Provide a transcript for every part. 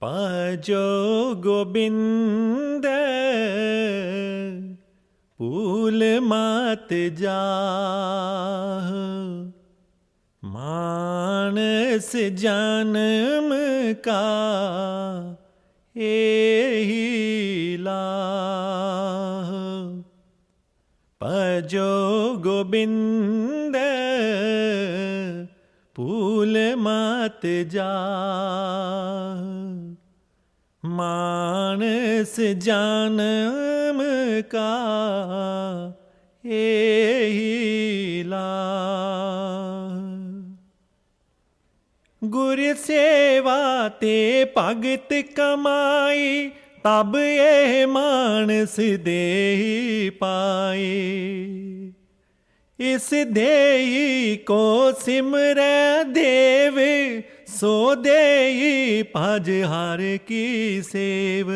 Pajo Gobind Pool mat jah Manas janam ka ehi laah Pajo Gobind Pool mat jah मानस जानम का एही लाह गुर सेवा ते भगत कमाई तब ये मानस देही पाए इस देही को सिमरै देव सो देही भज हर की सेव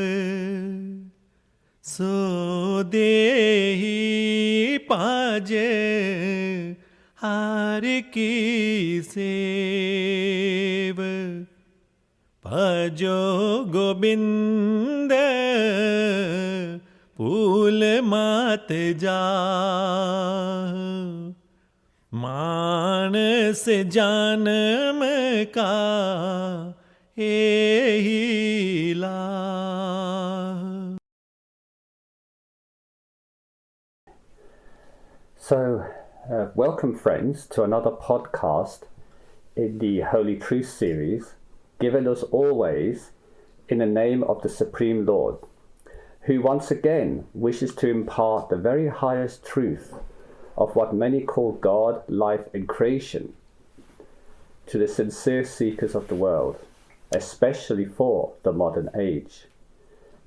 सो देही भज हर की सेव भजो गोबिंद फूल मात जा मानस जानम का एही लाह. So, welcome friends to another podcast in the Holy Truth series, given as always in the name of the Supreme Lord, who once again wishes to impart the very highest truth of what many call God, life and creation to the sincere seekers of the world, especially for the modern age.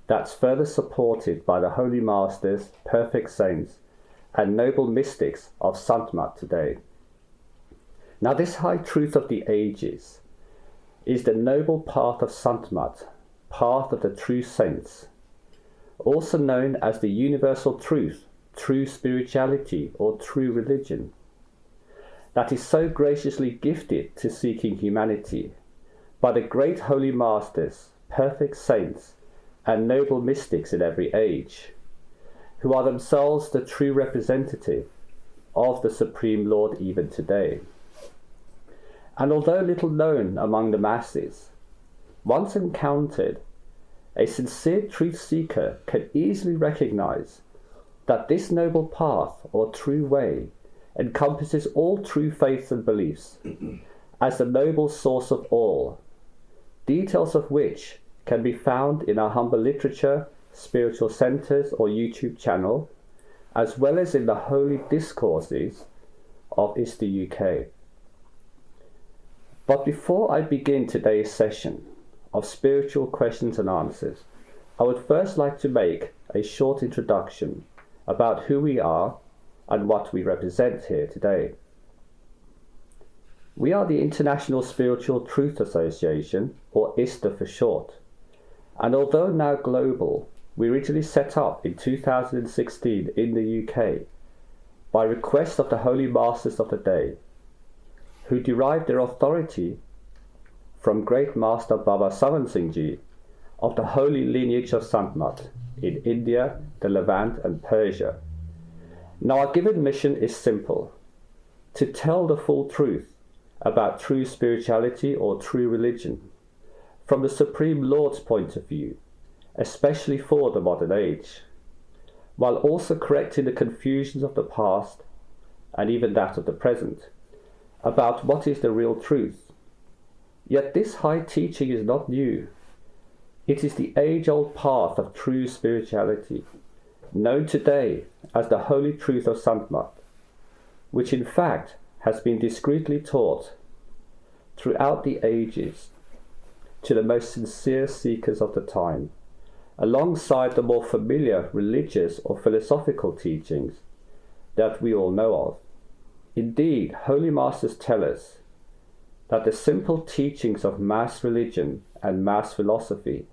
That's further supported by the Holy Masters, perfect saints and noble mystics of Sant today. Now this high truth of the ages is the noble path of Sant, path of the true saints, also known as the universal truth, true spirituality or true religion, that is so graciously gifted to seeking humanity by the great holy masters, perfect saints and noble mystics in every age, who are themselves the true representative of the Supreme Lord even today. And although little known among the masses, once encountered, a sincere truth seeker can easily recognize that this noble path or true way encompasses all true faiths and beliefs as the noble source of all, details of which can be found in our humble literature, spiritual centers or YouTube channel, as well as in the holy discourses of ISTAuk. But before I begin today's session of spiritual questions and answers, I would first like to make a short introduction about who we are and what we represent here today. We are the International Spiritual Truth Association, or ISTA for short, and although now global, we originally set up in 2016 in the UK by request of the Holy Masters of the day, who derived their authority from Great Master Baba Savan Singh Ji of the holy lineage of Sant in India, the Levant and Persia. Now our given mission is simple: to tell the full truth about true spirituality or true religion from the Supreme Lord's point of view, especially for the modern age, while also correcting the confusions of the past and even that of the present about what is the real truth. Yet this high teaching is not new. It is the age-old path of true spirituality, known today as the holy truth of Sant, which in fact has been discreetly taught throughout the ages to the most sincere seekers of the time, alongside the more familiar religious or philosophical teachings that we all know of. Indeed, Holy Masters tell us that the simple teachings of mass religion and mass philosophy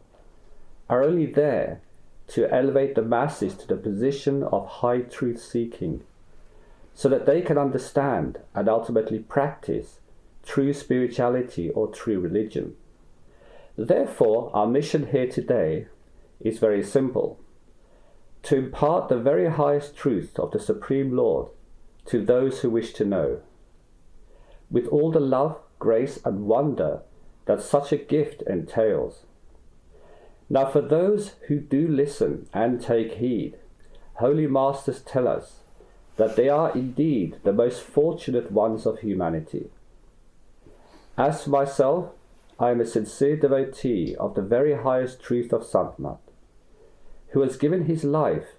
are only there to elevate the masses to the position of high truth seeking, so that they can understand and ultimately practice true spirituality or true religion. Therefore, our mission here today is very simple: to impart the very highest truth of the Supreme Lord to those who wish to know, with all the love, grace, and wonder that such a gift entails. Now, for those who do listen and take heed, Holy Masters tell us that they are indeed the most fortunate ones of humanity. As for myself, I am a sincere devotee of the very highest truth of Sant, who has given his life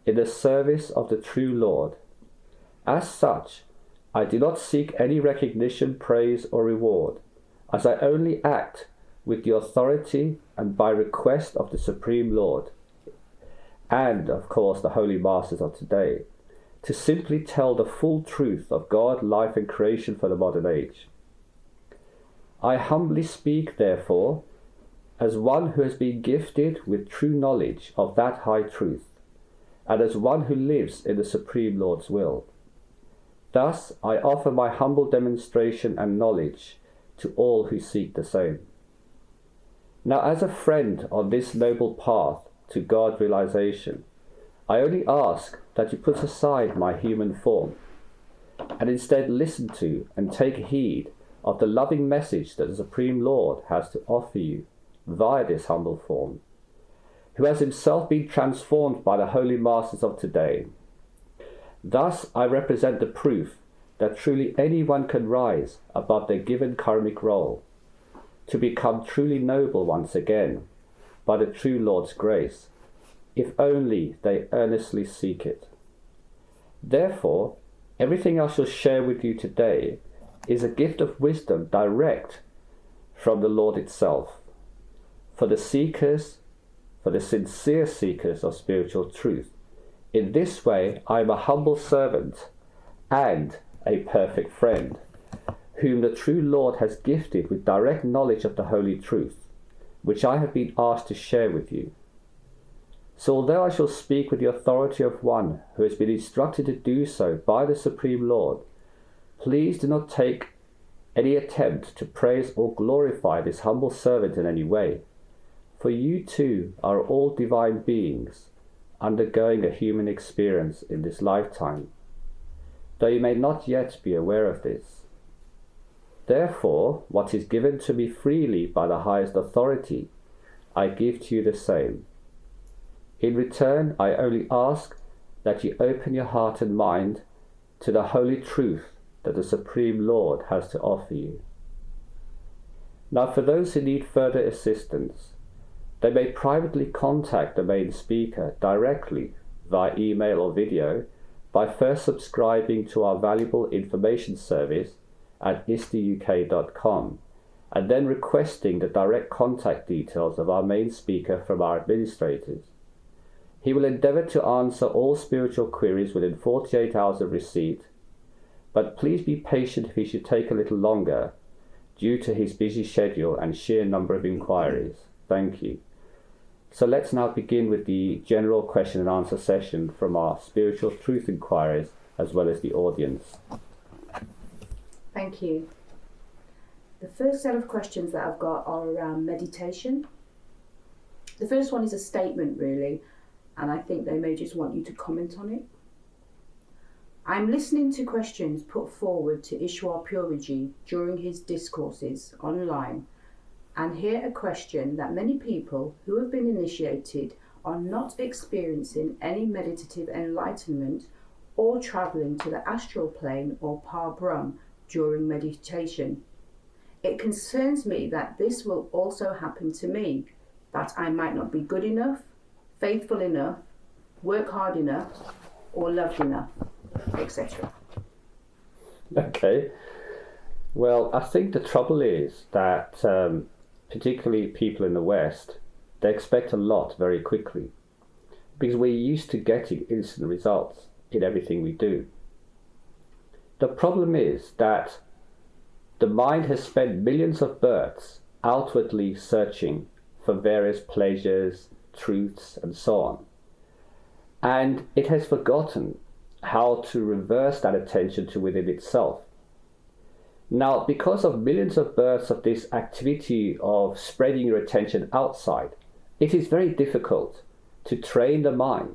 in the service of the true Lord. As such, I do not seek any recognition, praise, or reward, as I only act with the authority and by request of the Supreme Lord, and of course the Holy Masters of today, to simply tell the full truth of God, life, and creation for the modern age. I humbly speak, therefore, as one who has been gifted with true knowledge of that high truth, and as one who lives in the Supreme Lord's will. Thus, I offer my humble demonstration and knowledge to all who seek the same. Now, as a friend on this noble path to God realization, I only ask that you put aside my human form, and instead listen to and take heed of the loving message that the Supreme Lord has to offer you via this humble form, who has himself been transformed by the Holy Masters of today. Thus, I represent the proof that truly anyone can rise above their given karmic role, to become truly noble once again, by the true Lord's grace, if only they earnestly seek it. Therefore, everything I shall share with you today is a gift of wisdom direct from the Lord itself, for the seekers, for the sincere seekers of spiritual truth. In this way, I am a humble servant and a perfect friend, whom the true Lord has gifted with direct knowledge of the holy truth, which I have been asked to share with you. So although I shall speak with the authority of one who has been instructed to do so by the Supreme Lord, please do not take any attempt to praise or glorify this humble servant in any way, for you too are all divine beings undergoing a human experience in this lifetime, though you may not yet be aware of this. Therefore, what is given to me freely by the highest authority, I give to you the same. In return, I only ask that you open your heart and mind to the holy truth that the Supreme Lord has to offer you. Now, for those who need further assistance, they may privately contact the main speaker directly via email or video by first subscribing to our valuable information service at ISTAuk.com and then requesting the direct contact details of our main speaker from our administrators. He will endeavour to answer all spiritual queries within 48 hours of receipt, but please be patient if he should take a little longer due to his busy schedule and sheer number of inquiries. Thank you. So let's now begin with the general question and answer session from our spiritual truth inquiries as well as the audience. Thank you. The first set of questions that I've got are around meditation. The first one is a statement, really, and I think they may just want you to comment on it. I'm listening to questions put forward to Ishwar Puriji during his discourses online, and hear a question that many people who have been initiated are not experiencing any meditative enlightenment or travelling to the astral plane or Par Brahm during meditation. It concerns me that this will also happen to me, that I might not be good enough, faithful enough, work hard enough, or loved enough, etc. Okay. Well, I think the trouble is that particularly people in the West, they expect a lot very quickly because we're used to getting instant results in everything we do. The problem is that the mind has spent millions of births outwardly searching for various pleasures, truths, and so on. And it has forgotten how to reverse that attention to within itself. Now, because of millions of births of this activity of spreading your attention outside, it is very difficult to train the mind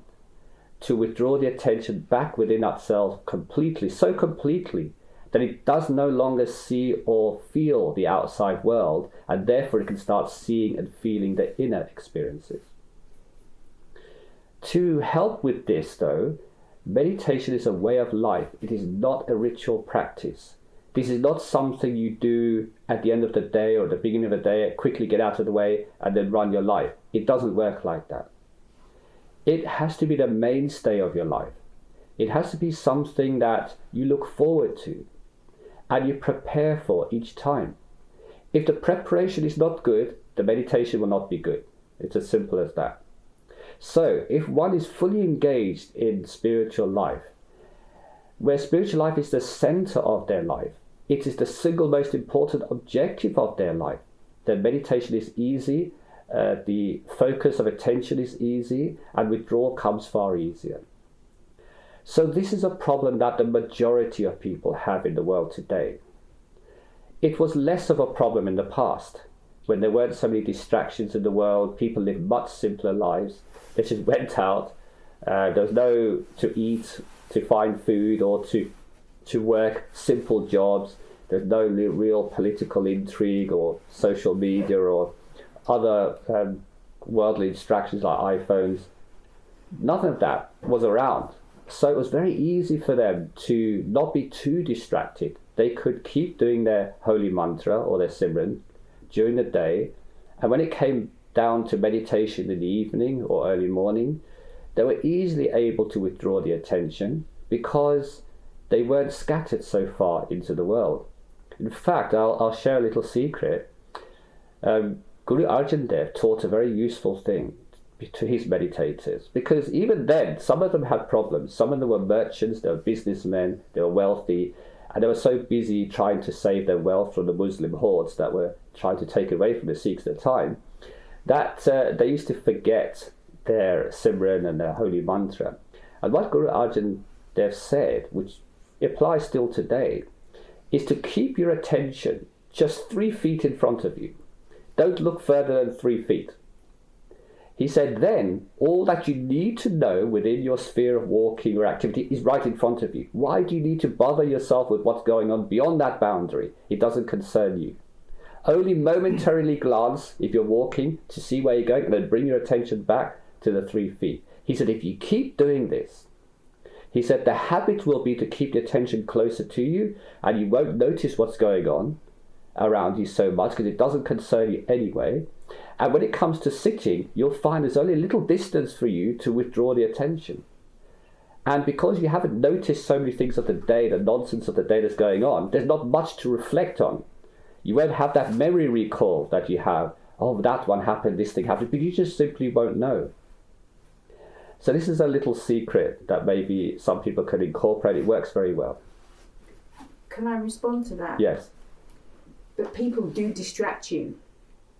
to withdraw the attention back within itself completely, so completely that it does no longer see or feel the outside world, and therefore it can start seeing and feeling the inner experiences. To help with this, though, meditation is a way of life. It is not a ritual practice. This is not something you do at the end of the day or the beginning of the day, quickly get out of the way and then run your life. It doesn't work like that. It has to be the mainstay of your life. It has to be something that you look forward to and you prepare for each time. If the preparation is not good, the meditation will not be good. It's as simple as that. So if one is fully engaged in spiritual life, where spiritual life is the center of their life, it is the single most important objective of their life, then meditation is easy, the focus of attention is easy, and withdrawal comes far easier. So this is a problem that the majority of people have in the world today. It was less of a problem in the past, when there weren't so many distractions in the world. People lived much simpler lives. They just went out. There was no to eat, to find food, or to work simple jobs. There's no real political intrigue or social media or other worldly distractions like iPhones. None of that was around. So it was very easy for them to not be too distracted. They could keep doing their holy mantra or their Simran during the day. And when it came down to meditation in the evening or early morning, they were easily able to withdraw the attention because they weren't scattered so far into the world. In fact, I'll share a little secret. Guru Arjan Dev taught a very useful thing to his meditators, because even then, some of them had problems. Some of them were merchants, they were businessmen, they were wealthy, and they were so busy trying to save their wealth from the Muslim hordes that were trying to take it away from the Sikhs at the time, that they used to forget their Simran and their holy mantra. And what Guru Arjan Dev said, which applies still today, is to keep your attention just 3 feet in front of you. Don't look further than 3 feet. He said then, all that you need to know within your sphere of walking or activity is right in front of you. Why do you need to bother yourself with what's going on beyond that boundary? It doesn't concern you. Only momentarily glance, if you're walking, to see where you're going, and then bring your attention back to the 3 feet. He said, if you keep doing this, he said, the habit will be to keep the attention closer to you, and you won't notice what's going on around you so much because it doesn't concern you anyway. And when it comes to sitting, you'll find there's only a little distance for you to withdraw the attention. And because you haven't noticed so many things of the day, the nonsense of the day that's going on, there's not much to reflect on. You won't have that memory recall that you have, oh, that one happened, this thing happened, but you just simply won't know. So this is a little secret that maybe some people can incorporate. It works very well. Can I respond to that? Yes. But people do distract you.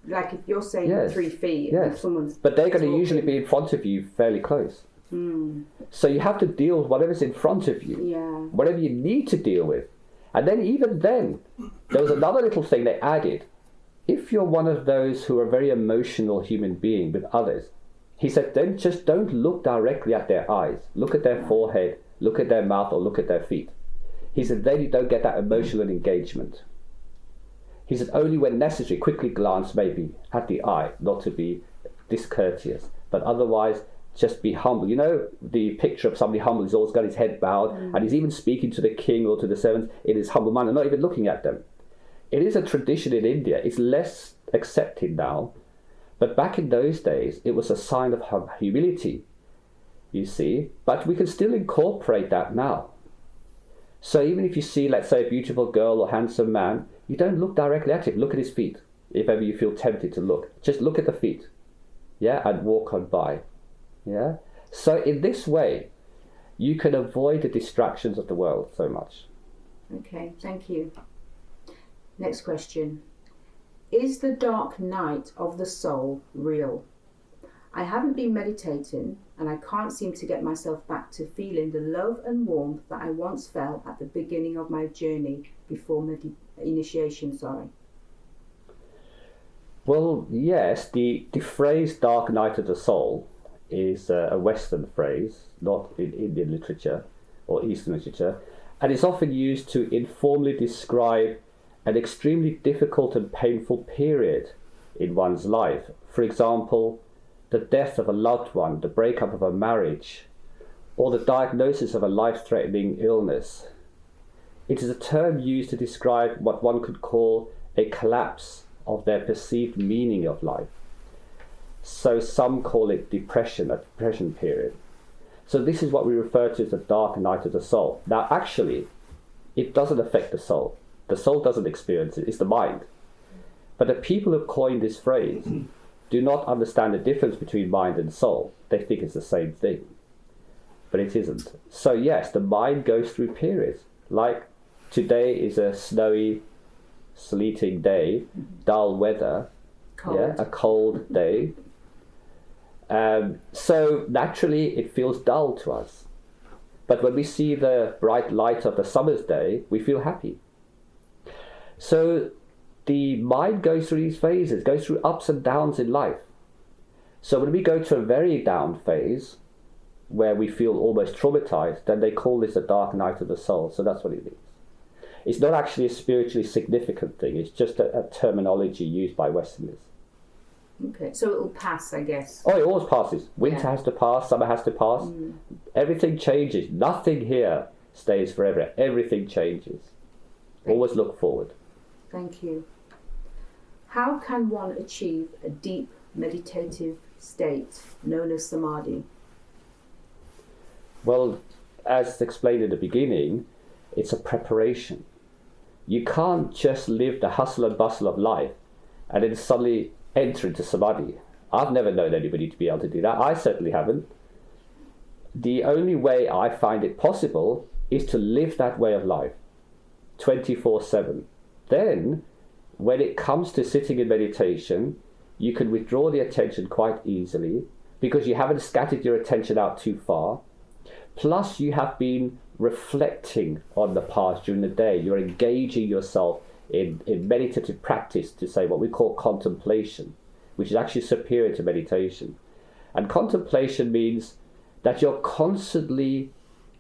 Like if you're saying Yes. 3 feet, Yes. and someone's But they're going to talking. usually be in front of you fairly close. So you have to deal with whatever's in front of you, Yeah. whatever you need to deal with. And then even then, there was another little thing they added. If you're one of those who are a very emotional human being with others, he said, then just don't look directly at their eyes. Look at their forehead, look at their mouth, or look at their feet. He said, then you don't get that emotional engagement. He said, only when necessary, quickly glance maybe at the eye, not to be discourteous, but otherwise just be humble. You know, the picture of somebody humble, he's always got his head bowed, and he's even speaking to the king or to the servants in his humble manner, not even looking at them. It is a tradition in India. It's less accepted now, but back in those days, it was a sign of humility, you see, but we can still incorporate that now. So even if you see, let's say, a beautiful girl or handsome man, you don't look directly at him. Look at his feet. If ever you feel tempted to look, just look at the feet, yeah, and walk on by, yeah. So in this way, you can avoid the distractions of the world so much. Okay, thank you. Next question. Is the dark night of the soul real? I haven't been meditating and I can't seem to get myself back to feeling the love and warmth that I once felt at the beginning of my journey before initiation, sorry. Well, yes, the phrase dark night of the soul is a Western phrase, not in Indian literature or Eastern literature, and it's often used to informally describe an extremely difficult and painful period in one's life. For example, the death of a loved one, the breakup of a marriage, or the diagnosis of a life-threatening illness. It is a term used to describe what one could call a collapse of their perceived meaning of life. So some call it depression, a depression period. So this is what we refer to as the dark night of the soul. Now actually, it doesn't affect the soul. The soul doesn't experience it, it's the mind. But the people who coined this phrase do not understand the difference between mind and soul. They think it's the same thing. But it isn't. So yes, the mind goes through periods. Like today is a snowy, sleeting day, dull weather, a cold day. So naturally it feels dull to us. But when we see the bright light of the summer's day, we feel happy. So the mind goes through these phases, goes through ups and downs in life. So when we go to a very down phase, where we feel almost traumatized, then they call this a dark night of the soul. So that's what it means. It's not actually a spiritually significant thing. It's just a terminology used by Westerners. Okay, so it will pass, I guess. Oh, it always passes. Winter has to pass, summer has to pass. Everything changes. Nothing here stays forever. Everything changes. Always look forward. Thank you. How can one achieve a deep meditative state known as samadhi? Well, as explained in the beginning, it's a preparation. You can't just live the hustle and bustle of life and then suddenly enter into samadhi. I've never known anybody to be able to do that. I certainly haven't. The only way I find it possible is to live that way of life 24/7. Then, when it comes to sitting in meditation, you can withdraw the attention quite easily because you haven't scattered your attention out too far. Plus, you have been reflecting on the past during the day. You're engaging yourself in meditative practice, to say what we call contemplation, which is actually superior to meditation. And contemplation means that you're constantly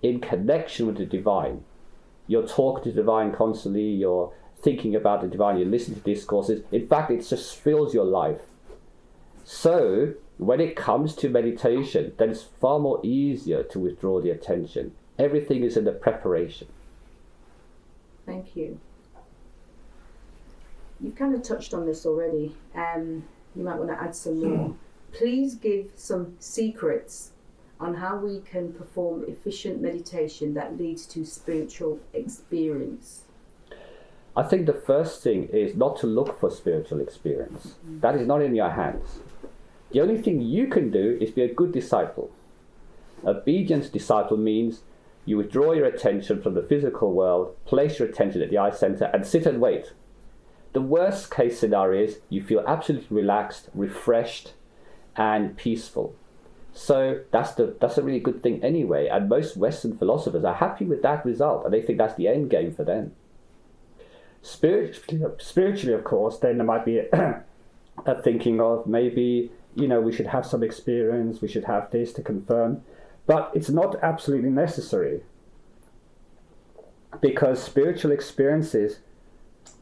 in connection with the divine. You're talking to the divine constantly, you're thinking about the divine, you listen to discourses. In fact, it just fills your life. So, when it comes to meditation, then it's far more easier to withdraw the attention. Everything is in the preparation. Thank you. You've kind of touched on this already. You might want to add some more. Please give some secrets on how we can perform efficient meditation that leads to spiritual experience. I think the first thing is not to look for spiritual experience. That is not in your hands. The only thing you can do is be a good disciple. Obedient disciple means you withdraw your attention from the physical world, place your attention at the eye center, and sit and wait. The worst case scenario is you feel absolutely relaxed, refreshed, and peaceful. So that's a really good thing anyway. And most Western philosophers are happy with that result, and they think that's the end game for them. Spiritually, of course, then there might be a thinking of maybe, we should have some experience, we should have this to confirm. But it's not absolutely necessary, because spiritual experiences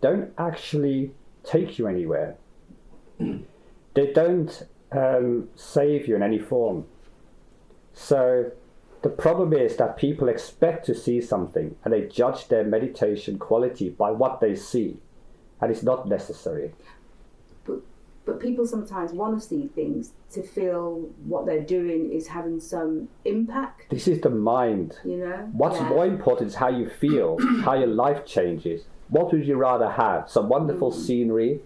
don't actually take you anywhere. They don't save you in any form. So the problem is that people expect to see something and they judge their meditation quality by what they see, and it's not necessary. But people sometimes want to see things to feel what they're doing is having some impact. This is the mind. What's more important is how you feel, how your life changes. What would you rather have? Some wonderful scenery,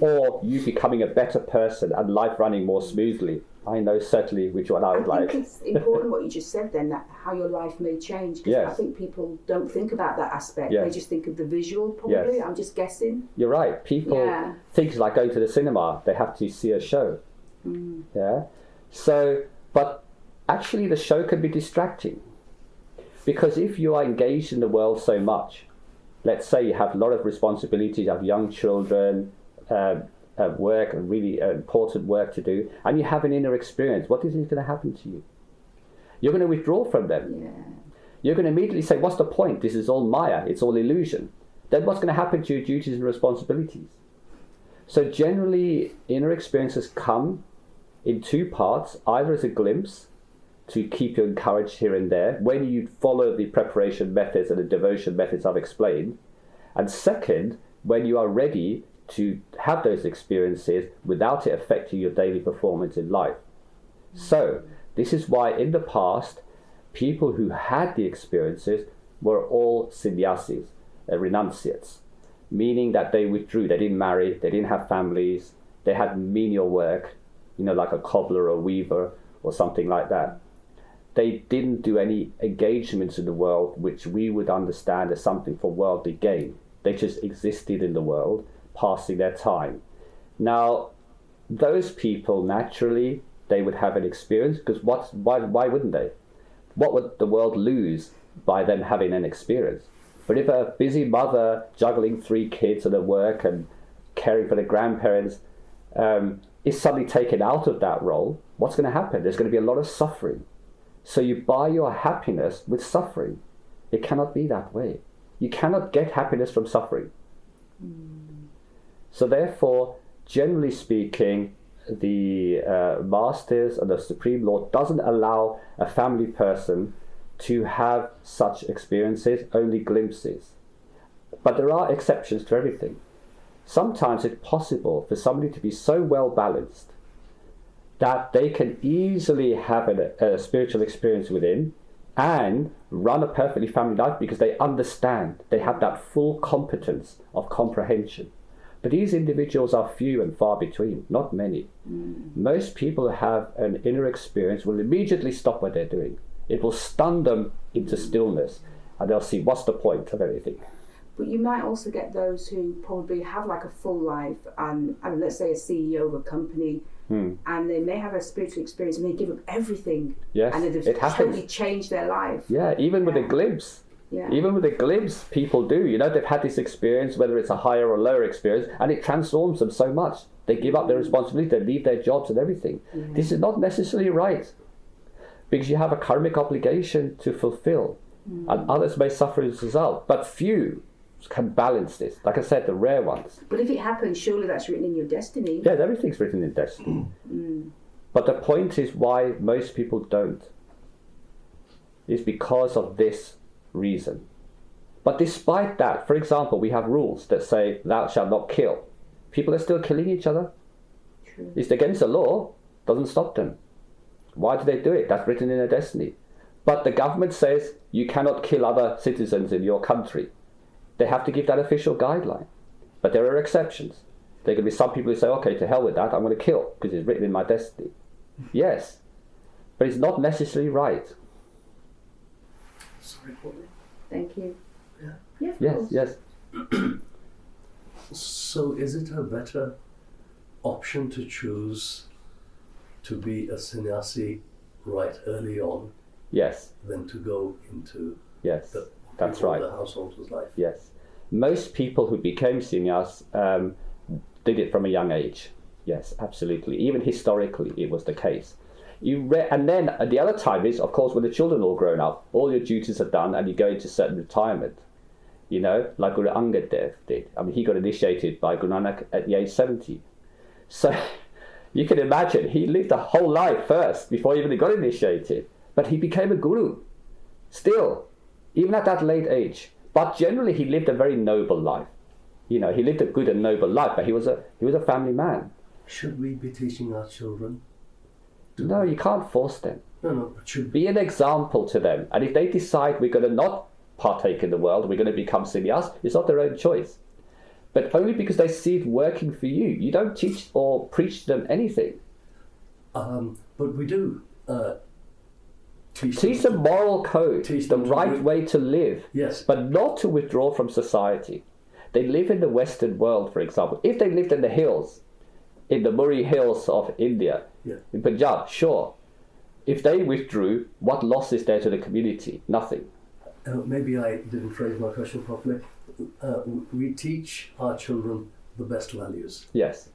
or you becoming a better person and life running more smoothly? I know certainly which one I would like. I think it's important what you just said then, that how your life may change. Because I think people don't think about that aspect. They just think of the visual, probably. I'm just guessing. You're right. People think it's like going to the cinema. They have to see a show. Yeah. So, but actually the show can be distracting. Because if you are engaged in the world so much, let's say you have a lot of responsibilities, you have young children, work, and really important work to do, and you have an inner experience, what is going to happen to you? You're going to withdraw from them. Yeah. You're going to immediately say, what's the point? This is all Maya, it's all illusion. Then what's going to happen to your duties and responsibilities? So generally, inner experiences come in two parts, either as a glimpse to keep you encouraged here and there, when you follow the preparation methods and the devotion methods I've explained, and second, when you are ready to have those experiences without it affecting your daily performance in life. So, this is why in the past, people who had the experiences were all sannyasis, renunciates, meaning that they withdrew, they didn't marry, they didn't have families, they had menial work, like a cobbler or weaver or something like that. They didn't do any engagements in the world which we would understand as something for worldly gain. They just existed in the world, passing their time. Now, those people, naturally, they would have an experience, because why wouldn't they? What would the world lose by them having an experience? But if a busy mother juggling 3 kids and at work and caring for the grandparents is suddenly taken out of that role, what's going to happen? There's going to be a lot of suffering. So you buy your happiness with suffering. It cannot be that way. You cannot get happiness from suffering. So therefore, generally speaking, the masters and the Supreme Lord doesn't allow a family person to have such experiences, only glimpses. But there are exceptions to everything. Sometimes it's possible for somebody to be so well balanced that they can easily have a spiritual experience within and run a perfectly family life because they understand, they have that full competence of comprehension. But these individuals are few and far between, not many. Most people who have an inner experience will immediately stop what they're doing. It will stun them into stillness, and they'll see, what's the point of everything? But you might also get those who probably have like a full life, and let's say a CEO of a company, and they may have a spiritual experience and they give up everything. Yes, and they've totally changed their life. Yeah, even with a glimpse. Yeah. Even with a glimpse, people do. They've had this experience, whether it's a higher or lower experience, and it transforms them so much. They give up their responsibility, they leave their jobs and everything. Yeah. This is not necessarily right, because you have a karmic obligation to fulfill, and others may suffer as a result, but few can balance this. Like I said, the rare ones. But if it happens, surely that's written in your destiny. Yeah, everything's written in destiny. But the point is why most people don't is because of this reason. But despite that, for example, we have rules that say thou shalt not kill. People are still killing each other. True. It's against the law, doesn't stop them. Why do they do it? That's written in their destiny. But the government says you cannot kill other citizens in your country. They have to give that official guideline. But there are exceptions. There can be some people who say, okay, to hell with that, I'm going to kill because it's written in my destiny. Yes, but it's not necessarily right. Sorry, Courtney. Thank you. Yeah. Yeah, of Yes, course. yes. So is it a better option to choose to be a sannyasi right early on Yes, than to go into yes, the that's right. the householder's life? Yes. Most people who became sannyas did it from a young age. Yes, absolutely. Even historically, it was the case. And then the other time is, of course, when the children are all grown up, all your duties are done, and you go into certain retirement. Like Guru Angad Dev did. I mean, he got initiated by Guru Nanak at the age 70. So you can imagine, he lived a whole life first before he even got initiated. But he became a guru, still, even at that late age. But generally, he lived a very noble life. He lived a good and noble life, but he was a family man. Should we be teaching our children? No, you can't force them. No, but should Be an example to them. And if they decide we're going to not partake in the world, we're going to become sannyas, it's not their own choice. But only because they see it working for you. You don't teach or preach them anything. but we do Teach them moral code, teach the them to right live. way to live, Yes. but not to withdraw from society. They live in the Western world, for example. If they lived in the hills, in the Murray Hills of India, Yeah. in Punjab, sure. If they withdrew, what loss is there to the community? Nothing. Maybe I didn't phrase my question properly. we teach our children the best values. Yes.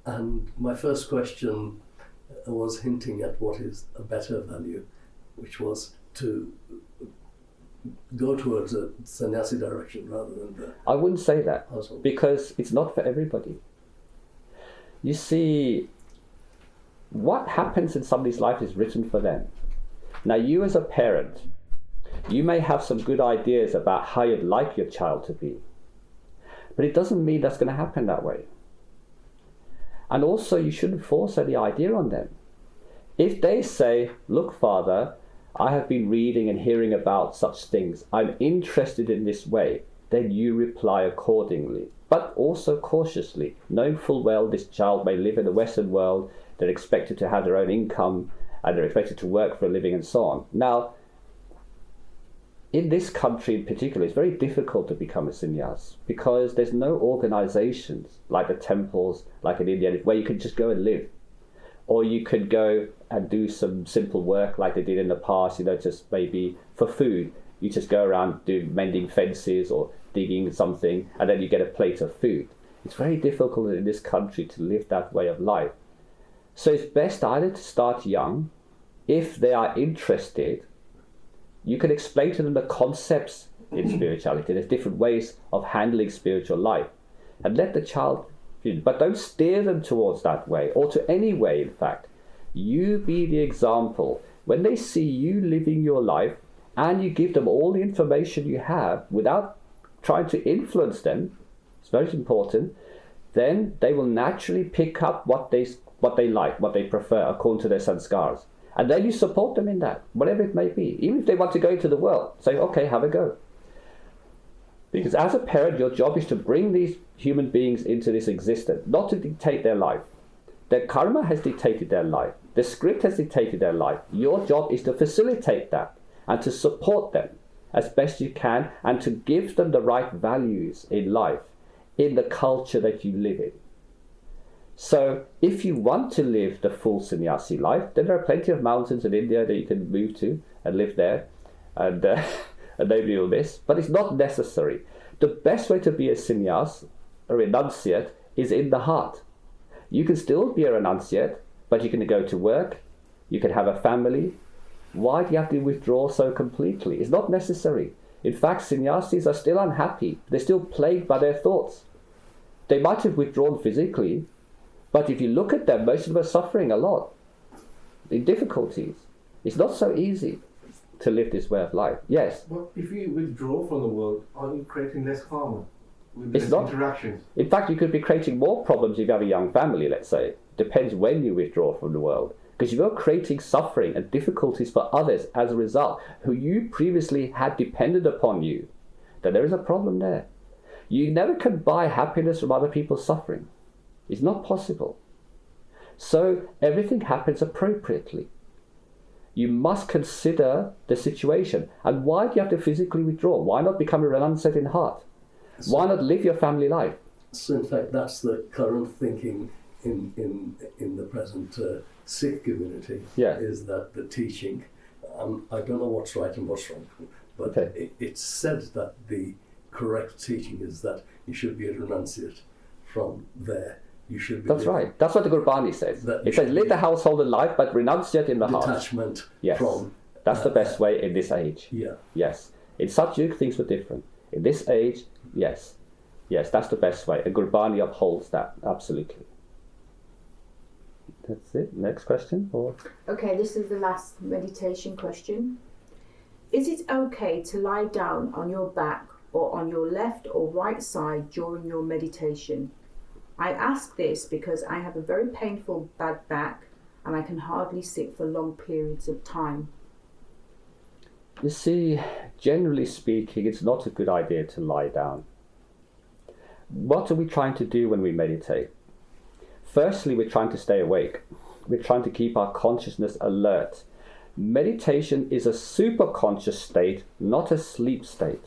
And my first question was hinting at what is a better value, which was to go towards a sannyasi direction rather than the I wouldn't say that, household. because it's not for everybody. You see, what happens in somebody's life is written for them. Now, you as a parent, you may have some good ideas about how you'd like your child to be, but it doesn't mean that's going to happen that way. And also, you shouldn't force any idea on them. If they say, look, Father, I have been reading and hearing about such things, I'm interested in this way, then you reply accordingly, but also cautiously, knowing full well this child may live in the Western world, they're expected to have their own income, and they're expected to work for a living and so on. Now, in this country in particular, it's very difficult to become a sannyas because there's no organizations like the temples, like in India, where you can just go and live. Or you could go and do some simple work like they did in the past, just maybe for food. You just go around mending fences or digging something, and then you get a plate of food. It's very difficult in this country to live that way of life. So it's best either to start young. If they are interested, you can explain to them the concepts in spirituality. There's different ways of handling spiritual life. And let the child, but don't steer them towards that way, or to any way, in fact. You be the example. When they see you living your life, and you give them all the information you have without trying to influence them, it's very important, then they will naturally pick up what they like, what they prefer, according to their sanskars. And then you support them in that, whatever it may be. Even if they want to go into the world, say, okay, have a go. Because as a parent, your job is to bring these human beings into this existence, not to dictate their life. Their karma has dictated their life. The script has dictated their life. Your job is to facilitate that and to support them as best you can and to give them the right values in life, in the culture that you live in. So if you want to live the full sannyasi life, then there are plenty of mountains in India that you can move to and live there, and nobody will miss. But it's not necessary. The best way to be a sannyas, a renunciate, is in the heart. You can still be a renunciate, but you can go to work, you can have a family. Why do you have to withdraw so completely? It's not necessary. In fact, sannyasis are still unhappy. They're still plagued by their thoughts. They might have withdrawn physically, but if you look at them, most of them are suffering a lot, in difficulties. It's not so easy to live this way of life. Yes? Well, if you withdraw from the world, are you creating less karma with It's less not. interactions? In fact, you could be creating more problems if you have a young family, let's say. Depends when you withdraw from the world. Because you're creating suffering and difficulties for others as a result, who you previously had depended upon you. Then there is a problem there. You never can buy happiness from other people's suffering. It's not possible. So everything happens appropriately. You must consider the situation. And why do you have to physically withdraw? Why not become a renunciate in heart? Why not live your family life? So in fact, that's the current thinking in the present Sikh community, Yeah. is that the teaching, I don't know what's right and what's wrong, but Okay. it's said that the correct teaching is that you should be a renunciate from there. You should be That's right. That's what the Gurbani says. That It says, should live be the household and life, but renunciate in the heart. detachment Yes. from. That's the best way in this age. Yeah. Yes. In Satgurus, things were different. In this age, yes. Yes, that's the best way. And Gurbani upholds that, absolutely. That's it. Next question? Or Okay, this is the last meditation question. Is it okay to lie down on your back or on your left or right side during your meditation? I ask this because I have a very painful bad back and I can hardly sit for long periods of time. You see, generally speaking, it's not a good idea to lie down. What are we trying to do when we meditate? Firstly, we're trying to stay awake. We're trying to keep our consciousness alert. Meditation is a super conscious state, not a sleep state.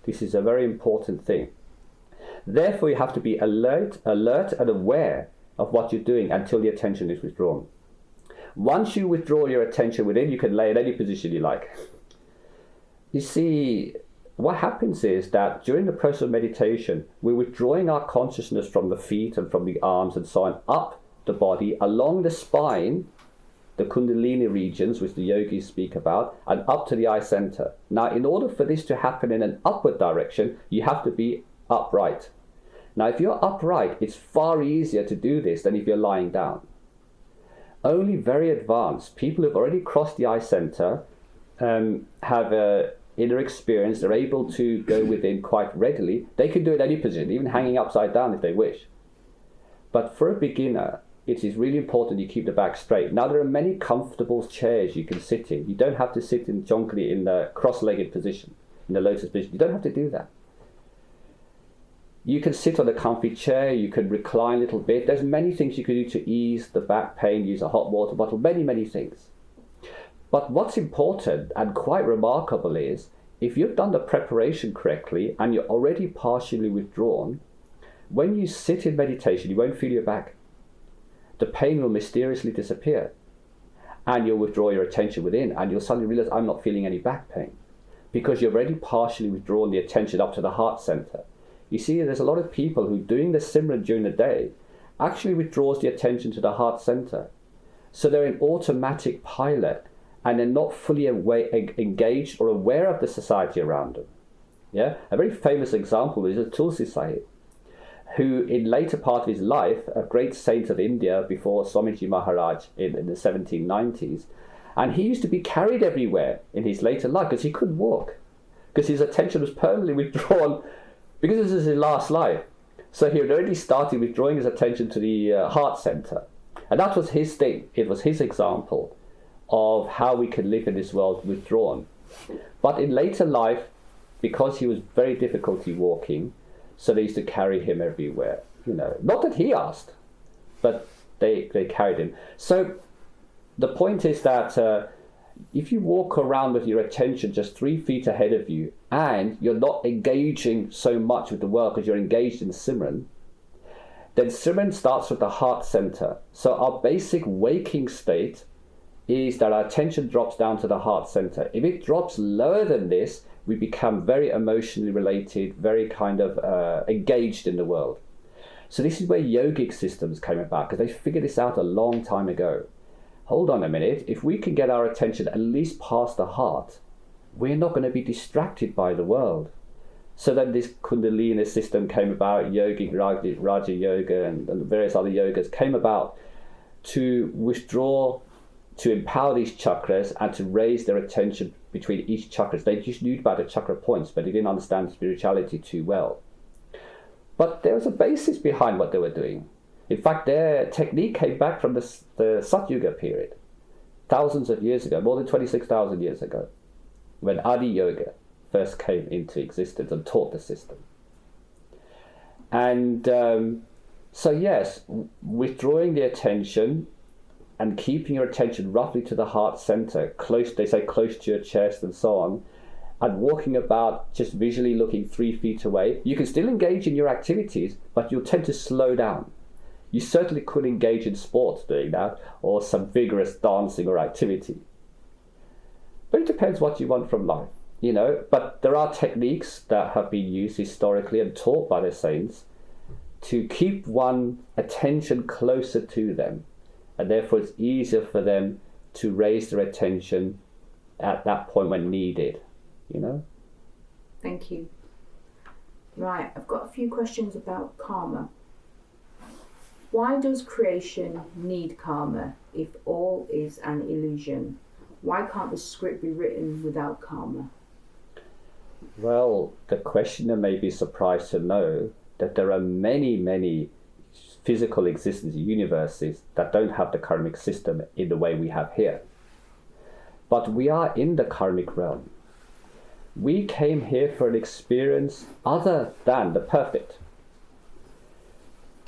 This is a very important thing. Therefore, you have to be alert and aware of what you're doing until the attention is withdrawn. Once you withdraw your attention within, you can lay in any position you like. You see, what happens is that during the process of meditation, we're withdrawing our consciousness from the feet and from the arms and so on, up the body, along the spine, the Kundalini regions, which the yogis speak about, and up to the eye center. Now, in order for this to happen in an upward direction, you have to be upright. Now, if you're upright, it's far easier to do this than if you're lying down. Only very advanced people who've already crossed the eye center have a inner experience. They're able to go within quite readily. They can do it in any position, even hanging upside down if they wish. But for a beginner, it is really important you keep the back straight. Now, there are many comfortable chairs you can sit in. You don't have to sit in jonkily in the cross-legged position, in the lotus position. You don't have to do that. You can sit on a comfy chair. You can recline a little bit. There's many things you can do to ease the back pain. Use a hot water bottle. Many, many things. But what's important and quite remarkable is, if you've done the preparation correctly and you're already partially withdrawn, when you sit in meditation, you won't feel your back. The pain will mysteriously disappear. And you'll withdraw your attention within, and you'll suddenly realize, I'm not feeling any back pain. Because you've already partially withdrawn the attention up to the heart center. You see, there's a lot of people who, doing the Simran during the day, actually withdraws the attention to the heart center. So they're in automatic pilot, and they're not fully engaged or aware of the society around them. Yeah, a very famous example is Tulsi Sahib, who in later part of his life, a great saint of India before Swamiji Maharaj in the 1790s, and he used to be carried everywhere in his later life because he couldn't walk, because his attention was permanently withdrawn, because this is his last life. So he had already started withdrawing his attention to the heart center. And that was his thing. It was his example of how we can live in this world withdrawn. But in later life, because he was very difficulty walking, so they used to carry him everywhere. Not that he asked, but they carried him. So the point is that if you walk around with your attention just 3 feet ahead of you, and you're not engaging so much with the world because you're engaged in Simran, then Simran starts with the heart center. So our basic waking state is that our attention drops down to the heart center. If it drops lower than this, we become very emotionally related, very kind of engaged in the world. So this is where yogic systems came about, because they figured this out a long time ago. Hold on a minute, if we can get our attention at least past the heart, we're not going to be distracted by the world. So then this Kundalini system came about, yogic, Raja Yoga and various other yogas came about to withdraw, to empower these chakras and to raise their attention between each chakras. They just knew about the chakra points, but they didn't understand spirituality too well. But there was a basis behind what they were doing. In fact, their technique came back from the Satgurus period, thousands of years ago, more than 26,000 years ago, when Adi Yoga first came into existence and taught the system. And so yes, withdrawing the attention and keeping your attention roughly to the heart center, close, they say close to your chest and so on, and walking about just visually looking 3 feet away, you can still engage in your activities, but you'll tend to slow down. You certainly could engage in sports doing that, or some vigorous dancing or activity. But it depends what you want from life, But there are techniques that have been used historically and taught by the saints to keep one attention closer to them. And therefore it's easier for them to raise their attention at that point when needed, Thank you. Right, I've got a few questions about karma. Why does creation need karma if all is an illusion? Why can't the script be written without karma? Well, the questioner may be surprised to know that there are many, many physical existence universes that don't have the karmic system in the way we have here. But we are in the karmic realm. We came here for an experience other than the perfect.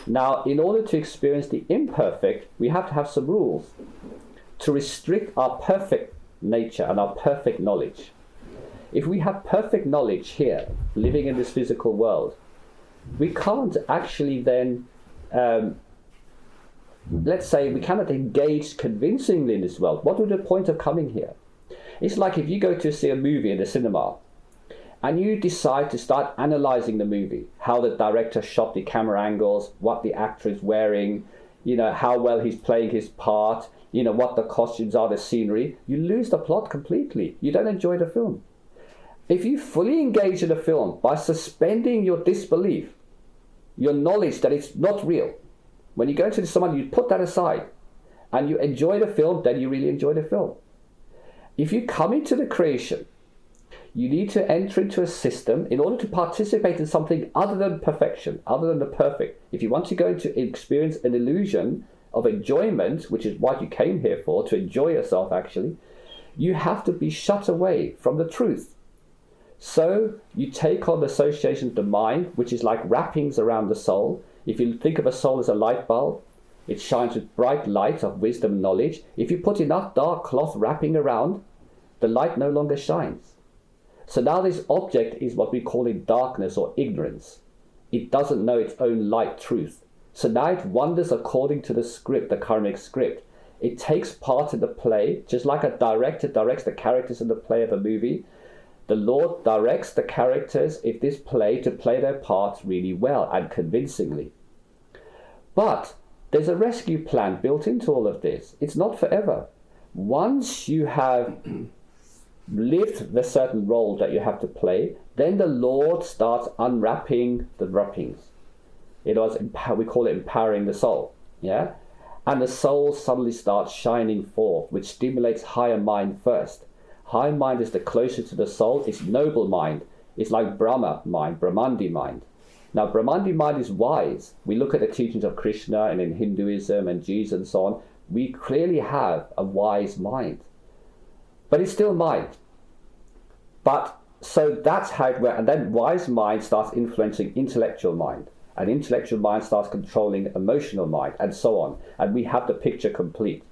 Now, in order to experience the imperfect, we have to have some rules to restrict our perfect nature and our perfect knowledge. If we have perfect knowledge here, living in this physical world, we can't actually then, let's say we cannot engage convincingly in this world. What would the point of coming here? It's like if you go to see a movie in the cinema and you decide to start analyzing the movie, how the director shot the camera angles, what the actor is wearing, how well he's playing his part, what the costumes are, the scenery, you lose the plot completely. You don't enjoy the film. If you fully engage in the film by suspending your disbelief, your knowledge that it's not real, when you go into someone, you put that aside and you enjoy the film, then you really enjoy the film. If you come into the creation, you need to enter into a system in order to participate in something other than perfection, other than the perfect. If you want to go into experience an illusion of enjoyment, which is what you came here for, to enjoy yourself actually, you have to be shut away from the truth. So you take on the association of the mind, which is like wrappings around the soul. If you think of a soul as a light bulb, it shines with bright light of wisdom and knowledge. If you put enough dark cloth wrapping around, the light no longer shines. So now this object is what we call in darkness or ignorance. It doesn't know its own light truth. So now it wanders according to the script, the karmic script. It takes part in the play, just like a director directs the characters in the play of a movie. The Lord directs the characters in this play to play their parts really well and convincingly. But there's a rescue plan built into all of this. It's not forever. Once you have lived the certain role that you have to play, then the Lord starts unwrapping the wrappings. It was, we call it empowering the soul. Yeah? And the soul suddenly starts shining forth, which stimulates higher mind first. High mind is the closest to the soul. It's noble mind. It's like Brahma mind, Brahmandi mind. Now, Brahmandi mind is wise. We look at the teachings of Krishna and in Hinduism and Jesus and so on. We clearly have a wise mind. But it's still mind. But so that's how it works. And then wise mind starts influencing intellectual mind. And intellectual mind starts controlling emotional mind, and so on. And we have the picture complete.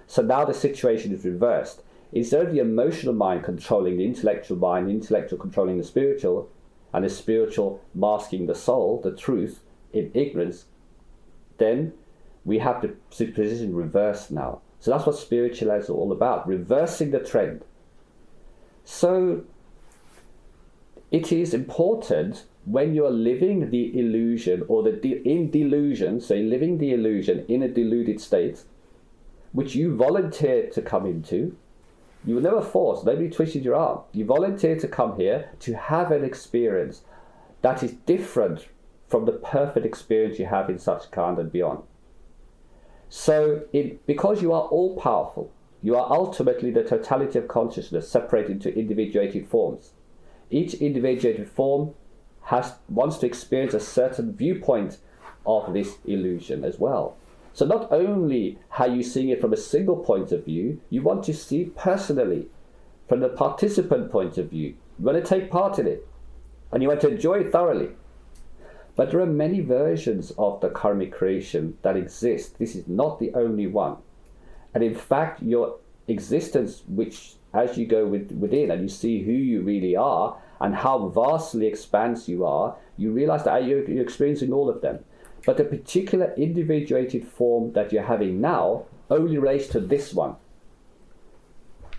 So now the situation is reversed. Instead of the emotional mind controlling the intellectual mind, the intellectual controlling the spiritual, and the spiritual masking the soul, the truth, in ignorance, then we have the position reversed now. So that's what spirituality is all about, reversing the trend. So it is important when you're living the illusion or in delusion, so living the illusion in a deluded state, which you volunteered to come into. You were never forced, nobody twisted your arm. You volunteered to come here to have an experience that is different from the perfect experience you have in Satgurus and beyond. So because you are all powerful, you are ultimately the totality of consciousness separated into individuated forms. Each individuated form wants to experience a certain viewpoint of this illusion as well. So not only are you seeing it from a single point of view, you want to see personally, from the participant point of view. You want to take part in it, and you want to enjoy it thoroughly. But there are many versions of the karmic creation that exist. This is not the only one. And in fact, your existence, which as you go within and you see who you really are and how vastly expansive you are, you realize that you're experiencing all of them. But the particular individuated form that you're having now only relates to this one.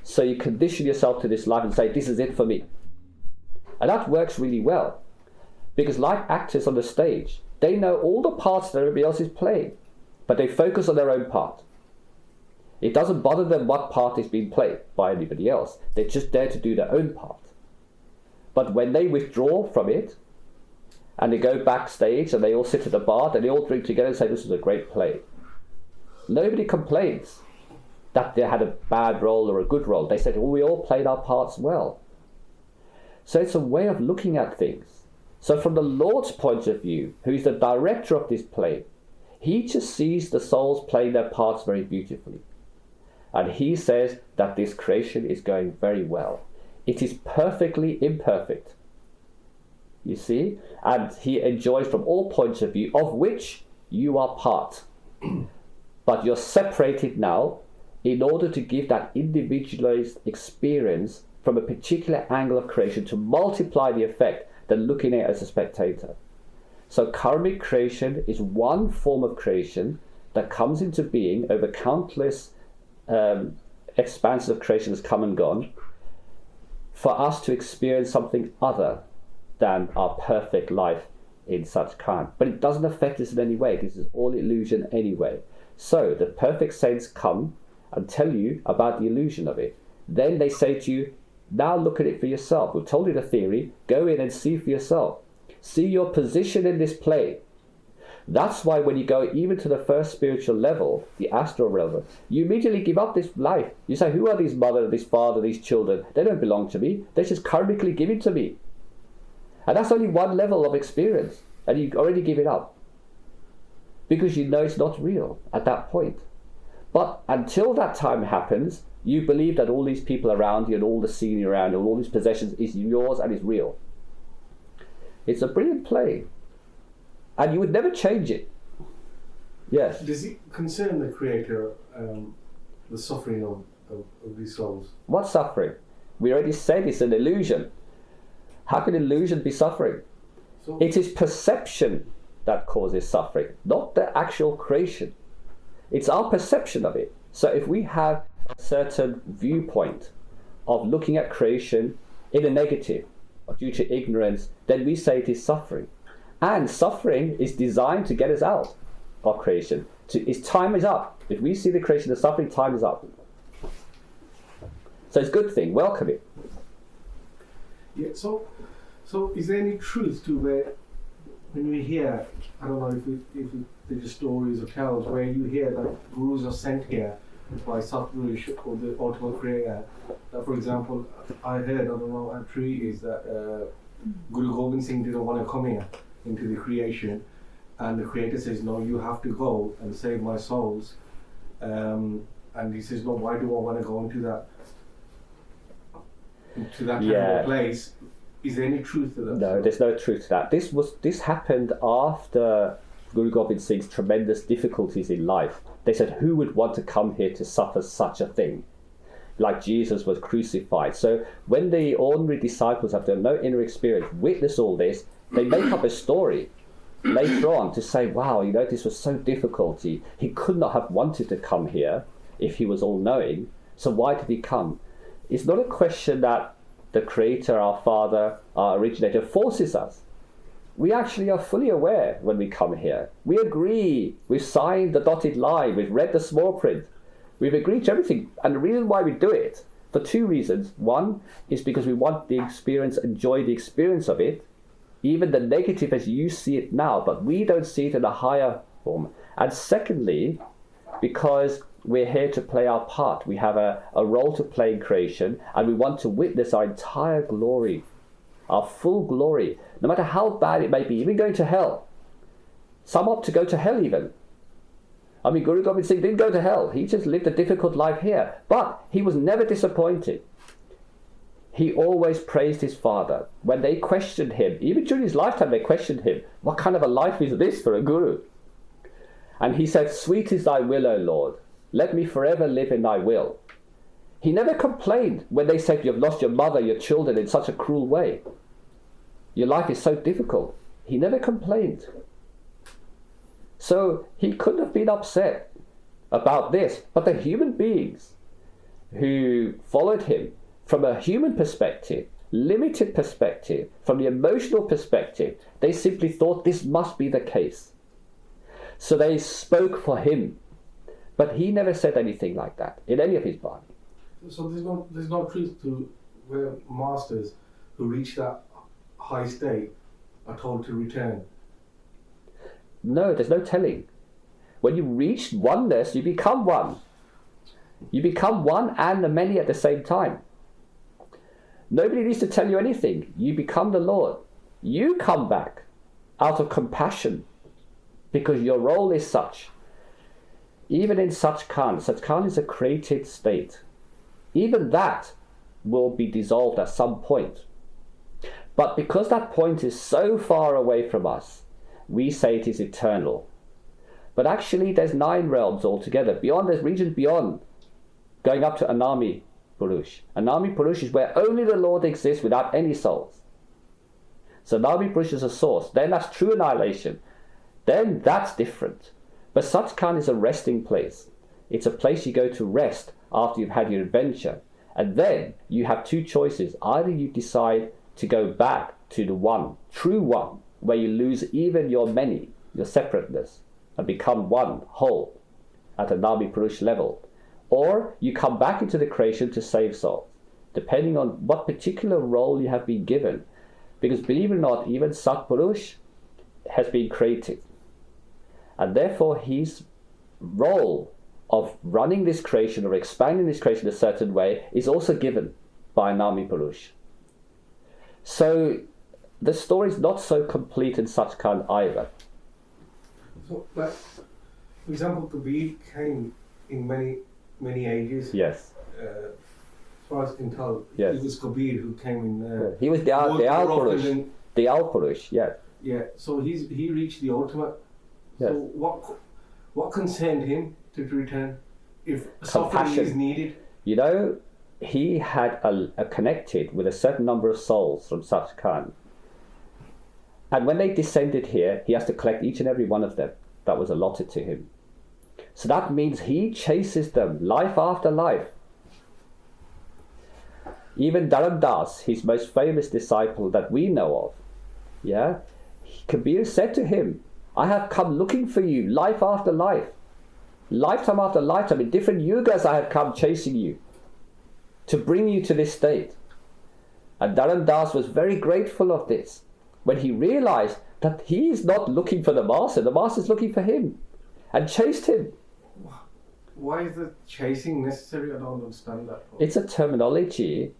So you condition yourself to this life and say, this is it for me. And that works really well. Because like actors on the stage, they know all the parts that everybody else is playing, but they focus on their own part. It doesn't bother them what part is being played by anybody else. They're just there to do their own part. But when they withdraw from it, and they go backstage and they all sit at the bar, and they all drink together and say, this is a great play. Nobody complains that they had a bad role or a good role. They said, oh, we all played our parts well. So it's a way of looking at things. So from the Lord's point of view, who is the director of this play, he just sees the souls playing their parts very beautifully. And he says that this creation is going very well. It is perfectly imperfect. You see? And he enjoys from all points of view, of which you are part. But you're separated now in order to give that individualized experience from a particular angle of creation to multiply the effect than looking at it as a spectator. So karmic creation is one form of creation that comes into being over countless expanses of creation has come and gone, for us to experience something other than our perfect life in such Khan. But it doesn't affect us in any way. This is all illusion anyway. So the perfect saints come and tell you about the illusion of it. Then they say to you, now look at it for yourself. We've told you the theory. Go in and see for yourself. See your position in this play. That's why when you go even to the first spiritual level, the astral realm, you immediately give up this life. You say, who are these mother, this father, these children? They don't belong to me. They're just karmically given to me. And that's only one level of experience. And you already give it up. Because you know it's not real at that point. But until that time happens, you believe that all these people around you and all the scenery around you and all these possessions is yours and is real. It's a brilliant play. And you would never change it. Yes. Does it concern the creator, the suffering of these souls? What suffering? We already said it's an illusion. How can illusion be suffering? So, It is perception that causes suffering, not the actual creation. It's our perception of it. So if we have a certain viewpoint of looking at creation in a negative, or due to ignorance, then we say it is suffering. And suffering is designed to get us out of creation. Its time is up. If we see the creation as suffering, time is up. So it's a good thing. Welcome it. yeah. So is there any truth to where, when we hear, I don't know if there's stories or tales where you hear that gurus are sent here by Satgurus or the ultimate creator? That, for example, I heard, I don't know how true it is, that Guru Gobind Singh didn't want to come here into the creation, and the creator says, no, you have to go and save my souls. And he says, no, why do I want to go into that terrible place? Is there any truth to that? No, there's no truth to that. This happened after Guru Gobind Singh's tremendous difficulties in life. They said, who would want to come here to suffer such a thing? Like Jesus was crucified. So when the ordinary disciples, after no inner experience, witness all this, they make up a story later on to say, wow, this was so difficult. He could not have wanted to come here if he was all-knowing. So why did he come? It's not a question that the Creator, our Father, our Originator, forces us. We actually are fully aware when we come here. We agree. We've signed the dotted line. We've read the small print. We've agreed to everything. And the reason why we do it, for two reasons. One is because we want the experience, enjoy the experience of it, even the negative as you see it now, but we don't see it in a higher form. And secondly, because we're here to play our part. We have a role to play in creation, and we want to witness our entire glory, our full glory, no matter how bad it may be, even going to hell. Some opt to go to hell even. I mean, Guru Gobind Singh didn't go to hell. He just lived a difficult life here. But he was never disappointed. He always praised his father. When they questioned him, even during his lifetime, they questioned him, what kind of a life is this for a guru? And he said, sweet is thy will, O Lord. Let me forever live in thy will. He never complained when they said, you've lost your mother, your children in such a cruel way. Your life is so difficult. He never complained. So he couldn't have been upset about this. But the human beings who followed him from a human perspective, limited perspective, from the emotional perspective, they simply thought this must be the case. So they spoke for him. But he never said anything like that in any of his body. So there's no truth to where masters who reach that high state are told to return. No, there's no telling. When you reach oneness, you become one. You become one and the many at the same time. Nobody needs to tell you anything. You become the Lord. You come back out of compassion because your role is such. Even in Satgurus is a created state. Even that will be dissolved at some point. But because that point is so far away from us, we say it is eternal. But actually there's 9 realms altogether. There's regions beyond, going up to Anami Purush. Anami Purush is where only the Lord exists without any souls. So Anami Purush is a source. Then that's true annihilation. Then that's different. But Satgurus is a resting place. It's a place you go to rest after you've had your adventure. And then you have 2 choices. Either you decide to go back to the one, true one, where you lose even your many, your separateness, and become one, whole, at a Nami Purush level. Or you come back into the creation to save souls, depending on what particular role you have been given. Because believe it or not, even Satgurus has been created. And therefore his role of running this creation or expanding this creation a certain way is also given by Nami Purush. So the story is not so complete in Satgurus either. So, like, for example, Kabir came in many ages. Yes. As far as I can tell, Yes. it was Kabir who came in. He was the Al often Purush. than- The Al Purush, yeah. Yeah, so he reached the ultimate. Yes. So what concerned him to return if suffering Compassion. is needed? You know, he had a connected with a certain number of souls from Satgurus. And when they descended here, he has to collect each and every one of them that was allotted to him. So that means he chases them life after life. Even Dharam Das, his most famous disciple that we know of, yeah, Kabir said to him, I have come looking for you life after life. Lifetime after lifetime, in different yugas I have come chasing you to bring you to this state. And Dharam Das was very grateful of this when he realized that he is not looking for the master is looking for him, and chased him. Why is the chasing necessary? I don't understand that. It's a terminology,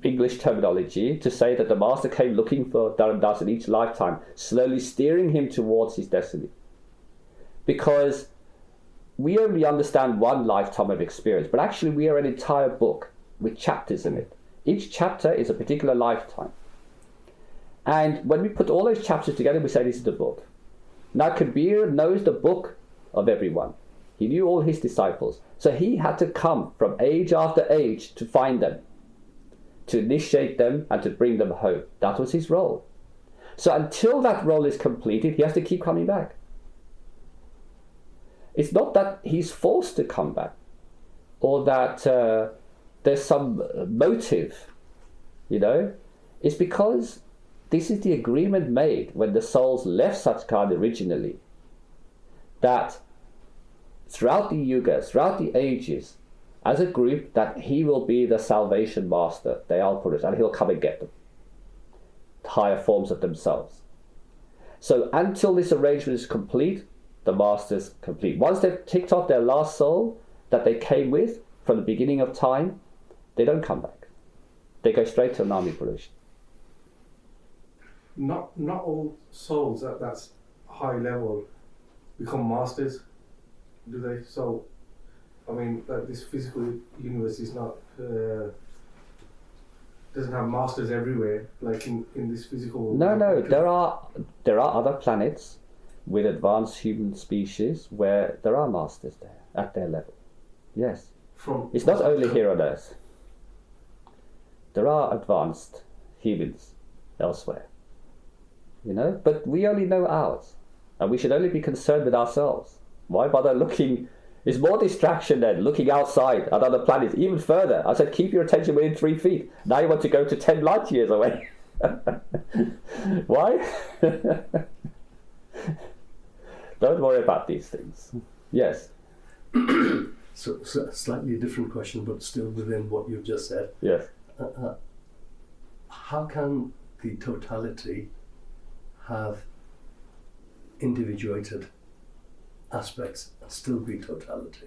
English terminology, to say that the master came looking for Dharam Das in each lifetime, slowly steering him towards his destiny. Because we only understand one lifetime of experience, but actually we are an entire book with chapters in it. Each chapter is a particular lifetime. And when we put all those chapters together, we say this is the book. Now Kabir knows the book of everyone. He knew all his disciples. So he had to come from age after age to find them, to initiate them and to bring them home. That was his role. So until that role is completed, he has to keep coming back. It's not that he's forced to come back, or that there's some motive, you know. It's because this is the agreement made when the souls left Satgurus originally, that throughout the yugas, throughout the ages, as a group, that he will be the salvation master, the Al Purush, and he'll come and get them, higher forms of themselves. So until this arrangement is complete, the master's complete. Once they've ticked off their last soul that they came with from the beginning of time, they don't come back. They go straight to Nami Purush. Not all souls at that high level become masters, do they? So, I mean, like this physical universe is not doesn't have masters everywhere, like in this physical. No. There are other planets with advanced human species where there are masters there at their level. Yes. It's not only here on Earth. There are advanced humans elsewhere. You know, but we only know ours, and we should only be concerned with ourselves. Why bother looking? It's more distraction than looking outside at other planets, even further. I said, keep your attention within 3 feet. Now you want to go to 10 light years away. Why? Don't worry about these things. Yes. So slightly different question, but still within what you've just said. Yes. How can the totality have individuated aspects and still be totality?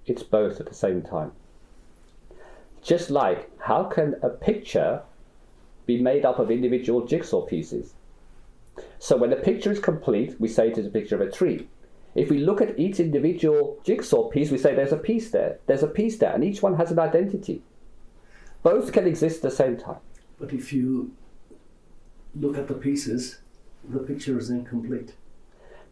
It's both at the same time. Just like, how can a picture be made up of individual jigsaw pieces? So when a picture is complete, we say it is a picture of a tree. If we look at each individual jigsaw piece, we say there's a piece there, there's a piece there, and each one has an identity. Both can exist at the same time. But if you look at the pieces, the picture is incomplete.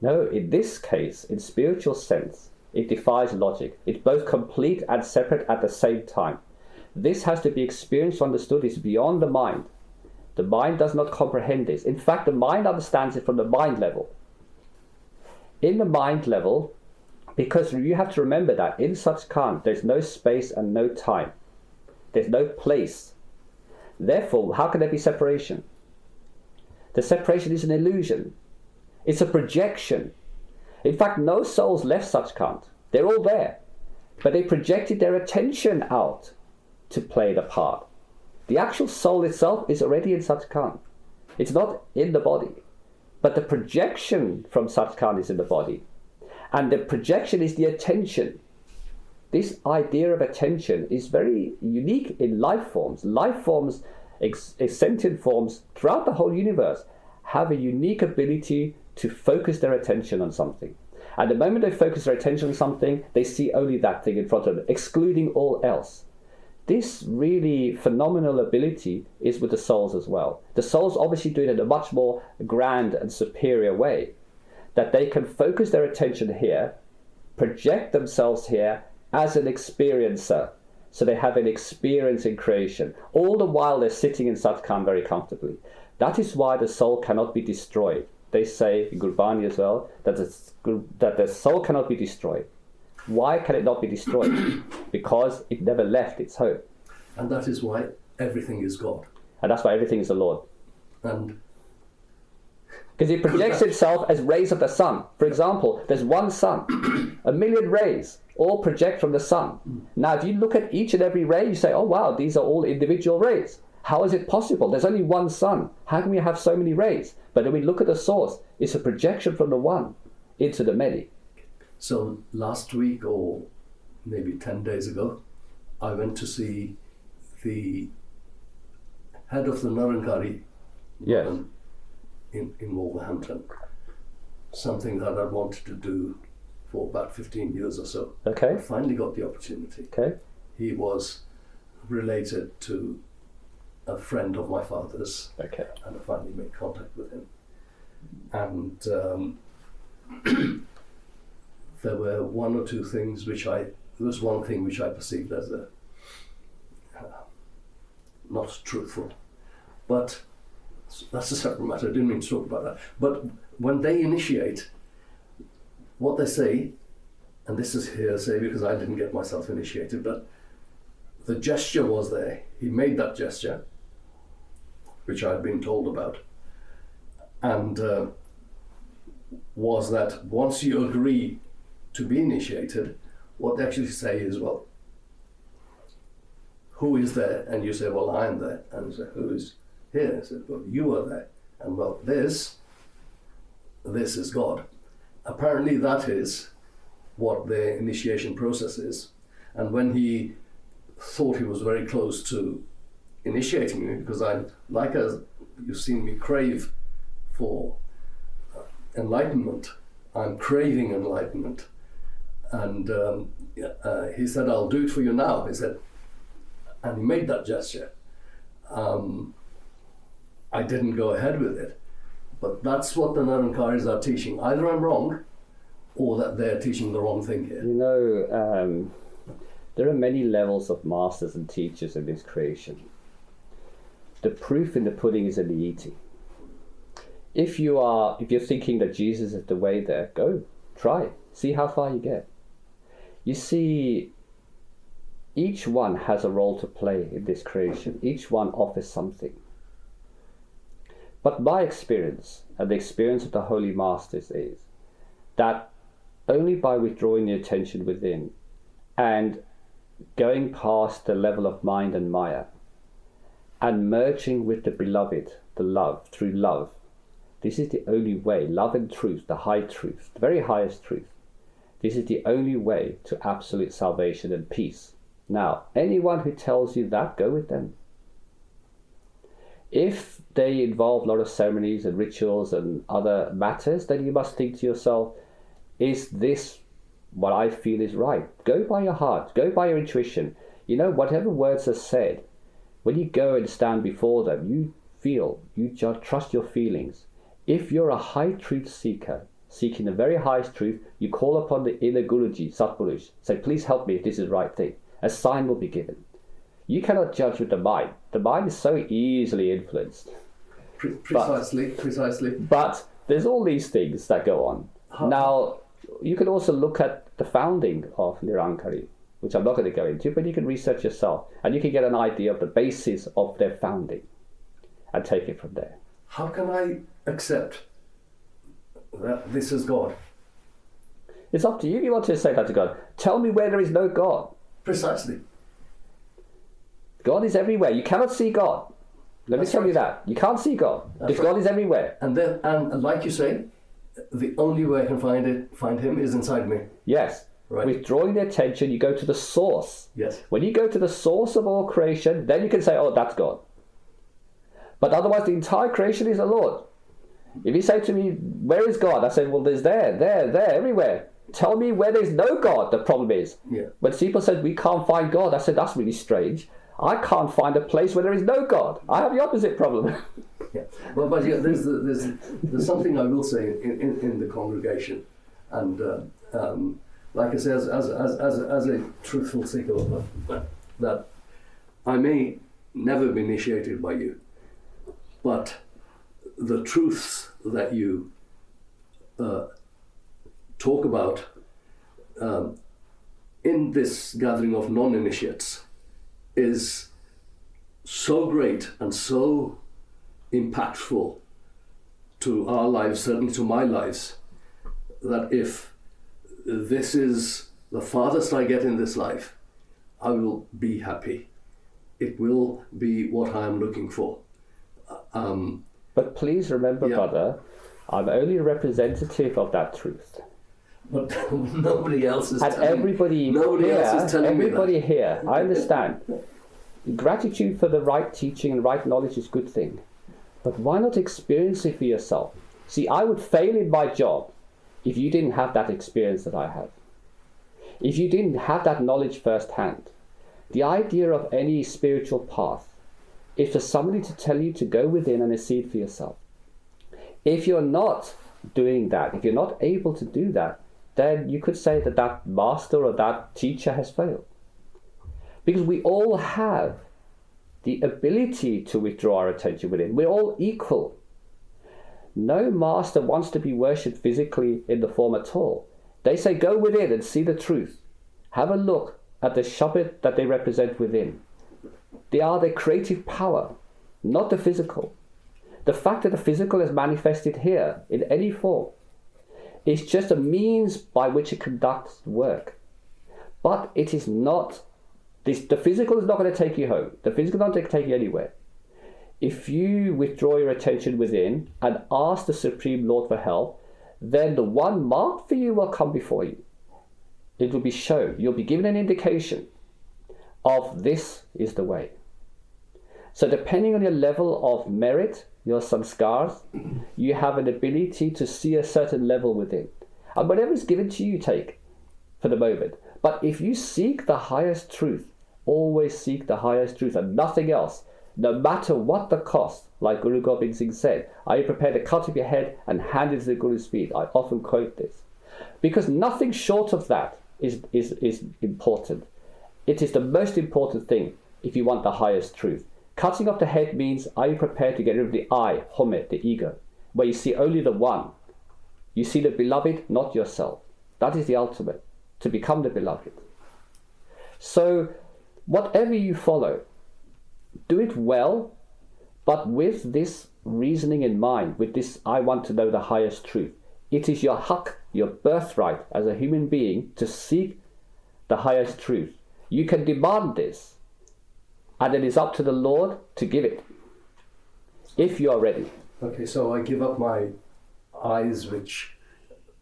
No, in this case, in spiritual sense, it defies logic. It's both complete and separate at the same time. This has to be experienced, understood. It's beyond the mind. The mind does not comprehend this. In fact, the mind understands it from the mind level. In the mind level, because you have to remember that in Satgurus, there's no space and no time. There's no place. Therefore, how can there be separation? The separation is an illusion. It's a projection. In fact, no souls left Satgurus. They're all there. But they projected their attention out to play the part. The actual soul itself is already in Satgurus. It's not in the body. But the projection from Satgurus is in the body. And the projection is the attention. This idea of attention is very unique in life forms. Life forms, sentient forms throughout the whole universe, have a unique ability to focus their attention on something. And the moment they focus their attention on something, they see only that thing in front of them, excluding all else. This really phenomenal ability is with the souls as well. The souls obviously do it in a much more grand and superior way, that they can focus their attention here, project themselves here as an experiencer. So they have an experience in creation. All the while they're sitting in Satgurus very comfortably. That is why the soul cannot be destroyed. They say in Gurbani as well that the soul cannot be destroyed. Why can it not be destroyed? Because it never left its home. And that is why everything is God. And that's why everything is the Lord. And because it projects itself as rays of the sun. For example, there's one sun, a million rays, all project from the sun. Now, if you look at each and every ray, you say, oh wow, these are all individual rays. How is it possible? There's only one sun. How can we have so many rays? But when we look at the source, it's a projection from the one into the many. So last week, or maybe 10 days ago, I went to see the head of the Narankari Yes. in Wolverhampton. Something that I'd wanted to do for about 15 years or so. Okay. I finally got the opportunity. Okay. He was related to a friend of my father's, Okay. and I finally made contact with him. And there were one or two things there was one thing which I perceived as not truthful. But that's a separate matter. I didn't mean to talk about that. But when they initiate, what they say, and this is hearsay because I didn't get myself initiated, but the gesture was there. He made that gesture, which I'd been told about, and was that once you agree to be initiated, what they actually say is, well, who is there? And you say, well, I'm there. And you say, who is here? I said, well, you are there. And well, this is God. Apparently that is what the initiation process is. And when he thought he was very close to initiating me, because as you've seen me crave for enlightenment, I'm craving enlightenment. And he said, I'll do it for you now. He said, and he made that gesture. I didn't go ahead with it, but that's what the Nirankaris are teaching. Either I'm wrong, or that they're teaching the wrong thing here. You know, there are many levels of masters and teachers in this creation. The proof in the pudding is in the eating. If you're thinking that Jesus is the way there, go, try, see how far you get. You see, each one has a role to play in this creation. Each one offers something. But my experience, and the experience of the Holy Masters, is that only by withdrawing the attention within and going past the level of mind and maya and merging with the beloved, the love, through love, this is the only way, love and truth, the high truth, the very highest truth. This is the only way to absolute salvation and peace. Now, anyone who tells you that, go with them. If they involve a lot of ceremonies and rituals and other matters, then you must think to yourself, is this what I feel is right? Go by your heart, go by your intuition. You know, whatever words are said, when you go and stand before them, you feel, you just trust your feelings. If you're a high truth seeker, seeking the very highest truth, you call upon the inner Guruji, Satgurus, say, please help me if this is the right thing. A sign will be given. You cannot judge with the mind. The mind is so easily influenced. Precisely. But there's all these things that go on. Now, you can also look at the founding of Nirankari, which I'm not going to go into, but you can research yourself, and you can get an idea of the basis of their founding, and take it from there. how can I accept that this is God? It's up to you if you want to say that to God. Tell me where there is no God. Precisely. God is everywhere. You cannot see God. Let me tell you that. You can't see God. Because God is everywhere. And like you say, the only way I can find him is inside me. Yes. Right. Withdrawing the attention, you go to the source. Yes. When you go to the source of all creation, then you can say, oh, that's God. But otherwise, the entire creation is the Lord. If you say to me, where is God? I say, well, there's there, everywhere. Tell me where there's no God, the problem is. Yeah. When people said, we can't find God, I said, that's really strange. I can't find a place where there is no God. I have the opposite problem. Yeah. Well, but yeah, there's something I will say in the congregation, and like I say, as a truthful Sikh, that I may never be initiated by you, but the truths that you talk about in this gathering of non-initiates is so great and so impactful to our lives, certainly to my lives, that if this is the farthest I get in this life, I will be happy. It will be what I am looking for. But please remember, brother, I'm only a representative of that truth. But nobody else is and telling everybody nobody here, else is telling everybody me that. here, I understand. Gratitude for the right teaching and right knowledge is a good thing. But why not experience it for yourself? See, I would fail in my job if you didn't have that experience that I have. If you didn't have that knowledge firsthand. The idea of any spiritual path is for somebody to tell you to go within and see it for yourself. If you're not doing that, if you're not able to do that, then you could say that that master or that teacher has failed. Because we all have the ability to withdraw our attention within. We're all equal. No master wants to be worshipped physically in the form at all. They say go within and see the truth. Have a look at the Shabbat that they represent within. They are the creative power, not the physical. The fact that the physical is manifested here in any form is just a means by which it conducts work. But it is not, the physical is not going to take you home. The physical is not going to take you anywhere. If you withdraw your attention within and ask the Supreme Lord for help, then the one marked for you will come before you. It will be shown. You'll be given an indication of this is the way. So depending on your level of merit, your samskars, you have an ability to see a certain level within. And whatever is given to you, take for the moment. But if you seek the highest truth, always seek the highest truth and nothing else, no matter what the cost, like Guru Gobind Singh said, are you prepared to cut off your head and hand it to the Guru's feet? I often quote this. Because nothing short of that is important. It is the most important thing if you want the highest truth. Cutting off the head means, are you prepared to get rid of the I, homet, the ego, where you see only the one. You see the beloved, not yourself. That is the ultimate, to become the beloved. So, whatever you follow, do it well, but with this reasoning in mind, with this, I want to know the highest truth. It is your hak, your birthright as a human being to seek the highest truth. You can demand this, and it is up to the Lord to give it, if you are ready. Okay, so I give up my eyes which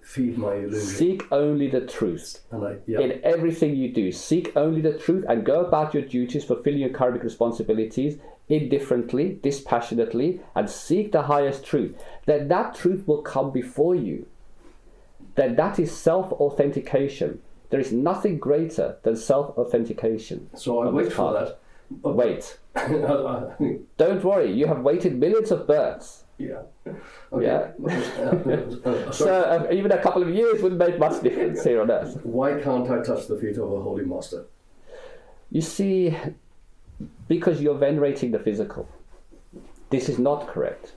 feed my illusion. Seek only the truth. And in everything you do, seek only the truth and go about your duties, fulfilling your karmic responsibilities indifferently, dispassionately, and seek the highest truth. Then that truth will come before you. Then that is self-authentication. There is nothing greater than self-authentication. So I wait for that. Wait. Don't worry, you have waited millions of births. Yeah. Okay. Yeah. So even a couple of years wouldn't make much difference here on earth. Why can't I touch the feet of a holy master? You see, because you're venerating the physical. This is not correct.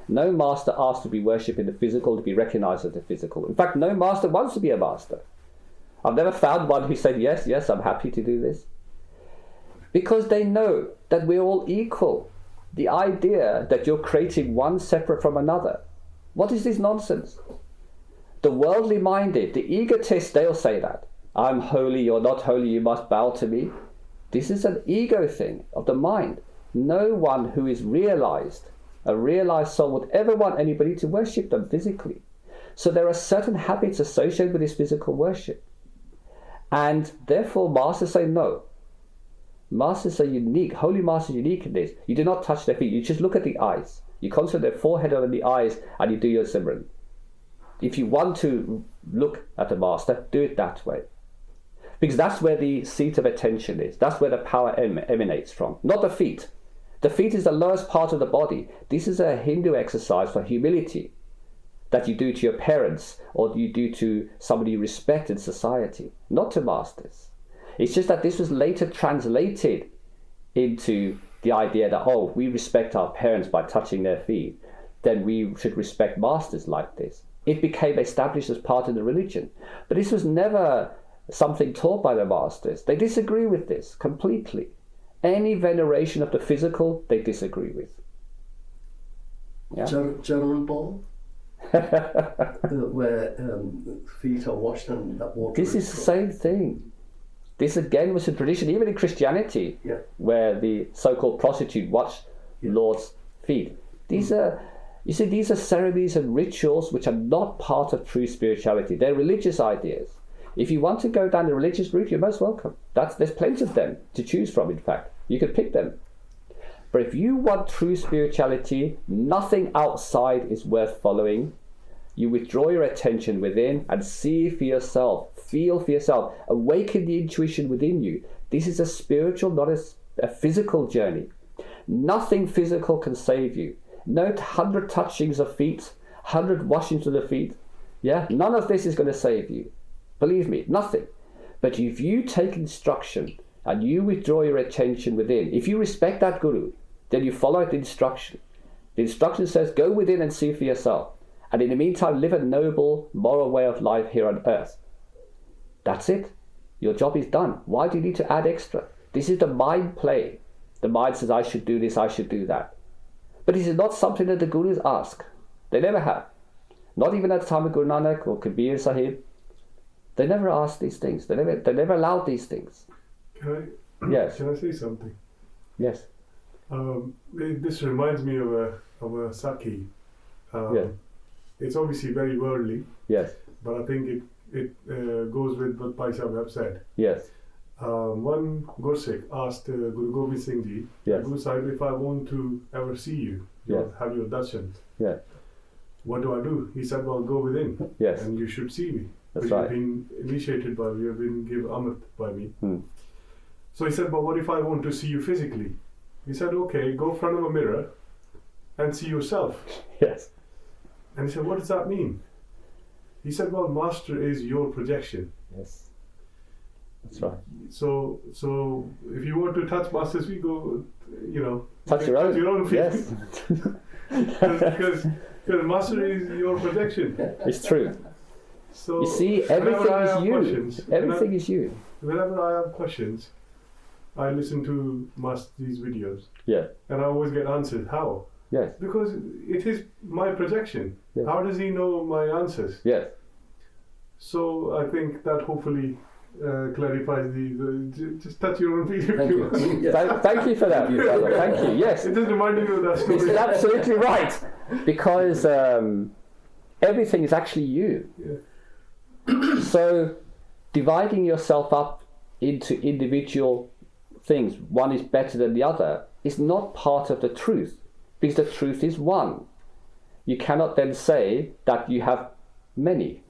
No master asks to be worshipped in the physical, to be recognized as the physical. In fact, no master wants to be a master. I've never found one who said, yes, I'm happy to do this. Because they know that we're all equal. The idea that you're creating one separate from another. What is this nonsense? The worldly minded, the egotists, they'll say that. I'm holy, you're not holy, you must bow to me. This is an ego thing of the mind. No one who is realized, a realized soul, would ever want anybody to worship them physically. So there are certain habits associated with this physical worship. And therefore masters say no. Masters are unique, holy masters are unique in this. You do not touch their feet, you just look at the eyes. You concentrate their forehead on the eyes and you do your Simran. If you want to look at the master, do it that way. Because that's where the seat of attention is. That's where the power emanates from. Not the feet. The feet is the lowest part of the body. This is a Hindu exercise for humility that you do to your parents or you do to somebody you respect in society, not to masters. It's just that this was later translated into the idea that, oh, we respect our parents by touching their feet, then we should respect masters like this. It became established as part of the religion. But this was never something taught by the masters. They disagree with this completely. Any veneration of the physical, they disagree with. Yeah? German ball, where feet are washed and that water. This is the same thing. This again was a tradition, even in Christianity, where the so-called prostitute washed Lord's feet. These are, you see, these are ceremonies and rituals which are not part of true spirituality. They're religious ideas. If you want to go down the religious route, you're most welcome. There's plenty of them to choose from, in fact. You could pick them. But if you want true spirituality, nothing outside is worth following. You withdraw your attention within and see for yourself, feel for yourself, awaken the intuition within you. This is a spiritual, not a physical journey. Nothing physical can save you. No 100 touchings of feet, 100 washings of the feet. Yeah, none of this is going to save you. Believe me, nothing. But if you take instruction and you withdraw your attention within, if you respect that guru, then you follow the instruction. The instruction says, go within and see for yourself. And in the meantime, live a noble, moral way of life here on earth. That's it. Your job is done. Why do you need to add extra? This is the mind play. The mind says, I should do this, I should do that. But this is not something that the gurus ask. They never have. Not even at the time of Guru Nanak or Kabir Sahib. They never asked these things. They never allowed these things. Yes. Can I say something? Yes. This reminds me of a Saki. It's obviously very worldly. Yes. But I think it goes with what Bhai Sahib have said. Yes. One Gursikh asked Guru Gobind Singh Ji, Guru Sahib, if I want to ever see you, have your darshan, what do I do? He said, well, go within, and you should see me. That's right. You've been initiated by me, you've been given Amrit by me. So he said, but what if I want to see you physically? He said, okay, go in front of a mirror and see yourself. Yes. And he said, what does that mean? He said, well, master is your projection. Yes. That's right. So if you want to touch master's feet, go, touch your own feet. Yes. Because master is your projection. It's true. So you see, everything is you. Everything is you. Whenever I have questions, I listen to these videos. Yeah. And I always get answers. How? Yes. Because it is my projection. Yes. How does he know my answers? Yes. So I think that hopefully clarifies just touch your own feet. Thank you. Yes. Thank you for that, brother. Thank you. Yes. It just reminded me of that story. This is absolutely right. Because everything is actually you. Yeah. So dividing yourself up into individual things, one is better than the other, is not part of the truth. Because the truth is one. You cannot then say that you have many.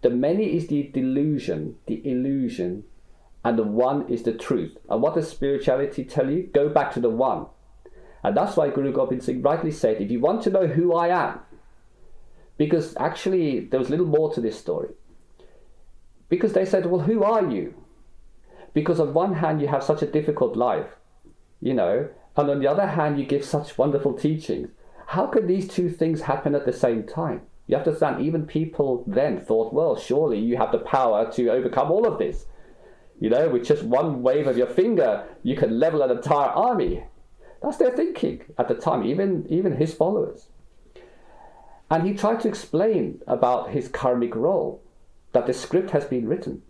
The many is the delusion, the illusion, and the one is the truth. And what does spirituality tell you? Go back to the one. And that's why Guru Gobind Singh rightly said, if you want to know who I am, because actually there was a little more to this story. Because they said, well, who are you? Because on one hand you have such a difficult life, and on the other hand you give such wonderful teachings. How could these two things happen at the same time? You have to understand, even people then thought, well, surely you have the power to overcome all of this. With just one wave of your finger, you can level an entire army. That's their thinking at the time, even his followers. And he tried to explain about his karmic role, that the script has been written.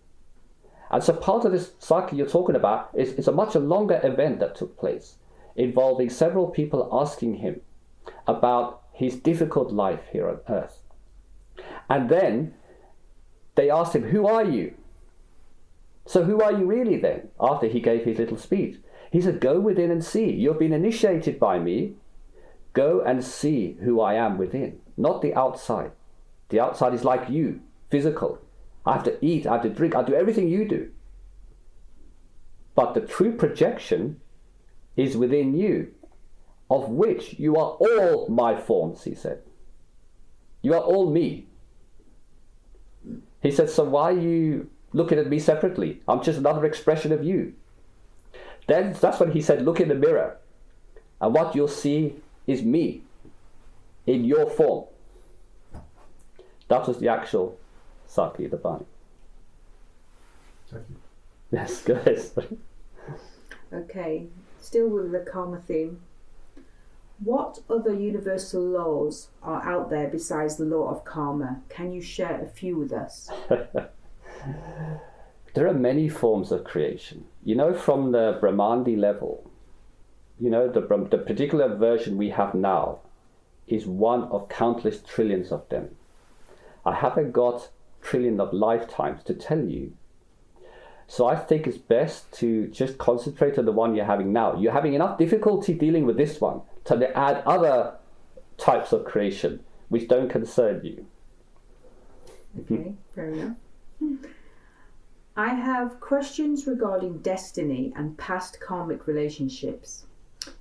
And so part of this cycle you're talking about is a much longer event that took place, involving several people asking him about his difficult life here on earth. And then they asked him, who are you? So who are you really then? After he gave his little speech, he said, go within and see. You've been initiated by me. Go and see who I am within, not the outside. The outside is like you, physical. I have to eat, I have to drink, I do everything you do. But the true projection is within you, of which you are all my forms, he said. You are all me. He said, so why are you looking at me separately? I'm just another expression of you. Then that's when he said, look in the mirror, and what you'll see is me in your form. That was the actual Sati, the body. Thank you. Yes, go ahead. Okay, still with the karma theme. What other universal laws are out there besides the law of karma? Can you share a few with us? There are many forms of creation. You know, from the Brahmandi level, you know, the particular version we have now is one of countless trillions of them. I haven't got trillion of lifetimes to tell you. So I think it's best to just concentrate on the one you're having now. You're having enough difficulty dealing with this one to add other types of creation which don't concern you. Okay, fair enough. I have questions regarding destiny and past karmic relationships.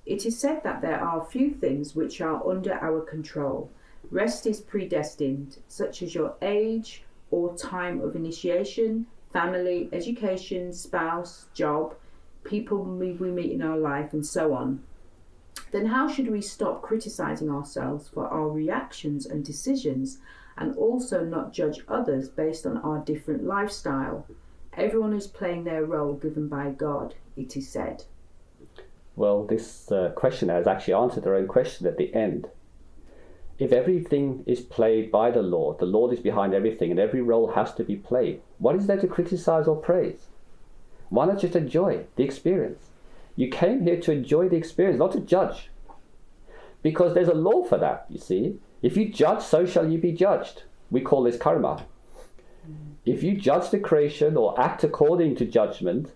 It is said that there are few things which are under our control. Rest is predestined, such as your age or time of initiation, family, education, spouse, job, people we meet in our life, and so on. Then how should we stop criticizing ourselves for our reactions and decisions, and also not judge others based on our different lifestyle? Everyone is playing their role given by God, it is said. Well, this questioner has actually answered their own question at the end. If everything is played by the Lord is behind everything, and every role has to be played, what is there to criticize or praise? Why not just enjoy the experience? You came here to enjoy the experience, not to judge. Because there's a law for that, you see. If you judge, so shall you be judged. We call this karma. If you judge the creation or act according to judgment,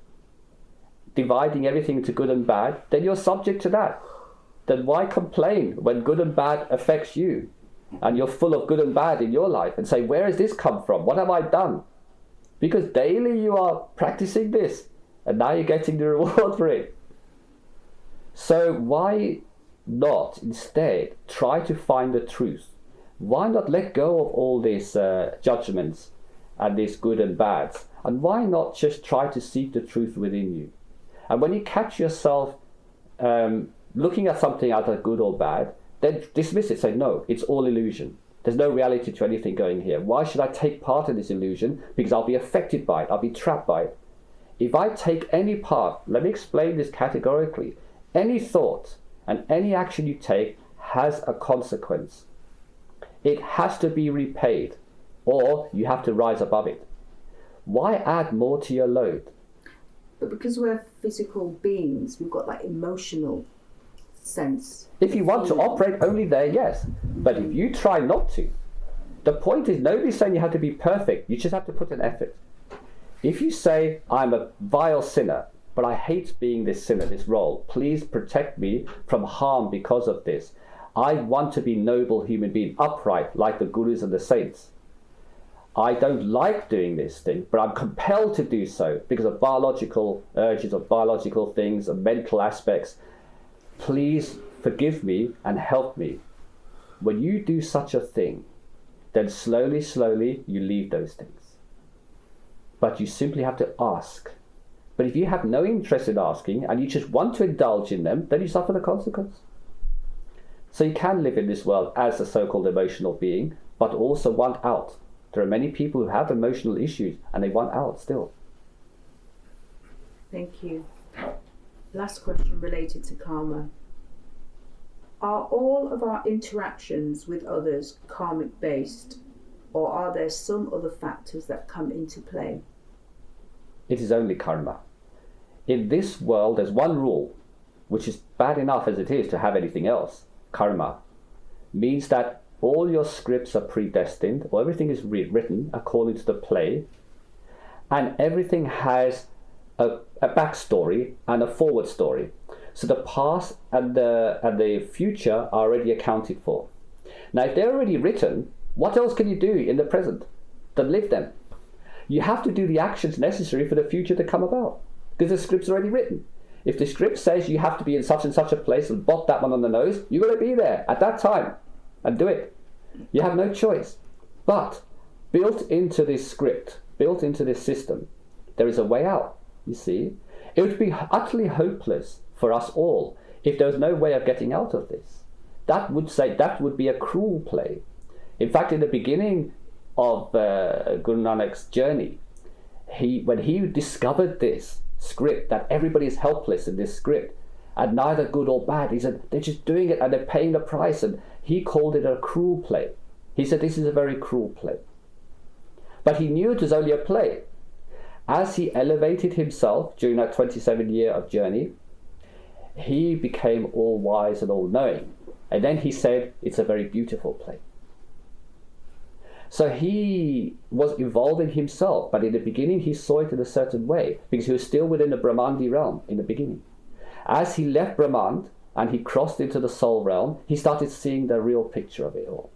dividing everything into good and bad, then you're subject to that. Then why complain when good and bad affects you and you're full of good and bad in your life and say, where has this come from? What have I done? Because daily you are practicing this and now you're getting the reward for it. So why not instead try to find the truth? Why not let go of all these judgments and these good and bads? And why not just try to seek the truth within you? And when you catch yourself looking at something either good or bad, then dismiss it. Say, no, it's all illusion. There's no reality to anything going here. Why should I take part in this illusion? Because I'll be affected by it. I'll be trapped by it. If I take any part, let me explain this categorically. Any thought and any action you take has a consequence. It has to be repaid, or you have to rise above it. Why add more to your load? But because we're physical beings, we've got that emotional sense. If you want to operate only there, yes. But if you try not to, the point is nobody's saying you have to be perfect. You just have to put an effort. If you say, I'm a vile sinner, but I hate being this sinner, this role, please protect me from harm because of this. I want to be noble human being, upright, like the Gurus and the saints. I don't like doing this thing, but I'm compelled to do so because of biological urges, of biological things, of mental aspects. Please forgive me and help me. When you do such a thing, then slowly, slowly you leave those things. But you simply have to ask. But if you have no interest in asking and you just want to indulge in them, then you suffer the consequence. So you can live in this world as a so-called emotional being, but also want out. There are many people who have emotional issues and they want out still. Thank you. Last question related to karma. Are all of our interactions with others karmic based, or are there some other factors that come into play? It is only karma. In this world, there's one rule, which is bad enough as it is to have anything else. Karma means that all your scripts are predestined, or everything is written according to the play, and everything has a backstory and a forward story. So the past and the future are already accounted for. Now, if they're already written, what else can you do in the present than live them? You have to do the actions necessary for the future to come about, because the script's already written. If the script says you have to be in such and such a place and bop that one on the nose, you've got to be there at that time and do it. You have no choice. But built into this script, built into this system, there is a way out, you see. It would be utterly hopeless for us all if there was no way of getting out of this. That would be a cruel play. In fact, in the beginning of Guru Nanak's journey, when he discovered this script, that everybody is helpless in this script, and neither good or bad, he said, they're just doing it and they're paying the price, and he called it a cruel play. He said, this is a very cruel play. But he knew it was only a play. As he elevated himself during that 27-year of journey, he became all wise and all knowing. And then he said, it's a very beautiful play. So he was evolving himself, but in the beginning he saw it in a certain way, because he was still within the Brahmandi realm in the beginning. As he left Brahmand and he crossed into the soul realm, he started seeing the real picture of it all.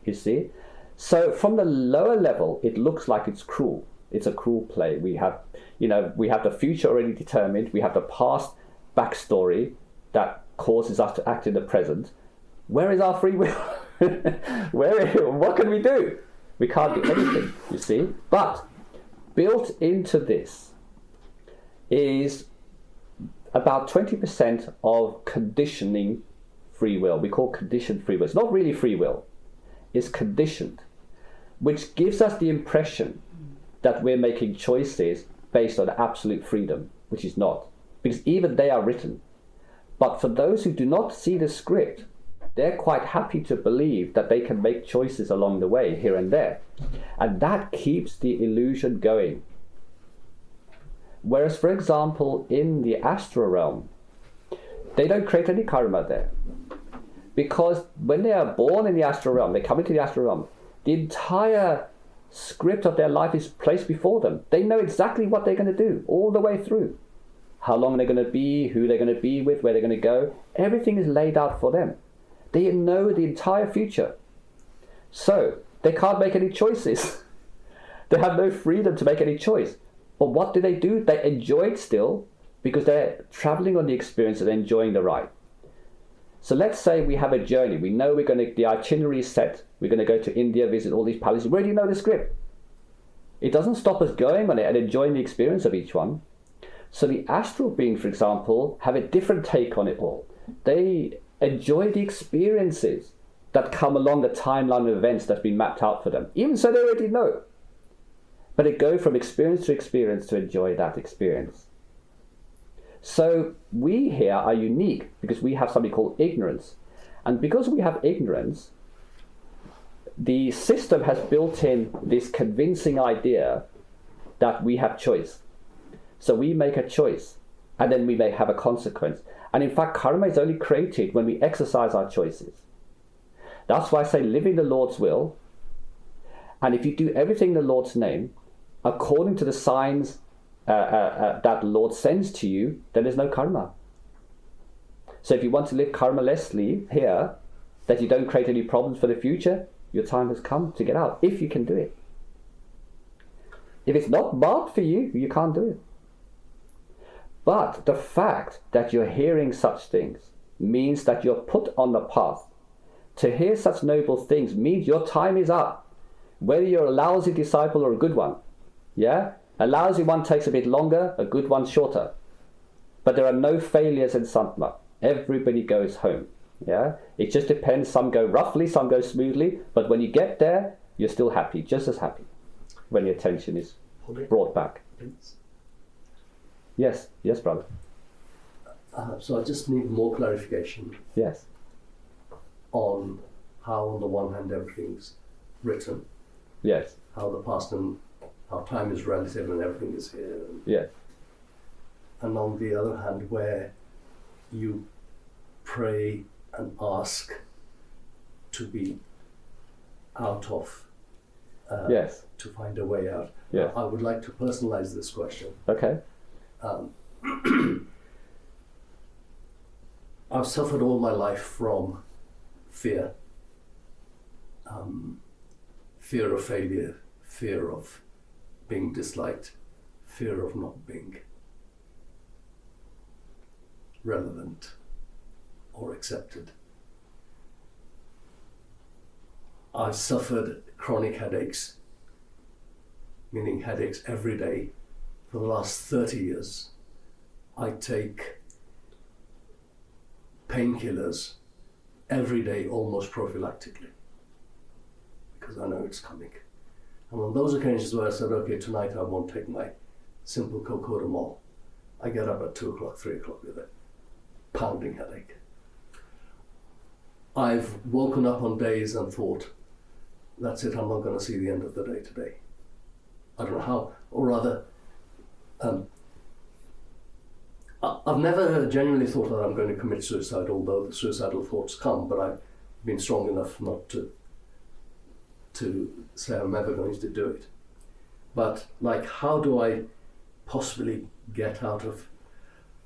You see? So from the lower level, it looks like it's cruel. It's a cruel play. We have the future already determined. We have the past backstory that causes us to act in the present. Where is our free will? What can we do? We can't do anything, you see. But built into this is about 20% of conditioning free will. We call conditioned free will. It's not really free will. It's conditioned, which gives us the impression that we're making choices based on absolute freedom, which is not. Because even they are written. But for those who do not see the script, they're quite happy to believe that they can make choices along the way, here and there. And that keeps the illusion going. Whereas, for example, in the astral realm, they don't create any karma there. Because when they are born in the astral realm, they come into the astral realm, the entire script of their life is placed before them. They know exactly what they're going to do all the way through. How long they're going to be, who they're going to be with, where they're going to go. Everything is laid out for them. They know the entire future. So they can't make any choices. They have no freedom to make any choice. But what do? They enjoy it still, because they're traveling on the experience and enjoying the ride. So let's say we have a journey. We know the itinerary is set. We're going to go to India, visit all these palaces. We already know the script. It doesn't stop us going on it and enjoying the experience of each one. So the astral being, for example, have a different take on it all. They enjoy the experiences that come along the timeline of events that's been mapped out for them. Even so, they already know. But they go from experience to experience to enjoy that experience. So we here are unique because we have something called ignorance. And because we have ignorance, the system has built in this convincing idea that we have choice. So we make a choice, and then we may have a consequence. And in fact, karma is only created when we exercise our choices. That's why I say live in the Lord's will. And if you do everything in the Lord's name, according to the signs that the Lord sends to you, then there's no karma. So if you want to live karma-lessly here, that you don't create any problems for the future, your time has come to get out, if you can do it. If it's not marked for you, you can't do it. But the fact that you're hearing such things means that you're put on the path. To hear such noble things means your time is up. Whether you're a lousy disciple or a good one. Yeah? A lousy one takes a bit longer, a good one shorter. But there are no failures in Sant. Everybody goes home. Yeah? It just depends. Some go roughly, some go smoothly. But when you get there, you're still happy, just as happy, when your attention is brought back. Yes, brother. So I just need more clarification. Yes. on how, on the one hand, everything's written. Yes. How the past and how time is relative and everything is here. Yes. And on the other hand, where you pray and ask to be out of, yes, to find a way out. Yes. I would like to personalize this question. Okay. I've suffered all my life from fear. Fear of failure, fear of being disliked, fear of not being relevant or accepted. I've suffered chronic headaches, meaning headaches every day, for the last 30 years. I take painkillers every day, almost prophylactically, because I know it's coming. And on those occasions where I said, okay, tonight I won't take my simple cocodamol, I get up at 2 o'clock, 3 o'clock with a pounding headache. I've woken up on days and thought, that's it, I'm not going to see the end of the day today. I don't know how, or rather, I've never genuinely thought that I'm going to commit suicide, although the suicidal thoughts come, but I've been strong enough not to say I'm never going to do it. But like, how do I possibly get out of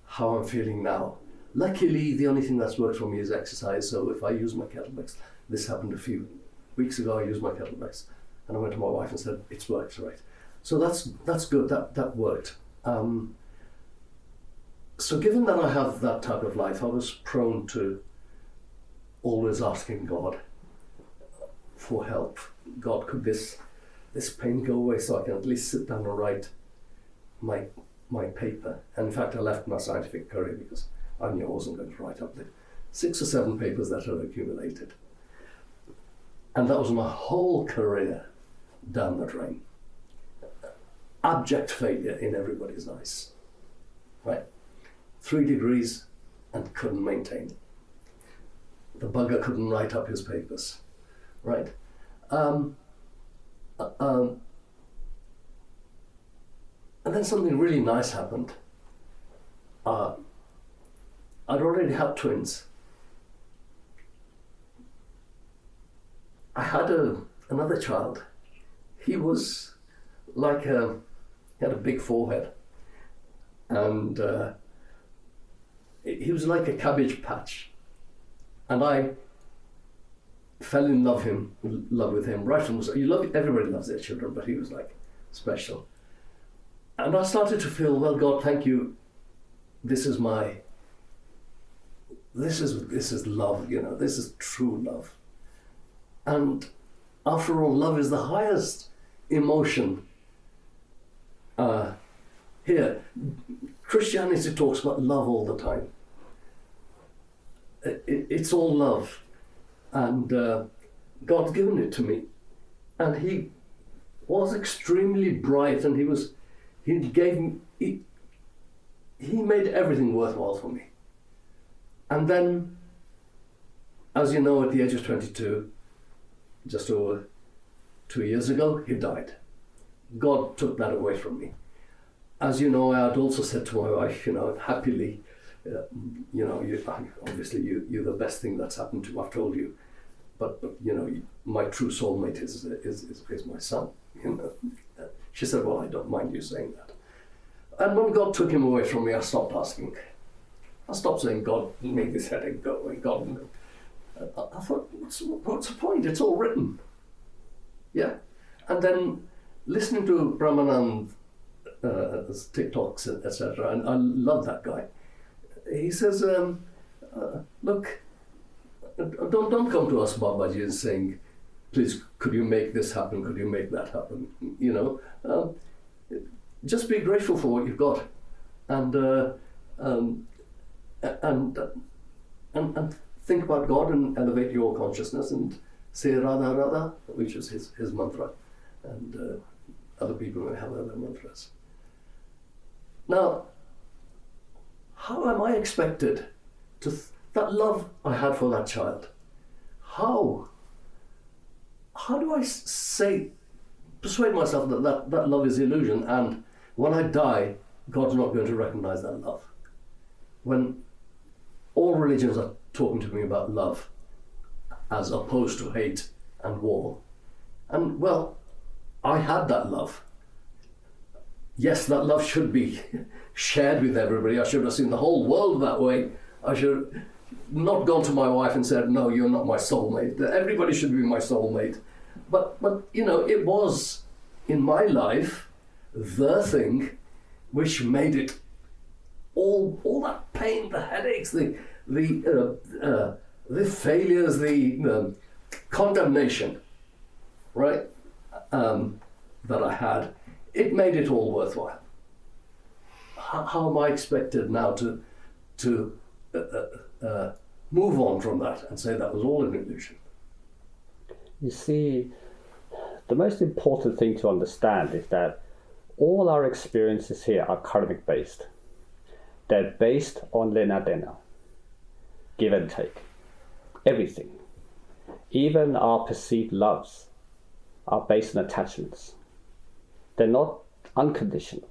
how I'm feeling now? Luckily, the only thing that's worked for me is exercise, so if I use my kettlebells, this happened a few weeks ago, I used my kettlebells, and I went to my wife and said, it's worked, right? So that's good, that worked. So given that I have that type of life, I was prone to always asking God for help. God, could this pain go away so I can at least sit down and write my paper? And in fact, I left my scientific career because I knew I wasn't going to write up the 6 or 7 papers that had accumulated. And that was my whole career down the drain. Abject failure in everybody's eyes, right? 3 degrees and couldn't maintain. The bugger couldn't write up his papers, right? And then something really nice happened. I'd already had twins. I had another child. He was like he had a big forehead, and he was like a cabbage patch, and I fell in love with him right from the start. Everybody loves their children, but he was like special. And I started to feel, well, God, thank you. This is love, this is true love. And after all, love is the highest emotion. Here, Christianity talks about love all the time. It's all love. And God's given it to me. And he was extremely bright, and he made everything worthwhile for me. And then, as you know, at the age of 22, just over 2 years ago, he died. God took that away from me. As you know, I had also said to my wife, happily, obviously you're the best thing that's happened to me, I've told you, but my true soulmate is my son. She said, well, I don't mind you saying that. And when God took him away from me, I stopped asking. I stopped saying, God, make this headache go away. God, I thought, what's the point? It's all written. Yeah. And then listening to Brahmanand's TikToks, etc., and I love that guy. He says, look, don't come to us, Babaji, and saying, please, could you make this happen? Could you make that happen? Just be grateful for what you've got, and think about God and elevate your consciousness and say Radha Radha, which is his mantra, and other people may have other mantras. Now, how am I expected to that love I had for that child, how do I persuade myself that love is illusion, and when I die, God's not going to recognize that love? When all religions are talking to me about love as opposed to hate and war. And well, I had that love. Yes, that love should be shared with everybody. I should have seen the whole world that way. I should not gone to my wife and said, no, you're not my soulmate. Everybody should be my soulmate. But you know, it was, in my life, the thing which made it all that pain, the headaches, the failures, the condemnation, right, that I had, it made it all worthwhile. How am I expected now to move on from that and say that was all an illusion? You see, the most important thing to understand is that all our experiences here are karmic based. They're based on lena dena, give and take, everything. Even our perceived loves are based on attachments. They're not unconditional.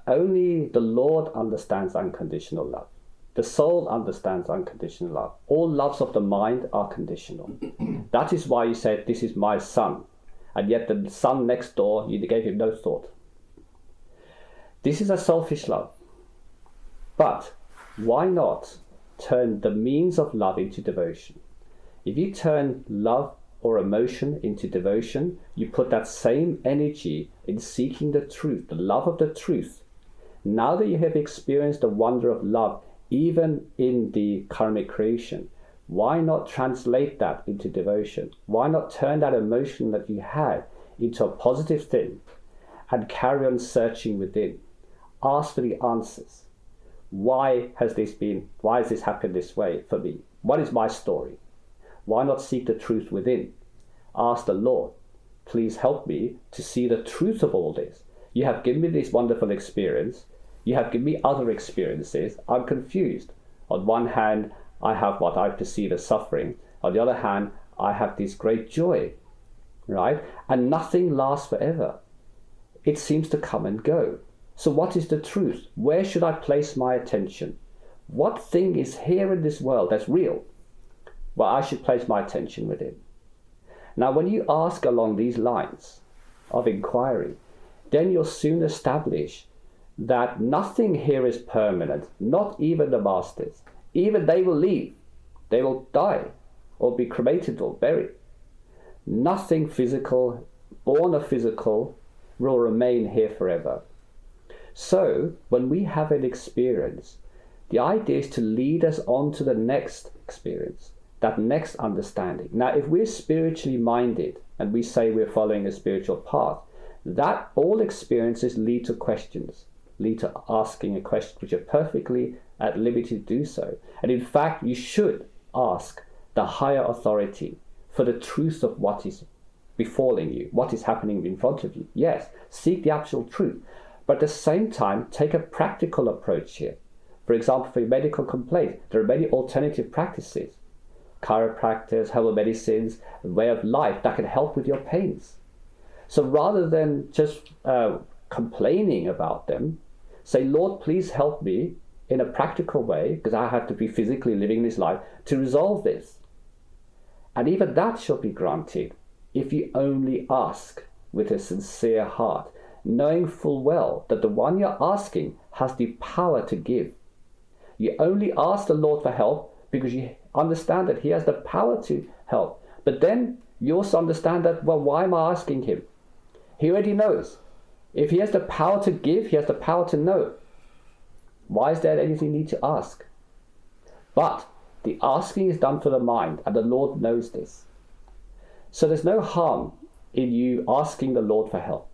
Only the Lord understands unconditional love. The soul understands unconditional love. All loves of the mind are conditional. That is why you said, this is my son, and yet the son next door, you gave him no thought. This is a selfish love. But why not turn the means of love into devotion? If you turn love or emotion into devotion, you put that same energy in seeking the truth, the love of the truth. Now that you have experienced the wonder of love, even in the karmic creation, why not translate that into devotion? Why not turn that emotion that you had into a positive thing and carry on searching within? Ask for the answers. Why has this happened this way for me? What is my story? Why not seek the truth within? Ask the Lord, please help me to see the truth of all this. You have given me this wonderful experience. You have given me other experiences. I'm confused. On one hand, I have what I perceive as suffering. On the other hand, I have this great joy, right? And nothing lasts forever. It seems to come and go. So what is the truth? Where should I place my attention? What thing is here in this world that's real? Well, I should place my attention within. Now, when you ask along these lines of inquiry, then you'll soon establish that nothing here is permanent, not even the masters. Even they will leave. They will die or be cremated or buried. Nothing physical, born of physical, will remain here forever. So, when we have an experience, the idea is to lead us on to the next experience, that next understanding. Now, if we're spiritually minded and we say we're following a spiritual path, that all experiences lead to questions, lead to asking a question, which are perfectly at liberty to do so. And in fact, you should ask the higher authority for the truth of what is befalling you, what is happening in front of you. Yes, seek the actual truth. But at the same time, take a practical approach here. For example, for your medical complaint, there are many alternative practices, chiropractors, herbal medicines, a way of life that can help with your pains. So rather than just complaining about them, say, Lord, please help me in a practical way, because I have to be physically living this life, to resolve this. And even that shall be granted if you only ask with a sincere heart, knowing full well that the one you're asking has the power to give. You only ask the Lord for help because you understand that he has the power to help. But then you also understand that, well, why am I asking him? He already knows. If he has the power to give, he has the power to know. Why is there anything you need to ask? But the asking is done for the mind, and the Lord knows this. So there's no harm in you asking the Lord for help.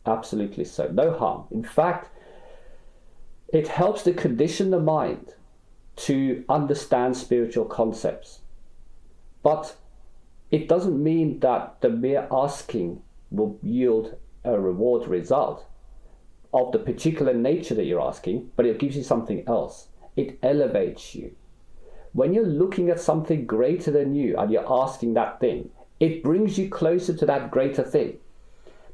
Absolutely so. No harm. In fact, it helps to condition the mind to understand spiritual concepts. But it doesn't mean that the mere asking will yield a reward result of the particular nature that you're asking, but it gives you something else. It elevates you. When you're looking at something greater than you and you're asking that thing, it brings you closer to that greater thing.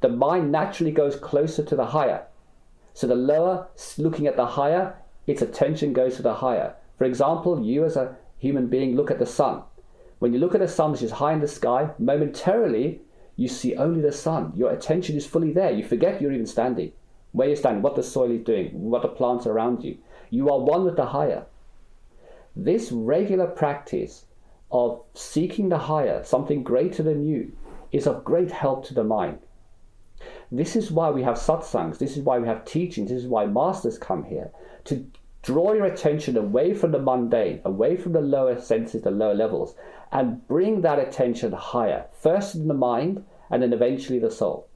The mind naturally goes closer to the higher. So the lower, looking at the higher, its attention goes to the higher. For example, you as a human being look at the sun. When you look at the sun, which is high in the sky, momentarily you see only the sun. Your attention is fully there. You forget you're even standing. Where you're standing, what the soil is doing, what the plants are around you. You are one with the higher. This regular practice of seeking the higher, something greater than you, is of great help to the mind. This is why we have satsangs, this is why we have teachings, this is why masters come here, to draw your attention away from the mundane, away from the lower senses, the lower levels, and bring that attention higher, first in the mind and then eventually the soul.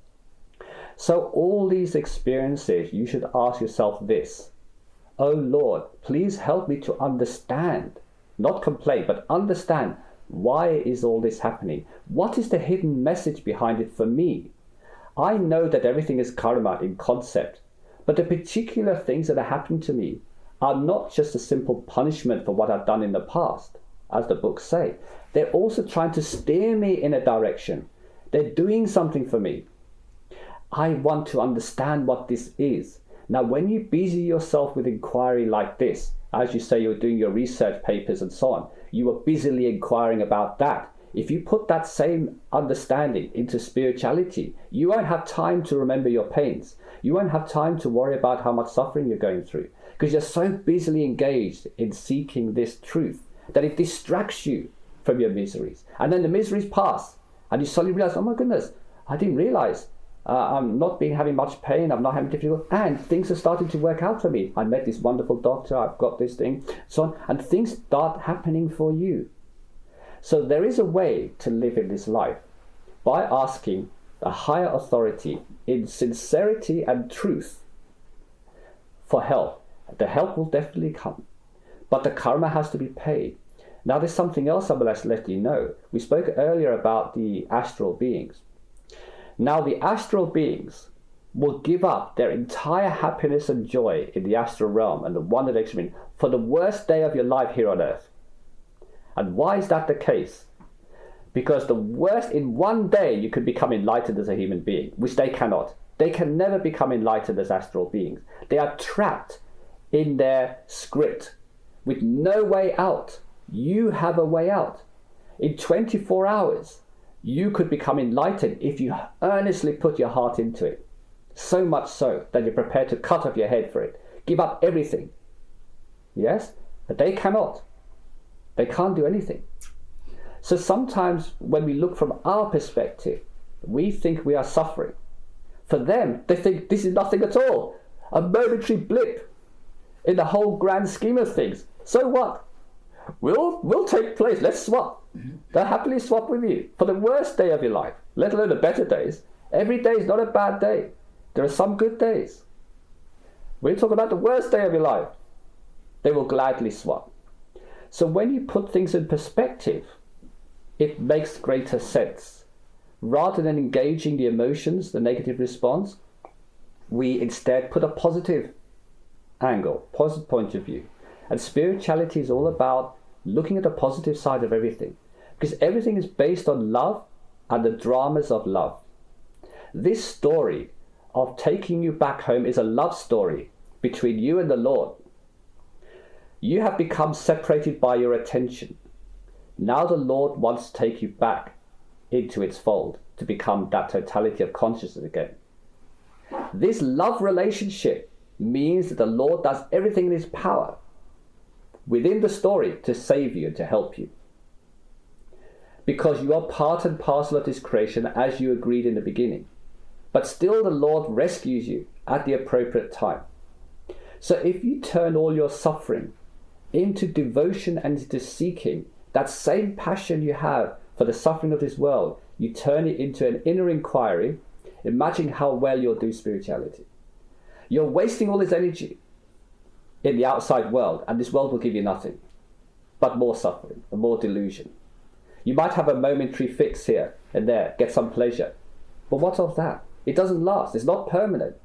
So all these experiences, you should ask yourself this: oh Lord, please help me to understand, not complain, but understand, why is all this happening? What is the hidden message behind it for me? I know that everything is karma in concept, but the particular things that are happening to me are not just a simple punishment for what I've done in the past, as the books say. They're also trying to steer me in a direction. They're doing something for me. I want to understand what this is. Now, when you busy yourself with inquiry like this, as you say, you're doing your research papers and so on, you are busily inquiring about that. If you put that same understanding into spirituality, you won't have time to remember your pains. You won't have time to worry about how much suffering you're going through, because you're so busily engaged in seeking this truth that it distracts you from your miseries. And then the miseries pass, and you suddenly realize, oh my goodness, I didn't realize I'm not having much pain, I'm not having difficulty, and things are starting to work out for me. I met this wonderful doctor, I've got this thing, so on, and things start happening for you. So there is a way to live in this life by asking the higher authority in sincerity and truth for help. The help will definitely come, but the karma has to be paid. Now there's something else I will let you know. We spoke earlier about the astral beings. Now the astral beings will give up their entire happiness and joy in the astral realm and the wonder they experience for the worst day of your life here on earth. And why is that the case? Because the worst, in one day you could become enlightened as a human being, which they cannot. They can never become enlightened as astral beings. They are trapped in their script with no way out. You have a way out. In 24 hours, you could become enlightened if you earnestly put your heart into it. So much so that you're prepared to cut off your head for it. Give up everything. Yes? But they cannot. They can't do anything. So sometimes when we look from our perspective, we think we are suffering. For them, they think this is nothing at all. A momentary blip in the whole grand scheme of things. So what? We'll take place. Let's swap. They'll happily swap with you for the worst day of your life, let alone the better days. Every day is not a bad day. There are some good days. We're talking about the worst day of your life. They will gladly swap. So when you put things in perspective, it makes greater sense. Rather than engaging the emotions, the negative response, we instead put a positive angle, positive point of view. And spirituality is all about looking at the positive side of everything, because everything is based on love and the dramas of love. This story of taking you back home is a love story between you and the Lord. You have become separated by your attention. Now the Lord wants to take you back into its fold to become that totality of consciousness again. This love relationship means that the Lord does everything in his power within the story to save you and to help you. Because you are part and parcel of this creation as you agreed in the beginning. But still the Lord rescues you at the appropriate time. So if you turn all your suffering into devotion and into seeking, that same passion you have for the suffering of this world, you turn it into an inner inquiry. Imagine how well you'll do spirituality. You're wasting all this energy in the outside world, and this world will give you nothing but more suffering and more delusion. You might have a momentary fix here and there, get some pleasure, but what of that? It doesn't last. It's not permanent.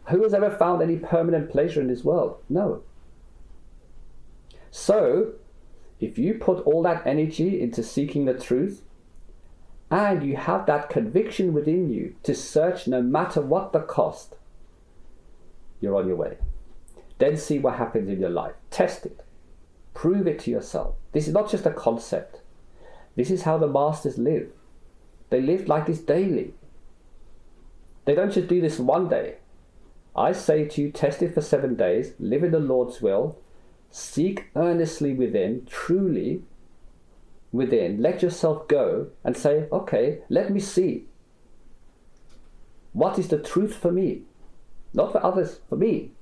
Who has ever found any permanent pleasure in this world? No. So, if you put all that energy into seeking the truth, and you have that conviction within you to search no matter what the cost, you're on your way. Then see what happens in your life. Test it. Prove it to yourself. This is not just a concept. This is how the masters live. They live like this daily. They don't just do this one day. I say to you, test it for 7 days, live in the Lord's will, seek earnestly within, truly within, let yourself go and say, okay, let me see. What is the truth for me? Not for others, for me.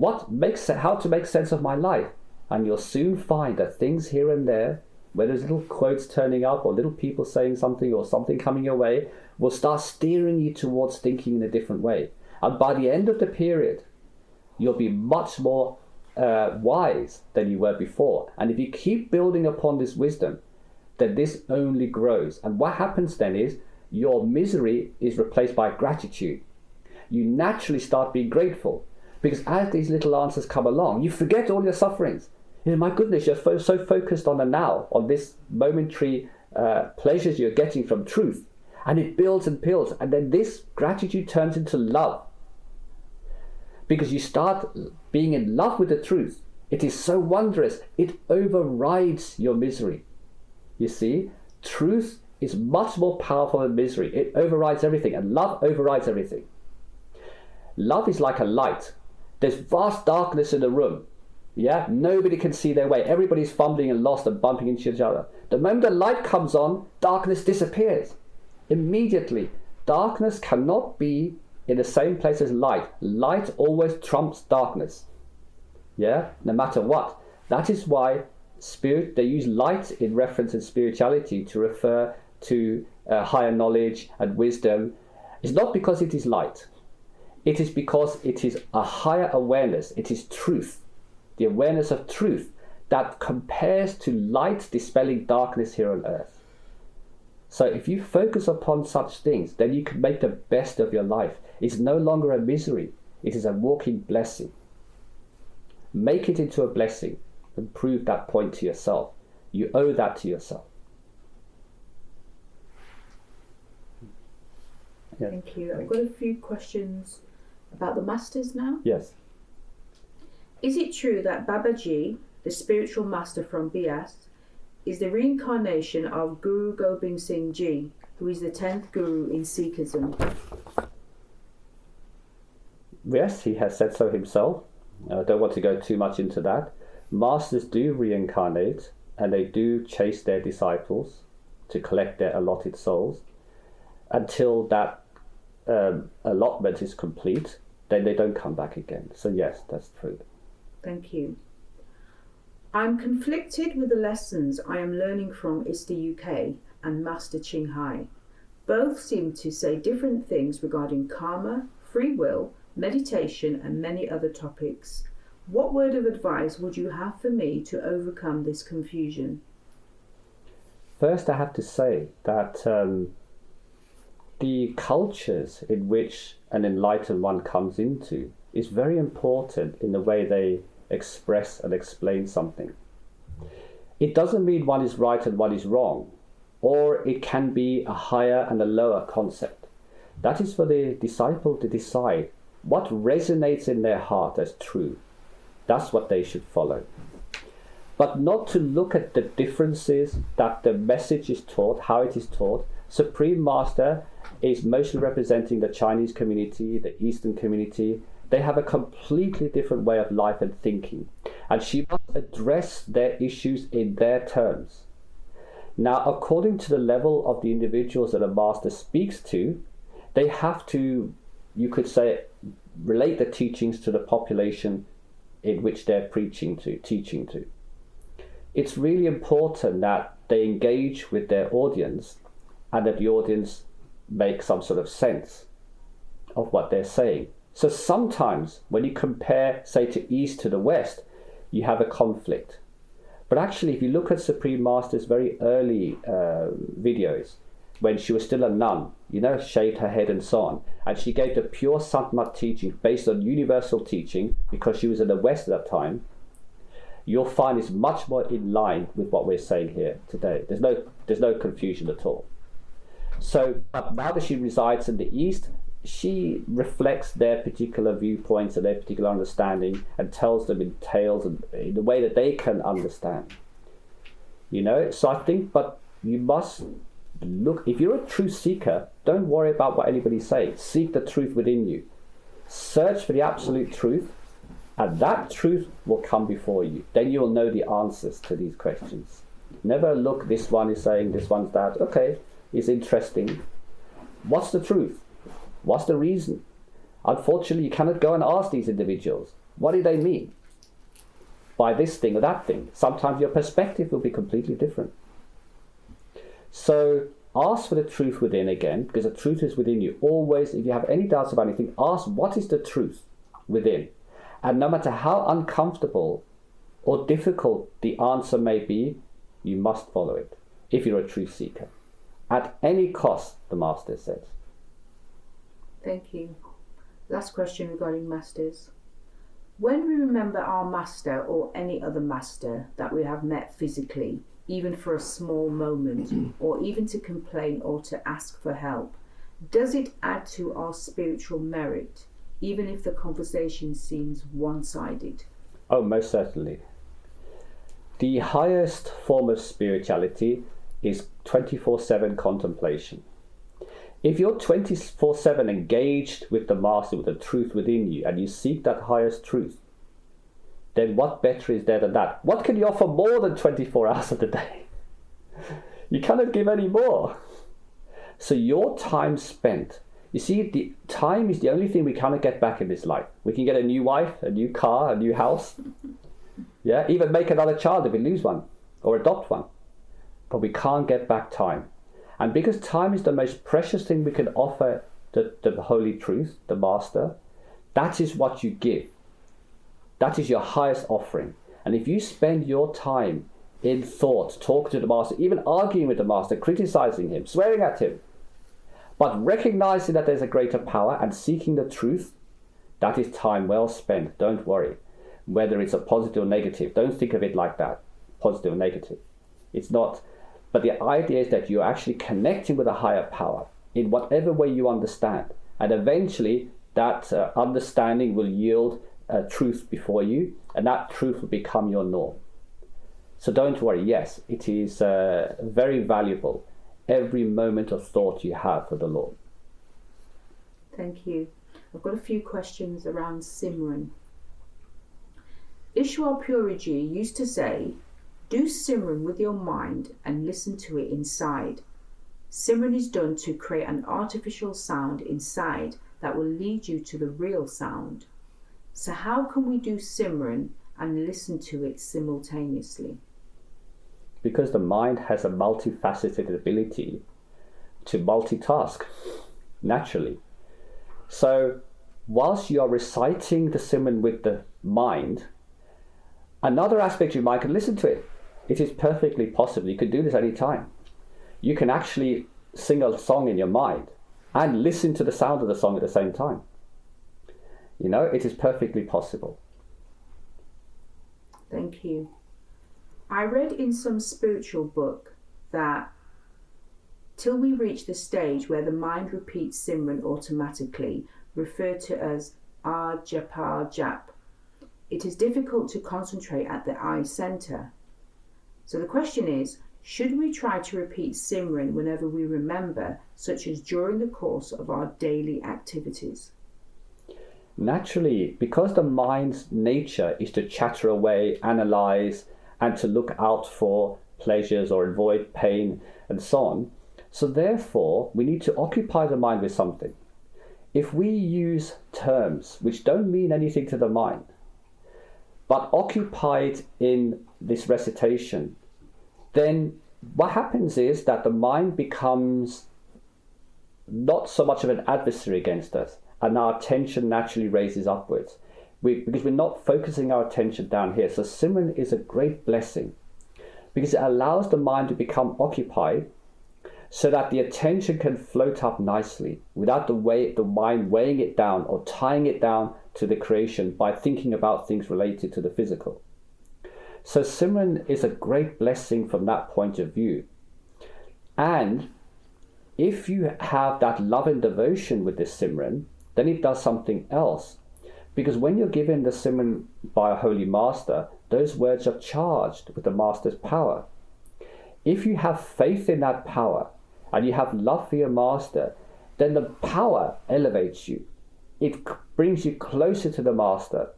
How to make sense of my life. And you'll soon find that things here and there, where there's little quotes turning up or little people saying something or something coming your way, will start steering you towards thinking in a different way. And by the end of the period, you'll be much more wise than you were before. And if you keep building upon this wisdom, then this only grows. And what happens then is your misery is replaced by gratitude. You naturally start being grateful, because as these little answers come along, you forget all your sufferings. My goodness, you're so focused on the now, on this momentary pleasures you're getting from truth. And it builds and builds. And then this gratitude turns into love. Because you start being in love with the truth. It is so wondrous. It overrides your misery. You see, truth is much more powerful than misery. It overrides everything. And love overrides everything. Love is like a light. There's vast darkness in the room. Yeah, nobody can see their way. Everybody's fumbling and lost and bumping into each other. The moment the light comes on, darkness disappears. Immediately. Darkness cannot be in the same place as light. Light always trumps darkness. Yeah, no matter what. That is why they use light in reference in spirituality to refer to higher knowledge and wisdom. It's not because it is light. It is because it is a higher awareness. It is truth. The awareness of truth that compares to light dispelling darkness here on earth. So if you focus upon such things, then you can make the best of your life. It's no longer a misery. It is a walking blessing. Make it into a blessing and prove that point to yourself. You owe that to yourself. Yeah. Thank you. I've got a few questions about the masters now. Yes. Is it true that Babaji, the spiritual master from Bias, is the reincarnation of Guru Gobind Singh Ji, who is the 10th Guru in Sikhism? Yes, he has said so himself. I don't want to go too much into that. Masters do reincarnate, and they do chase their disciples to collect their allotted souls until that allotment is complete. Then they don't come back again. So yes, that's true. Thank you. I'm conflicted with the lessons I am learning from ISTAuk and Master Ching Hai. Both seem to say different things regarding karma, free will, meditation, and many other topics. What word of advice would you have for me to overcome this confusion? First, I have to say that the cultures in which an enlightened one comes into is very important in the way they express and explain something. It doesn't mean one is right and one is wrong, or it can be a higher and a lower concept. That is for the disciple to decide what resonates in their heart as true. That's what they should follow. But not to look at the differences that the message is taught, how it is taught. Supreme Master is mostly representing the Chinese community, the Eastern community. They have a completely different way of life and thinking. And she must address their issues in their terms. Now, according to the level of the individuals that a master speaks to, they have to, you could say, relate the teachings to the population in which they're teaching to. It's really important that they engage with their audience and that the audience make some sort of sense of what they're saying. So sometimes when you compare, say, to East to the West, you have a conflict. But actually, if you look at Supreme Master's very early videos, when she was still a nun, shaved her head and so on, and she gave the pure Sant teaching based on universal teaching, because she was in the West at that time, you'll find is much more in line with what we're saying here today. There's no confusion at all. So now that she resides in the East, she reflects their particular viewpoints and their particular understanding and tells them in tales and in a way that they can understand. So I think, but you must look, if you're a true seeker, don't worry about what anybody's saying. Seek the truth within you. Search for the absolute truth, and that truth will come before you. Then you will know the answers to these questions. Never look, this one is saying, this one's that. Okay, it's interesting. What's the truth? What's the reason? Unfortunately, you cannot go and ask these individuals, what do they mean by this thing or that thing? Sometimes your perspective will be completely different. So ask for the truth within again, because the truth is within you. Always, if you have any doubts about anything, ask what is the truth within. And no matter how uncomfortable or difficult the answer may be, you must follow it, if you're a true seeker. At any cost, the Master says. Thank you. Last question regarding masters. When we remember our master or any other master that we have met physically, even for a small moment, or even to complain or to ask for help, does it add to our spiritual merit, even if the conversation seems one-sided? Oh, most certainly. The highest form of spirituality is 24/7 contemplation. If you're 24/7 engaged with the Master, with the truth within you, and you seek that highest truth, then what better is there than that? What can you offer more than 24 hours of the day? You cannot give any more. So your time spent, you see, the time is the only thing we cannot get back in this life. We can get a new wife, a new car, a new house, even make another child if we lose one, or adopt one. But we can't get back time. And because time is the most precious thing we can offer the holy truth, the Master, that is what you give. That is your highest offering. And if you spend your time in thought, talking to the Master, even arguing with the Master, criticizing him, swearing at him, but recognizing that there's a greater power and seeking the truth, that is time well spent. Don't worry. Whether it's a positive or negative, don't think of it like that, positive or negative. It's not. But the idea is that you're actually connecting with a higher power in whatever way you understand. And eventually that understanding will yield truth before you, and that truth will become your norm. So don't worry. Yes, it is very valuable, every moment of thought you have for the Lord. Thank you. I've got a few questions around Simran. Ishwar Puriji used to say, do Simran with your mind and listen to it inside. Simran is done to create an artificial sound inside that will lead you to the real sound. So how can we do Simran and listen to it simultaneously? Because the mind has a multifaceted ability to multitask, naturally. So whilst you are reciting the Simran with the mind, another aspect you might can listen to it. It is perfectly possible. You can do this any time. You can actually sing a song in your mind and listen to the sound of the song at the same time. It is perfectly possible. Thank you. I read in some spiritual book that till we reach the stage where the mind repeats Simran automatically, referred to as Japa Jap, it is difficult to concentrate at the eye center. So the question is, should we try to repeat Simran whenever we remember, such as during the course of our daily activities? Naturally, because the mind's nature is to chatter away, analyze, and to look out for pleasures or avoid pain and so on. So therefore, we need to occupy the mind with something. If we use terms which don't mean anything to the mind, but occupied in this recitation, then what happens is that the mind becomes not so much of an adversary against us, and our attention naturally raises upwards. Because we're not focusing our attention down here. So Simran is a great blessing because it allows the mind to become occupied so that the attention can float up nicely without the mind weighing it down or tying it down to the creation by thinking about things related to the physical. So Simran is a great blessing from that point of view. And if you have that love and devotion with this Simran, then it does something else. Because when you're given the Simran by a holy master, those words are charged with the master's power. If you have faith in that power and you have love for your master, then the power elevates you. It brings you closer to the master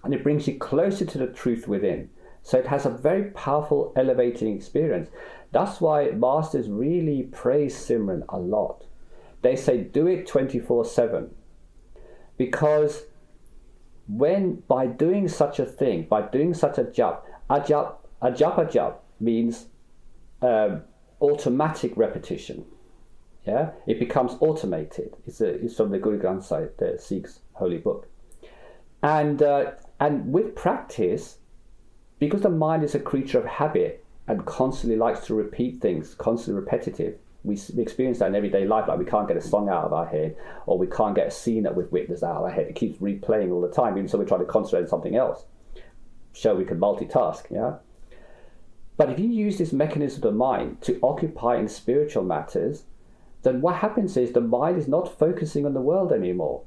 and it brings you closer to the truth within. So it has a very powerful elevating experience. That's why masters really praise Simran a lot. They say do it 24/7, because by doing such a thing, by doing such a jap means automatic repetition. Yeah, it becomes automated. It's from the Guru Granth Sahib, the Sikh's holy book. And with practice, because the mind is a creature of habit and constantly likes to repeat things, constantly repetitive, we experience that in everyday life. Like we can't get a song out of our head, or we can't get a scene that we've witnessed out of our head. It keeps replaying all the time, even so we try to concentrate on something else. So we can multitask, yeah? But if you use this mechanism of the mind to occupy in spiritual matters, then what happens is the mind is not focusing on the world anymore.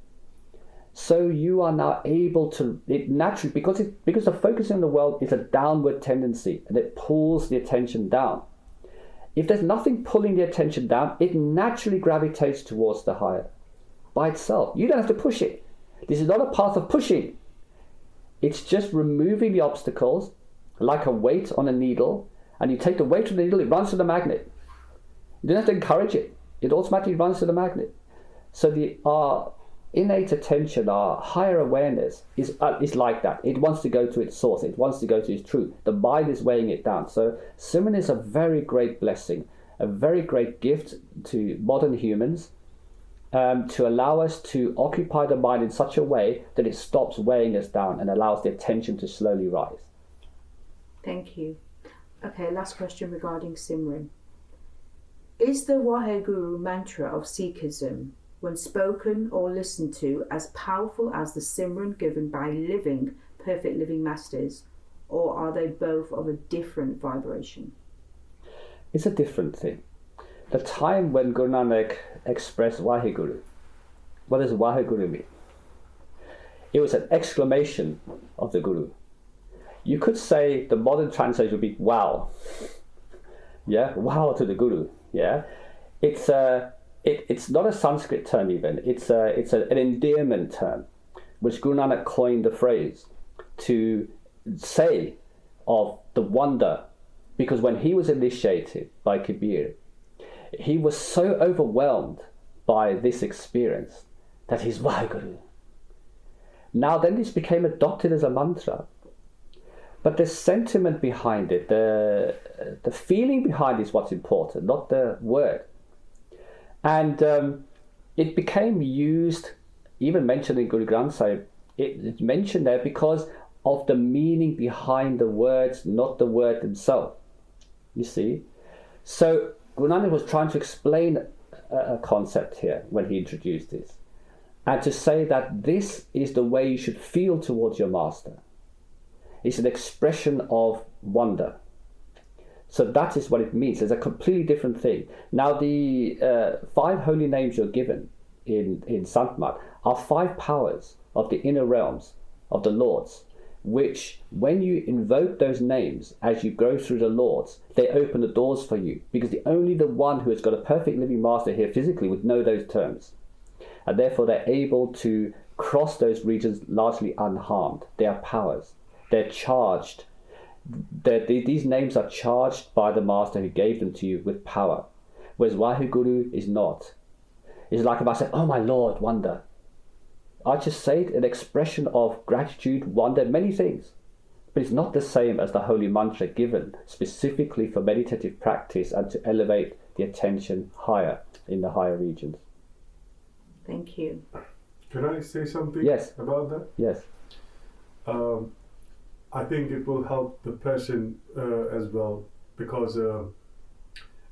So you are now able to, it naturally, because the focusing on the world is a downward tendency and it pulls the attention down. If there's nothing pulling the attention down, it naturally gravitates towards the higher by itself. You don't have to push it. This is not a path of pushing. It's just removing the obstacles like a weight on a needle, and you take the weight of the needle, it runs to the magnet. You don't have to encourage it. It automatically runs to the magnet. So our innate attention, our higher awareness is like that. It wants to go to its source. It wants to go to its truth. The mind is weighing it down. So Simran is a very great blessing, a very great gift to modern humans, to allow us to occupy the mind in such a way that it stops weighing us down and allows the attention to slowly rise. Thank you. Okay, last question regarding Simran. Is the Waheguru mantra of Sikhism, when spoken or listened to, as powerful as the Simran given by perfect living masters, or are they both of a different vibration? It's a different thing. The time when Guru Nanak expressed Waheguru, what does Waheguru mean? It was an exclamation of the Guru. You could say the modern translation would be wow. Yeah, wow to the Guru. Yeah, it's not a Sanskrit term even. It's an endearment term, which Guru Nanak coined the phrase to say of the wonder, because when he was initiated by Kabir, he was so overwhelmed by this experience that he's Waheguru. Now then this became adopted as a mantra. But the sentiment behind it, the feeling behind it is what's important, not the word. And it became used, even mentioned in Guru Granth Sahib, it's mentioned there because of the meaning behind the words, not the word themselves. You see? So Guru Nanak was trying to explain a concept here when he introduced this. And to say that this is the way you should feel towards your master. It's an expression of wonder. So that is what it means. It's a completely different thing. Now the 5 holy names you're given in Sant are 5 powers of the inner realms of the Lords, which when you invoke those names as you go through the Lords, they open the doors for you, because only the one who has got a perfect living master here physically would know those terms. And therefore they're able to cross those regions largely unharmed. They are powers. They're charged. These names are charged by the master who gave them to you with power. Whereas Waheguru is not. It's like if I say, oh my Lord, wonder. I just say an expression of gratitude, wonder, many things. But it's not the same as the holy mantra given specifically for meditative practice and to elevate the attention higher in the higher regions. Thank you. Can I say something about that? Yes. I think it will help the person as well, because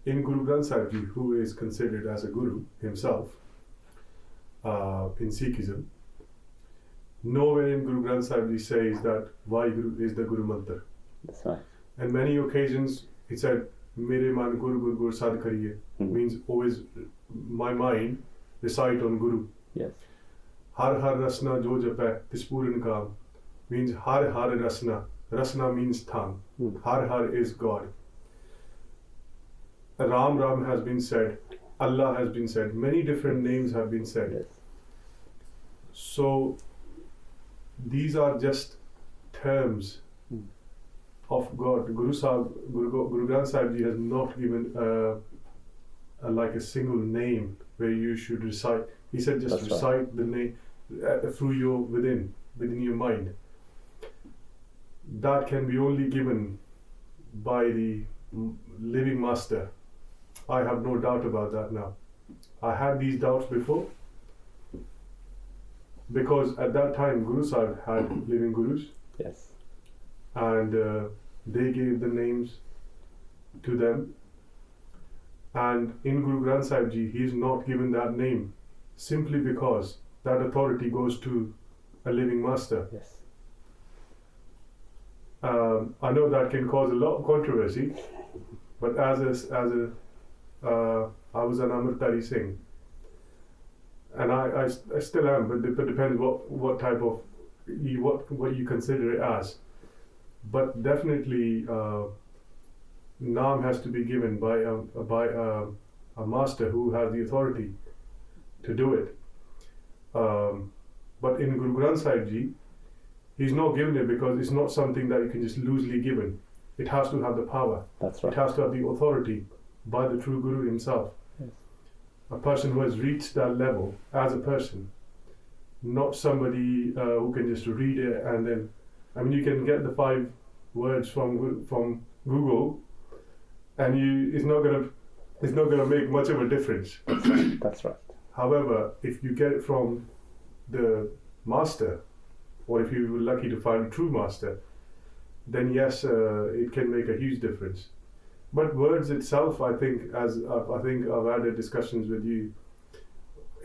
in Guru Granth Sahib Ji, who is considered as a guru himself in Sikhism, nowhere in Guru Granth Sahib Ji says that Vaheguru is the Guru Mantra. That's right. And many occasions he said, Mere man Guru Guru Guru Sad Kariye, means always my mind recite on Guru. Yes. Har har rasna jo jape tispuran kaam, means har rasna. Rasna means tongue. Har is God. Ram has been said. Allah has been said. Many different names have been said. Yes. So these are just terms of God. Guru Granth Sahib Ji has not given like a single name where you should recite. He said just That's recite right. the name through your within your mind. That can be only given by the living master. I have no doubt about that now. I had these doubts before because at that time Guru Sahib had living gurus. Yes. And they gave the names to them. And in Guru Granth Sahib Ji, he is not given that name simply because that authority goes to a living master. Yes. I know that can cause a lot of controversy, but I was an Amritari Singh, and I still am, but it depends what type of what you consider it as. But definitely, Naam has to be given by a master who has the authority to do it. But in Guru Granth Sahib Ji, he's not given it because it's not something that you can just loosely given. It has to have the power. That's right. It has to have the authority by the true Guru himself. Yes. A person who has reached that level as a person, not somebody who can just read it and then. I mean, you can get the 5 words from Google, and it's not gonna make much of a difference. That's right. However, if you get it from the master, or if you were lucky to find a true master, then yes, it can make a huge difference. But words itself, I think I've had discussions with you.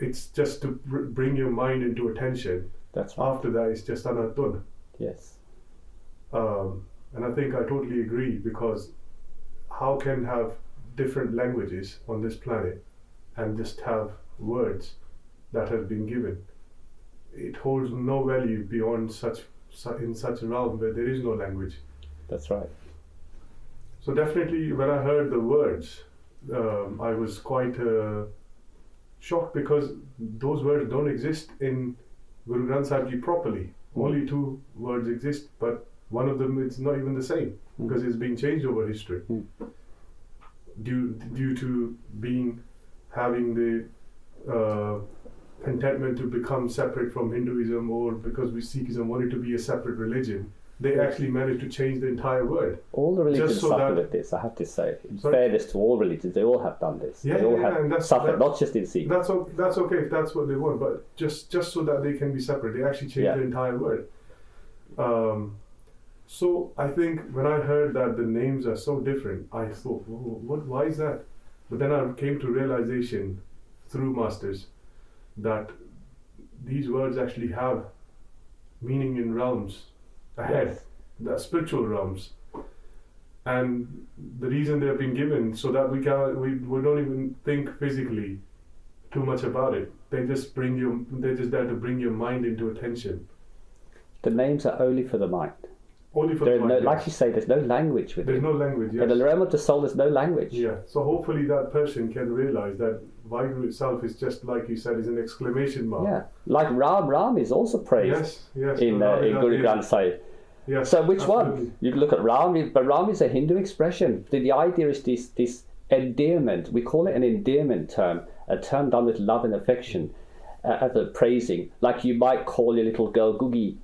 It's just to bring your mind into attention. That's right. After that, it's just anatun. Yes. And I think I totally agree, because how can have different languages on this planet and just have words that have been given? It holds no value beyond in such a realm where there is no language. That's right. So definitely, when I heard the words, I was quite shocked, because those words don't exist in Guru Granth Sahib Ji properly. Only 2 words exist, but one of them it's not even the same, because it's been changed over history due to having the contentment to become separate from Hinduism, or because Sikhism wanted to be a separate religion. They actually managed to change the entire word. All the religions so suffer with this, I have to say. In Sorry? fairness to all religions, they all have done this. They all have suffered, not just in Sikh. That's okay if that's what they want, but just so that they can be separate, they actually changed the entire word. So I think when I heard that the names are so different, I thought, why is that? But then I came to realization through masters that these words actually have meaning in realms ahead, the spiritual realms, and the reason they have been given so that we don't even think physically too much about it. They're just there to bring your mind into attention. The names are only for the mind. Only for the mind. Like you say, there's no language with it. There's no language. Yes. In the realm of the soul, there's no language. Yeah. So hopefully that person can realize that Vaheguru itself is just, like you said, is an exclamation mark. Yeah. Like Ram is also praised in Guru Granth Sahib. Yes, so which absolutely. one? You can look at Ram, but Ram is a Hindu expression. The idea is this endearment. We call it an endearment term, a term done with love and affection, praising. Like you might call your little girl Gugi,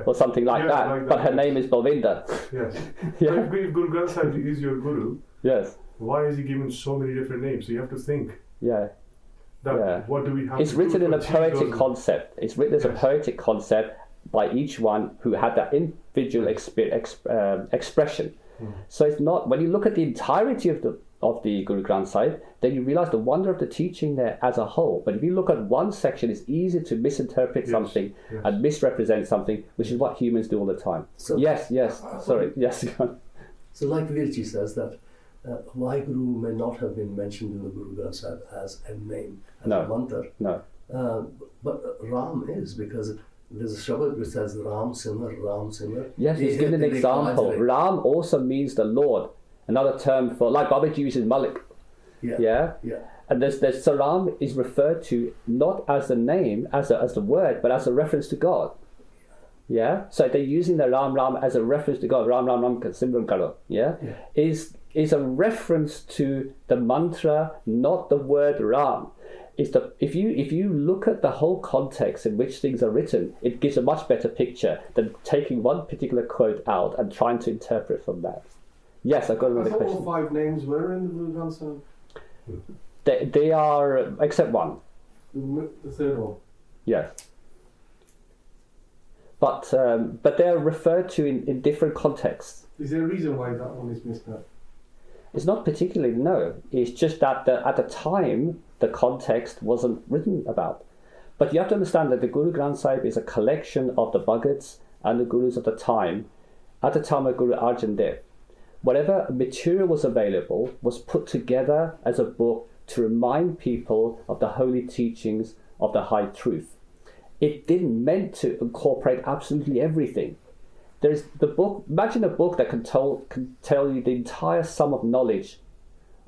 or something like that. But her name is Balvinda. Yes. So if Guru Granth Sahib is your guru, why is he given so many different names? So you have to think. What do we have? It's written in a poetic concept. It's written as a poetic concept by each one who had that individual expression. So it's not, when you look at the entirety of of the Guru Granth Sahib, then you realize the wonder of the teaching there as a whole. But if you look at one section, it's easy to misinterpret something and misrepresent something, which is what humans do all the time. So, yes. Sorry. Yes. So like Virji says that Vaheguru may not have been mentioned in the Guru Granth Sahib as a name, as a mantra. No. But Ram is, because there's a Shabad which says Ram Simar. Yes, he's given an example. Ram also means the Lord. Another term for, like Babaji uses Malik. Yeah. And there's so Ram is referred to not as the name, as the word, but as a reference to God. Yeah. So they're using the Ram as a reference to God. Ram Simran Karo. Yeah. Is a reference to the mantra, not the word Ram. If you look at the whole context in which things are written, it gives a much better picture than taking one particular quote out and trying to interpret from that. Yes, I've got another question. All 5 names were in the Guru Granth Sahib? They are, except one. The third one? Yes. But they're referred to in different contexts. Is there a reason why that one is missed out? It's not particularly, no. It's just that at the time, the context wasn't written about. But you have to understand that the Guru Granth Sahib is a collection of the Bhagats and the Gurus of the time, at the time of Guru Arjan Dev. Whatever material was available was put together as a book to remind people of the holy teachings of the high truth. It didn't meant to incorporate absolutely everything. There's the book. Imagine a book that can tell you the entire sum of knowledge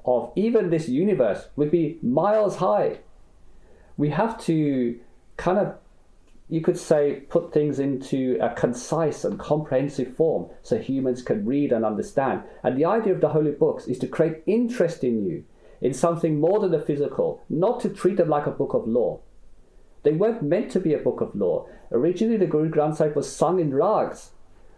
of even this universe would be miles high. We have to kind of, you could say, put things into a concise and comprehensive form so humans can read and understand. And the idea of the holy books is to create interest in you, in something more than the physical, not to treat them like a book of law. They weren't meant to be a book of law. Originally, the Guru Granth Sahib was sung in rags.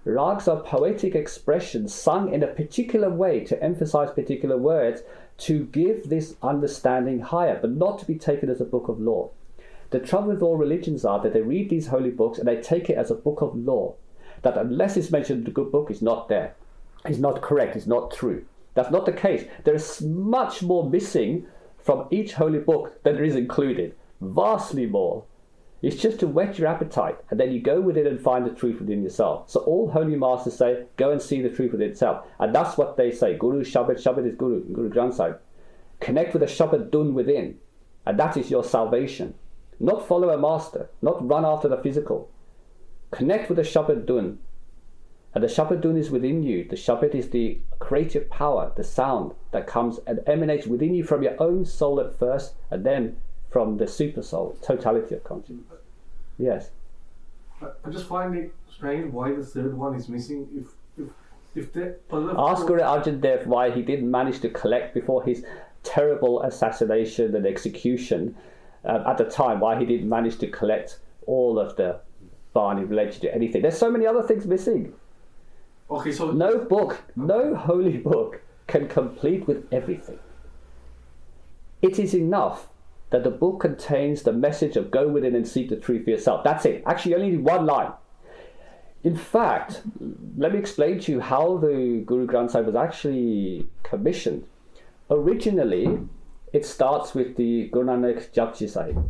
Rags are poetic expressions sung in a particular way to emphasize particular words to give this understanding higher, but not to be taken as a book of law. The trouble with all religions are that they read these holy books and they take it as a book of law. That unless it's mentioned in the good book, it's not there. It's not correct, it's not true. That's not the case. There is much more missing from each holy book than there is included. Vastly more. It's just to whet your appetite, and then you go with it and find the truth within yourself. So all holy masters say, go and see the truth within itself. And that's what they say. Guru Shabad, Shabad is Guru, Guru Granth Sahib. Connect with the Shabad Dun within, and that is your salvation. Not follow a master, not run after the physical. Connect with the Shabad Dun. And the Shabad Dun is within you. The Shabad is the creative power, the sound that comes and emanates within you from your own soul at first, and then from the super soul, totality of consciousness. Yes. I just find it strange why the third one is missing. If the ask Guru Arjan Dev why he didn't manage to collect before his terrible assassination and execution at the time, why he didn't manage to collect all of the Bani related to anything. There's so many other things missing. Okay, so no book, no holy book can complete with everything. It is enough that the book contains the message of go within and seek the truth for yourself. That's it. Actually, you only need one line. In fact, let me explain to you how the Guru Granth Sahib was actually commissioned. Originally, it starts with the Guru Nanak Japji Sahib.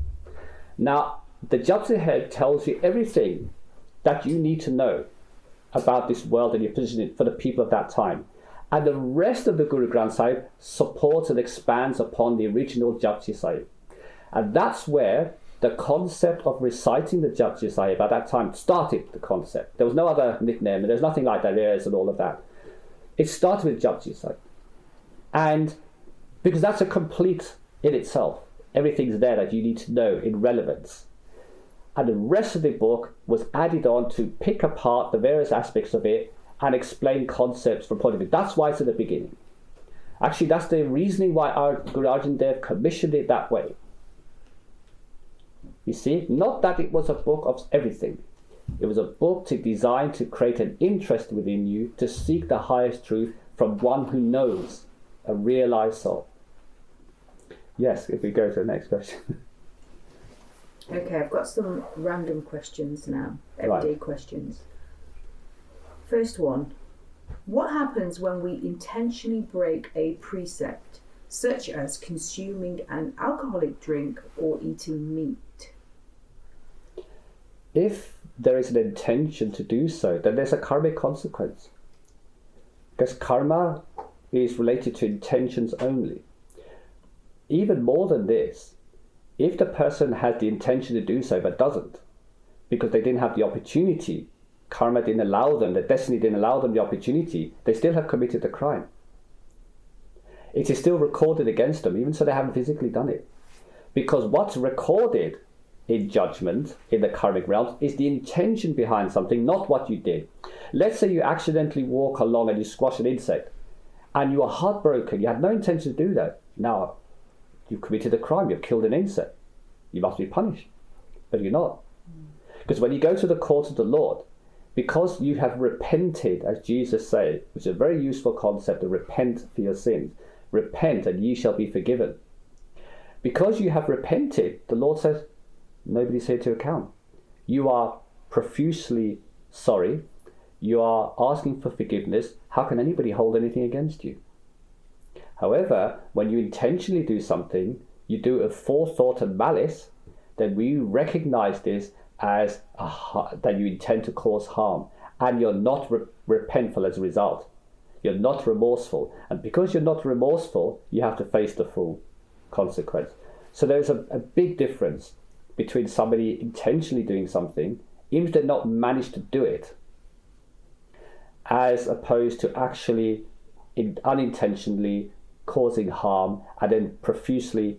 Now, the Japji Sahib tells you everything that you need to know about this world and your position for the people of that time. And the rest of the Guru Granth Sahib supports and expands upon the original Japji Sahib. And that's where the concept of reciting the Japji Sahib at that time started, the concept. There was no other nickname, and there's nothing like that, and all of that. It started with Japji Sahib. And because that's a complete in itself. Everything's there that you need to know in relevance. And the rest of the book was added on to pick apart the various aspects of it and explain concepts from point of view. That's why it's at the beginning. Actually, that's the reasoning why our Guru Arjan Dev commissioned it that way. You see, not that it was a book of everything. It was a book designed to create an interest within you to seek the highest truth from one who knows, a realized soul. Yes, if we go to the next question. Okay, I've got some random questions now, everyday questions. First one, What happens when we intentionally break a precept, such as consuming an alcoholic drink or eating meat? If there is an intention to do so, then there's a karmic consequence. Because karma is related to intentions only. Even more than this, if the person has the intention to do so but doesn't, because they didn't have the opportunity, karma didn't allow them, the destiny didn't allow them the opportunity, they still have committed the crime. It is still recorded against them, even so they haven't physically done it. Because what's recorded in judgment, in the karmic realms, is the intention behind something, not what you did. Let's say you accidentally walk along and you squash an insect, and you are heartbroken, you had no intention to do that. Now, you've committed a crime, you've killed an insect. You must be punished. But you're not. Because when you go to the court of the Lord, because you have repented, as Jesus said, which is a very useful concept, to repent for your sins. Repent and ye shall be forgiven. Because you have repented, the Lord says, nobody's here to account. You are profusely sorry. You are asking for forgiveness. How can anybody hold anything against you? However, when you intentionally do something, you do it with forethought and malice, then we recognize this as that you intend to cause harm, and you're not repentful as a result. You're not remorseful, and because you're not remorseful, you have to face the full consequence. So there's a big difference between somebody intentionally doing something, even if they've not managed to do it, as opposed to actually unintentionally causing harm and then profusely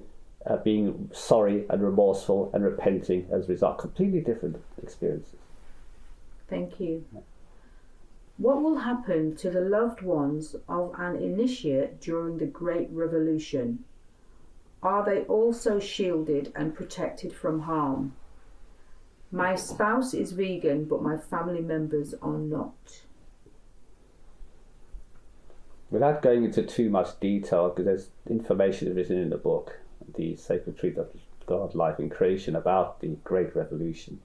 being sorry and remorseful and repenting as a result. Completely different experiences. Thank you. What will happen to the loved ones of an initiate during the Great Revolution? Are they also shielded and protected from harm? My spouse is vegan, but my family members are not. Without going into too much detail, because there's information written in the book, The Sacred Truth of God, Life and Creation, about the Great Revolution.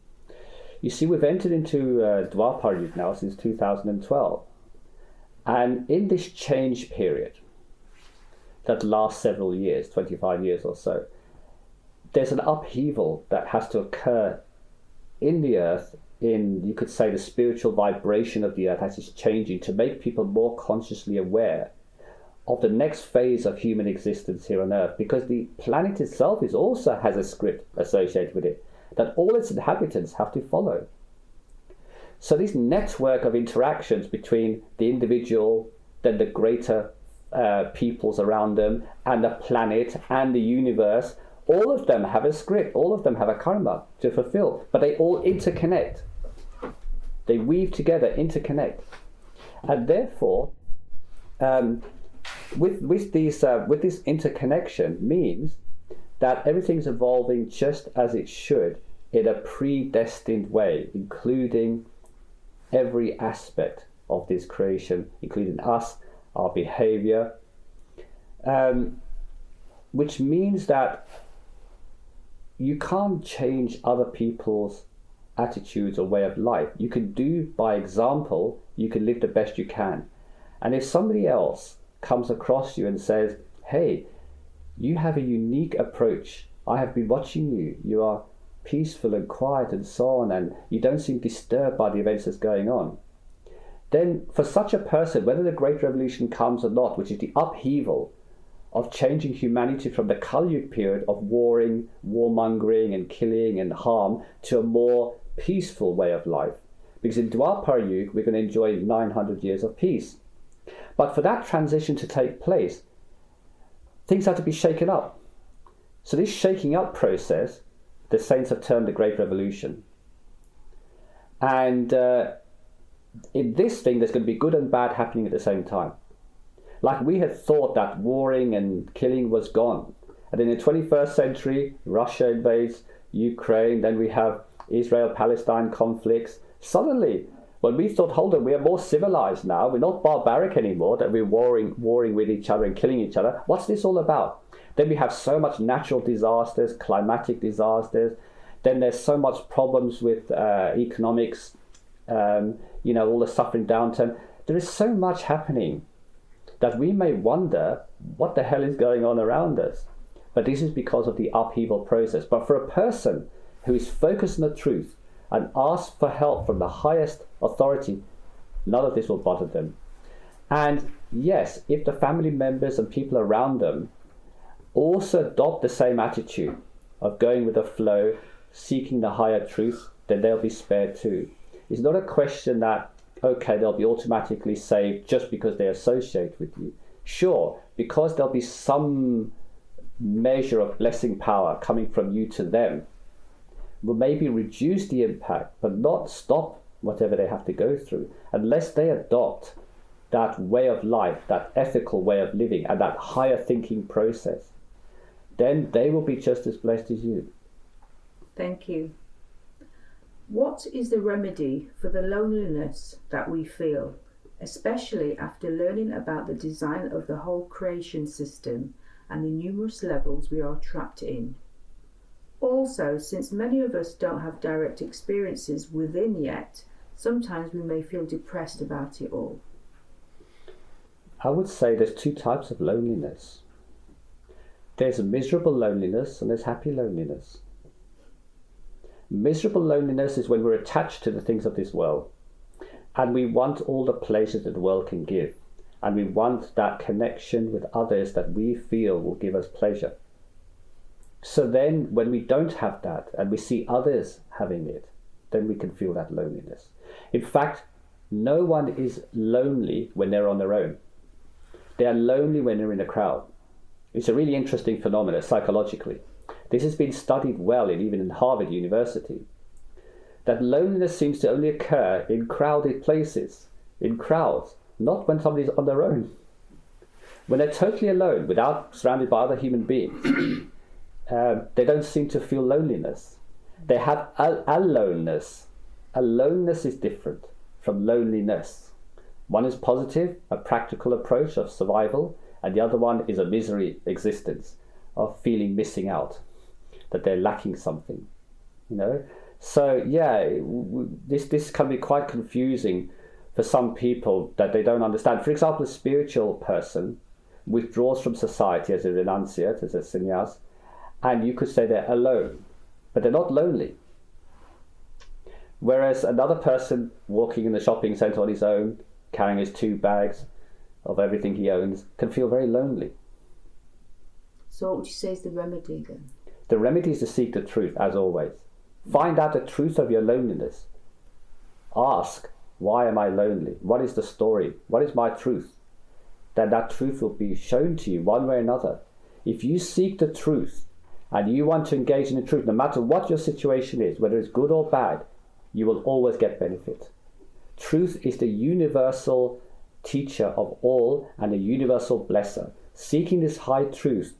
You see, we've entered into Dwapar Yuga now since 2012. And in this change period that lasts several years, 25 years or so, there's an upheaval that has to occur in the earth, in, you could say, the spiritual vibration of the earth as it's changing, to make people more consciously aware of the next phase of human existence here on earth, because the planet itself also has a script associated with it that all its inhabitants have to follow. So this network of interactions between the individual, then the greater peoples around them, and the planet and the universe, all of them have a script, all of them have a karma to fulfill, but they all interconnect. They weave together, interconnect. And therefore, with this interconnection means that everything's evolving just as it should, in a predestined way, including every aspect of this creation, including us, our behavior, which means that you can't change other people's attitudes or way of life. You can do by example, you can live the best you can. And if somebody else comes across you and says, hey, you have a unique approach, I have been watching you, you are peaceful and quiet and so on, and you don't seem disturbed by the events that's going on, then for such a person, whether the Great Revolution comes or not, which is the upheaval of changing humanity from the Kali Yuga period of warmongering and killing and harm, to a more peaceful way of life. Because in Dwapar Yuga, we're going to enjoy 900 years of peace. But for that transition to take place, things have to be shaken up. So this shaking up process, the saints have termed the Great Revolution. And in this thing, there's going to be good and bad happening at the same time. Like we had thought that warring and killing was gone. And in the 21st century, Russia invades Ukraine, then we have Israel-Palestine conflicts. Suddenly, when we thought, hold on, we are more civilized now, we're not barbaric anymore, that we're warring with each other and killing each other. What's this all about? Then we have so much natural disasters, climatic disasters. Then there's so much problems with economics, all the suffering downturn. there is so much happening that we may wonder what the hell is going on around us. But this is because of the upheaval process. But for a person who is focused on the truth and asks for help from the highest authority, none of this will bother them. And yes, if the family members and people around them also adopt the same attitude of going with the flow, seeking the higher truth, then they'll be spared too. It's not a question that, okay, they'll be automatically saved just because they associate with you. Sure, because there'll be some measure of blessing power coming from you to them, will maybe reduce the impact, but not stop whatever they have to go through, unless they adopt that way of life, that ethical way of living, and that higher thinking process. Then they will be just as blessed as you. Thank you. What is the remedy for the loneliness that we feel, especially after learning about the design of the whole creation system and the numerous levels we are trapped in? Also, since many of us don't have direct experiences within yet, sometimes we may feel depressed about it all. I would say there's two types of loneliness. There's a miserable loneliness and there's happy loneliness. Miserable loneliness is when we're attached to the things of this world and we want all the pleasures that the world can give, and we want that connection with others that we feel will give us pleasure. So then when we don't have that and we see others having it, then we can feel that loneliness. In fact, no one is lonely when they're on their own. They are lonely when they're in a crowd. It's a really interesting phenomenon psychologically. This has been studied well even in Harvard University. That loneliness seems to only occur in crowded places, in crowds, not when somebody's on their own. When they're totally alone, without surrounded by other human beings, they don't seem to feel loneliness. They have aloneness. Aloneness is different from loneliness. One is positive, a practical approach of survival, and the other one is a misery existence of feeling missing out, that they're lacking something, you know. So yeah, this can be quite confusing for some people that they don't understand. For example, a spiritual person withdraws from society as a renunciate, as a sannyas, and you could say they're alone, but they're not lonely. Whereas another person walking in the shopping centre on his own, carrying his 2 bags of everything he owns, can feel very lonely. So what would you say is the remedy then? The remedy is to seek the truth, as always. Find out the truth of your loneliness. Ask, why am I lonely? What is the story? What is my truth? Then that truth will be shown to you one way or another. If you seek the truth and you want to engage in the truth, no matter what your situation is, whether it's good or bad, you will always get benefit. Truth is the universal teacher of all and a universal blesser. Seeking this high truth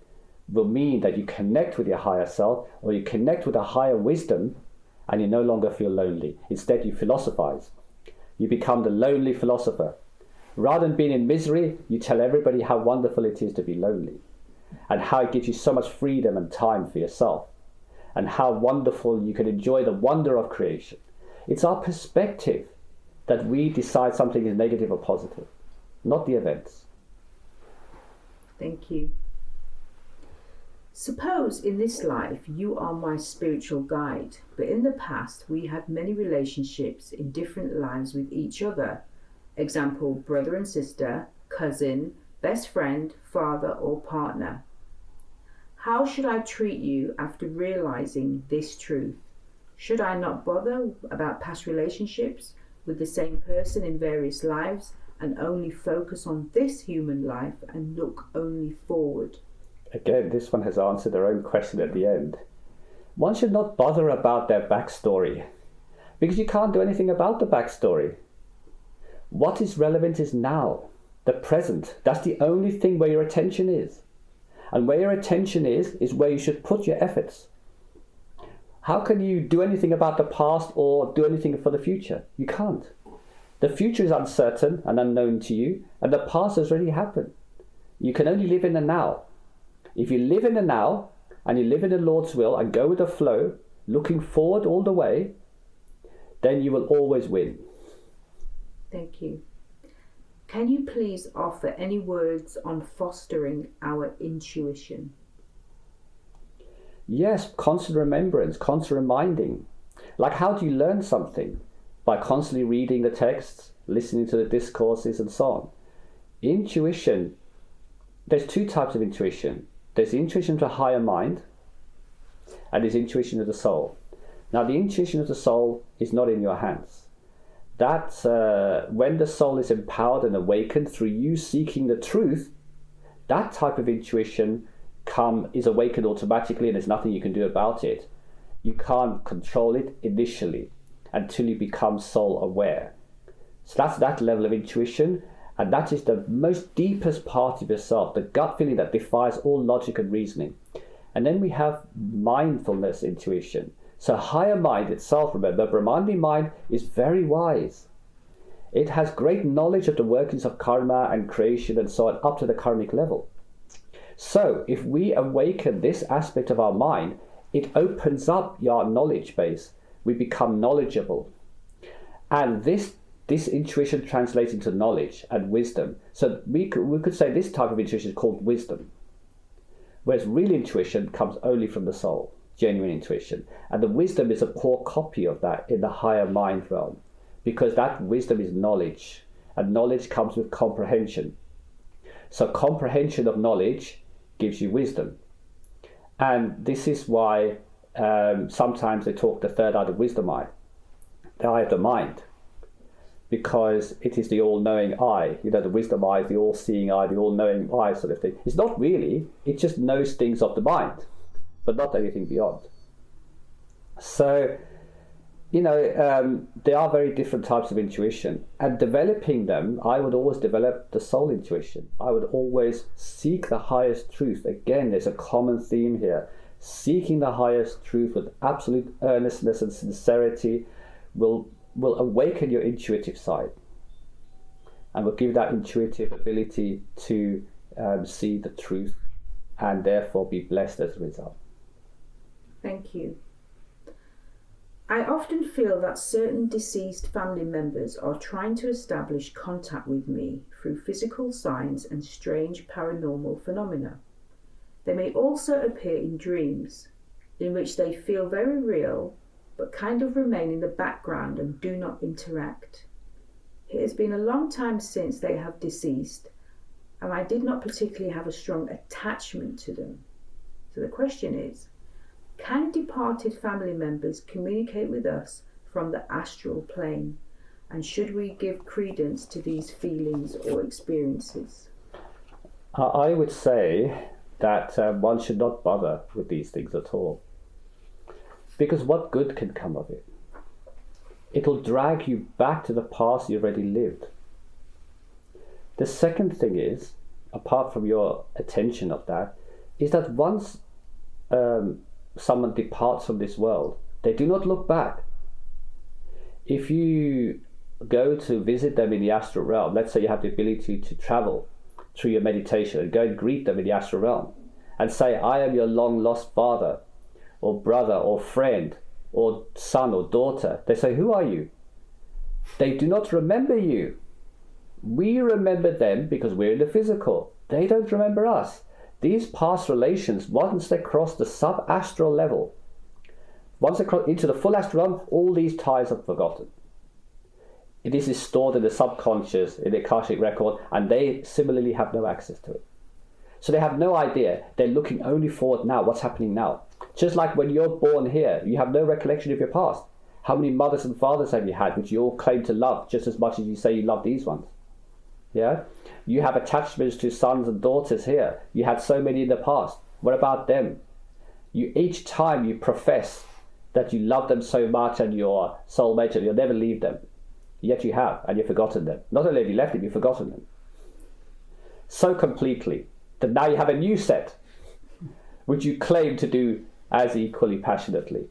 will mean that you connect with your higher self, or you connect with a higher wisdom, and you no longer feel lonely. Instead, you philosophize. You become the lonely philosopher. Rather than being in misery, you tell everybody how wonderful it is to be lonely, and how it gives you so much freedom and time for yourself, and how wonderful you can enjoy the wonder of creation. It's our perspective that we decide something is negative or positive, not the events. Thank you. Suppose in this life you are my spiritual guide, but in the past we had many relationships in different lives with each other. Example, brother and sister, cousin, best friend, father or partner. How should I treat you after realizing this truth? Should I not bother about past relationships with the same person in various lives and only focus on this human life and look only forward? Again, this one has answered their own question at the end. One should not bother about their backstory, because you can't do anything about the backstory. What is relevant is now, the present. That's the only thing where your attention is. And where your attention is where you should put your efforts. How can you do anything about the past or do anything for the future? You can't. The future is uncertain and unknown to you, and the past has already happened. You can only live in the now. If you live in the now, and you live in the Lord's will and go with the flow, looking forward all the way, then you will always win. Thank you. Can you please offer any words on fostering our intuition? Yes, constant remembrance, constant reminding. Like, how do you learn something? By constantly reading the texts, listening to the discourses and so on. Intuition, there's two types of intuition. There's intuition to the higher mind, and there's intuition of the soul. Now, the intuition of the soul is not in your hands. That's when the soul is empowered and awakened through you seeking the truth, that type of intuition is awakened automatically, and there's nothing you can do about it. You can't control it initially until you become soul aware. So that's that level of intuition, and that is the most deepest part of yourself, the gut feeling that defies all logic and reasoning. And then we have mindfulness intuition. So higher mind itself, remember, Brahmani mind is very wise. It has great knowledge of the workings of karma and creation and so on, up to the karmic level. So if we awaken this aspect of our mind, it opens up your knowledge base. We become knowledgeable. And this intuition translates into knowledge and wisdom. So we could say this type of intuition is called wisdom. Whereas real intuition comes only from the soul, genuine intuition. And the wisdom is a poor copy of that in the higher mind realm, because that wisdom is knowledge, and knowledge comes with comprehension. So comprehension of knowledge gives you wisdom. And this is why sometimes they talk the third eye, the wisdom eye, the eye of the mind, because it is the all-knowing eye. You know, the wisdom eye is the all-seeing eye, the all-knowing eye sort of thing. It's not really, it just knows things of the mind, but not anything beyond. So, you know, there are very different types of intuition, and developing them, I would always develop the soul intuition. I would always seek the highest truth. Again, there's a common theme here. Seeking the highest truth with absolute earnestness and sincerity will awaken your intuitive side, and will give that intuitive ability to see the truth, and therefore be blessed as a result. Thank you. I often feel that certain deceased family members are trying to establish contact with me through physical signs and strange paranormal phenomena. They may also appear in dreams, in which they feel very real, but kind of remain in the background and do not interact. It has been a long time since they have deceased, and I did not particularly have a strong attachment to them. So the question is, can departed family members communicate with us from the astral plane? And should we give credence to these feelings or experiences? I would say that one should not bother with these things at all. Because what good can come of it? It'll drag you back to the past you already lived. The second thing is, apart from your attention of that, is that once someone departs from this world, they do not look back. If you go to visit them in the astral realm, let's say you have the ability to travel through your meditation and go and greet them in the astral realm and say, I am your long lost father or brother or friend or son or daughter. They say, who are you? They do not remember you. We remember them because we're in the physical. They don't remember us. These past relations, once they cross the sub-astral level, once they cross into the full astral realm, all these ties are forgotten. This is stored in the subconscious, in the Akashic record, and they similarly have no access to it. So they have no idea. They're looking only forward now, what's happening now. Just like when you're born here, you have no recollection of your past. How many mothers and fathers have you had which you all claim to love just as much as you say you love these ones? Yeah? You have attachments to sons and daughters here. You had so many in the past. What about them? Each time you profess that you love them so much and you're soulmate and you'll never leave them. Yet you have, and you've forgotten them. Not only have you left them, you've forgotten them. So completely that now you have a new set which you claim to do as equally passionately.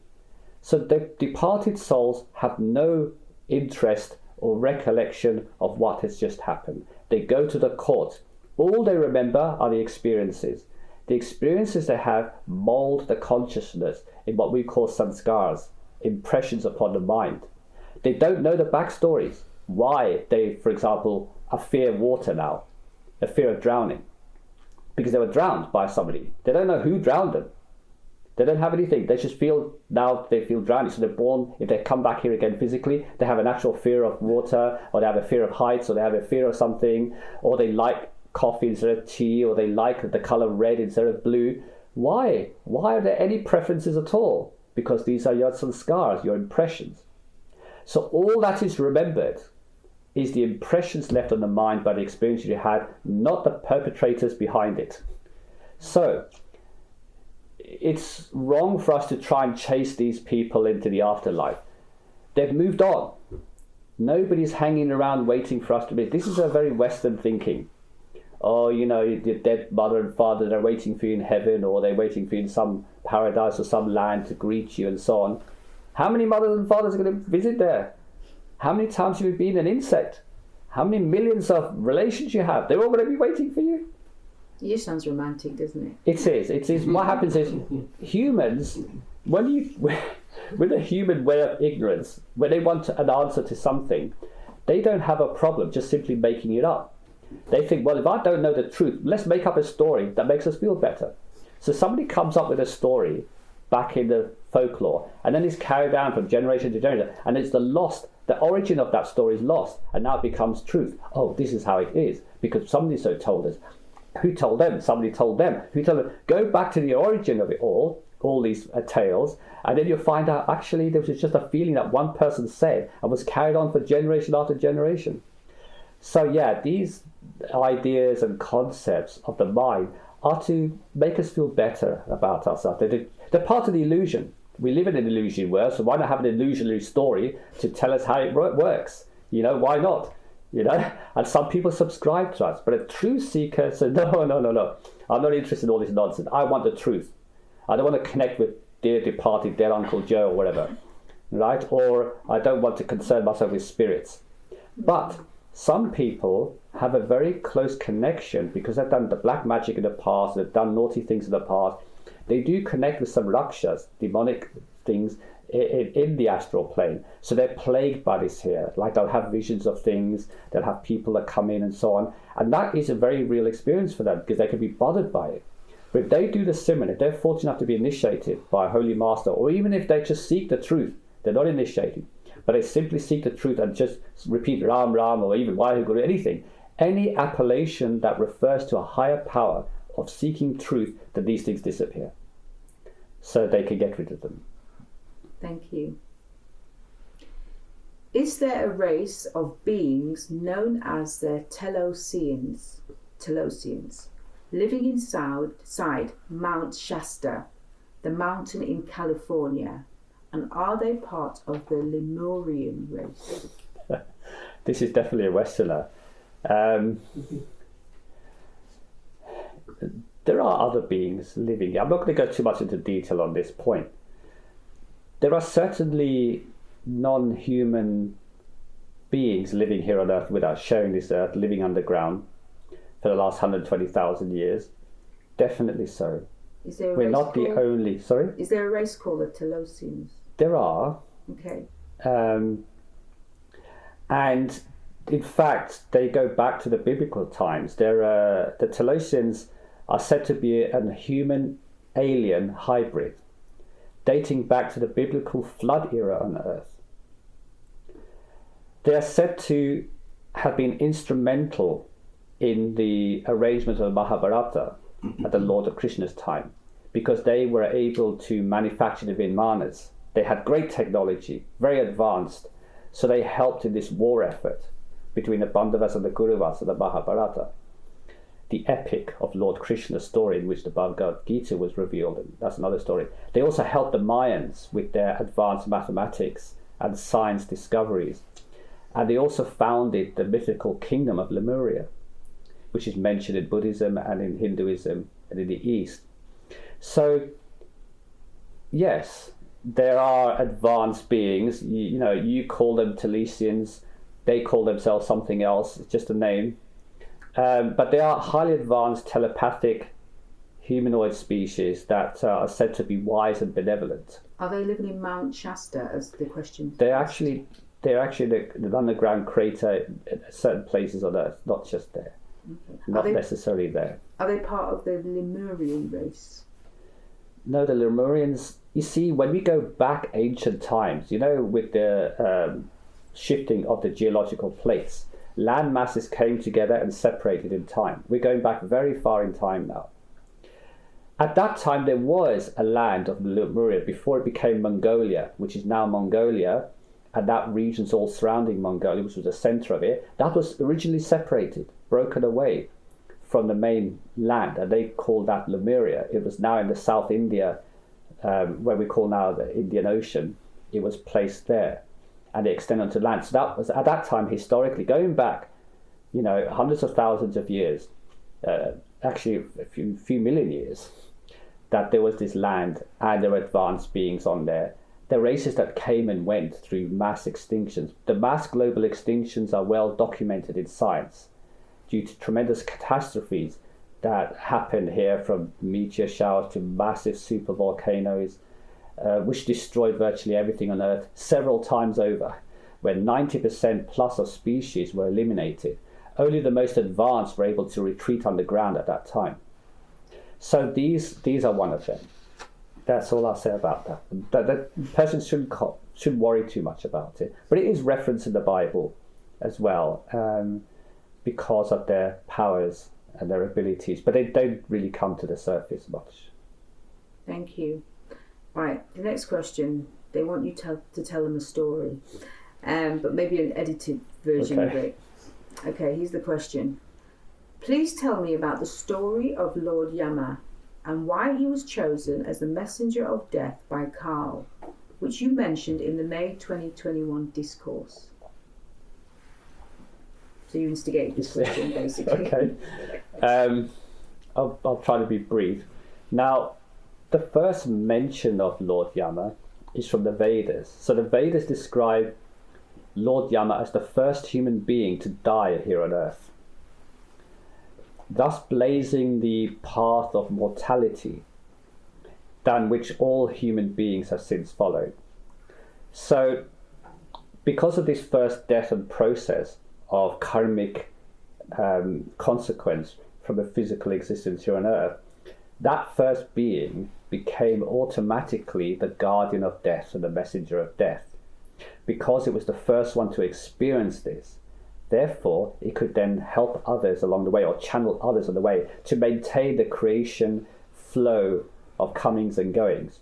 So the departed souls have no interest or recollection of what has just happened. They go to the court. All they remember are the experiences. The experiences they have mold the consciousness in what we call sanskars, impressions upon the mind. They don't know the backstories, why they, for example, a fear of water now, a fear of drowning, because they were drowned by somebody. They don't know who drowned them. They don't have anything. They just feel, now they feel drowning. So they're born, if they come back here again physically, they have a natural fear of water, or they have a fear of heights, or they have a fear of something, or they like coffee instead of tea, or they like the color red instead of blue. Why? Why are there any preferences at all? Because these are your sanskars, your impressions. So all that is remembered is the impressions left on the mind by the experience you had, not the perpetrators behind it. So it's wrong for us to try and chase these people into the afterlife. They've moved on. Nobody's hanging around waiting for us to be. This is a very Western thinking. Oh, you know, your dead mother and father, they're waiting for you in heaven, or they're waiting for you in some paradise or some land to greet you and so on. How many mothers and fathers are going to visit there? How many times have you been an insect? How many millions of relations you have? They're all going to be waiting for you. It sounds romantic, doesn't it? It is. It is. What happens is humans, with a human way of ignorance, when they want an answer to something, they don't have a problem just simply making it up. They think, well, if I don't know the truth, let's make up a story that makes us feel better. So somebody comes up with a story back in the folklore, and then it's carried down from generation to generation, and it's the origin of that story is lost, and now it becomes truth. Oh, this is how it is, because somebody so told us. Who told them? Somebody told them. Who told them? Go back to the origin of it all these tales, and then you'll find out actually there was just a feeling that one person said and was carried on for generation after generation. So yeah, these ideas and concepts of the mind are to make us feel better about ourselves. They're part of the illusion. We live in an illusion world, so why not have an illusionary story to tell us how it works? You know, why not? You know, and some people subscribe to us, but a true seeker says, no, I'm not interested in all this nonsense. I want the truth. I don't want to connect with dear departed, dead Uncle Joe or whatever, right? Or I don't want to concern myself with spirits. But some people have a very close connection because they've done the black magic in the past, they've done naughty things in the past. They do connect with some rakshas, demonic things, in the astral plane. So they're plagued by this here. Like they'll have visions of things, they'll have people that come in and so on. And that is a very real experience for them because they can be bothered by it. But if they do the similar, if they're fortunate enough to be initiated by a holy master, or even if they just seek the truth, they're not initiated, but they simply seek the truth and just repeat Ram Ram or even Vaheguru, anything, any appellation that refers to a higher power of seeking truth, that these things disappear. So they can get rid of them. Thank you. Is there a race of beings known as the Telosians, living inside Mount Shasta, the mountain in California, and are they part of the Lemurian race? This is definitely a Westerner. There are other beings living. I'm not going to go too much into detail on this point. There are certainly non-human beings living here on Earth with us, sharing this Earth, living underground for the last 120,000 years. Definitely so. Is there a We're race not the called, only... Sorry? Is there a race called the Telosians? There are. Okay. And in fact, they go back to the biblical times. The Telosians are said to be a human-alien hybrid, dating back to the biblical flood era on Earth. They are said to have been instrumental in the arrangement of the Mahabharata at the Lord of Krishna's time, because they were able to manufacture the Vinmanas. They had great technology, very advanced, so they helped in this war effort between the Pandavas and the Kauravas of the Mahabharata, the epic of Lord Krishna's story in which the Bhagavad Gita was revealed, and that's another story. They also helped the Mayans with their advanced mathematics and science discoveries. And they also founded the mythical kingdom of Lemuria, which is mentioned in Buddhism and in Hinduism and in the East. So, yes, there are advanced beings. You call them Telesians, they call themselves something else, it's just a name. But they are highly advanced telepathic humanoid species that are said to be wise and benevolent. Are they living in Mount Shasta, as the question? They actually They're actually the underground crater at certain places on Earth, not just there. Okay. Not necessarily there. Are they part of the Lemurian race? No, the Lemurians, you see, when we go back ancient times, with the shifting of the geological plates, land masses came together and separated in time. We're going back very far in time now. At that time, there was a land of Lemuria before it became Mongolia, which is now Mongolia, and that region's all surrounding Mongolia, which was the center of it. That was originally separated, broken away from the main land, and they called that Lemuria. It was now in the South India, where we call now the Indian Ocean. It was placed there, and it extended onto land. So that was, at that time, historically, going back, hundreds of thousands of years, actually a few million years, that there was this land, and there were advanced beings on there. The races that came and went through mass extinctions. The mass global extinctions are well documented in science due to tremendous catastrophes that happened here, from meteor showers to massive supervolcanoes, which destroyed virtually everything on Earth several times over, where 90% plus of species were eliminated. Only the most advanced were able to retreat underground at that time. So these are one of them. That's all I'll say about that. The person shouldn't worry too much about it. But it is referenced in the Bible as well, because of their powers and their abilities. But they don't really come to the surface much. Thank you. Right, the next question. They want you to tell them a story, but maybe an edited version of it. Okay, here's the question. Please tell me about the story of Lord Yama and why he was chosen as the messenger of death by Carl, which you mentioned in the May 2021 discourse. So you instigated this question, basically. Okay. I'll try to be brief. Now, the first mention of Lord Yama is from the Vedas. So the Vedas describe Lord Yama as the first human being to die here on Earth, thus blazing the path of mortality, than which all human beings have since followed. So, because of this first death and process of karmic consequence from a physical existence here on Earth, that first being became automatically the guardian of death and the messenger of death, because it was the first one to experience this. Therefore, it could then help others along the way, or channel others on the way, to maintain the creation flow of comings and goings.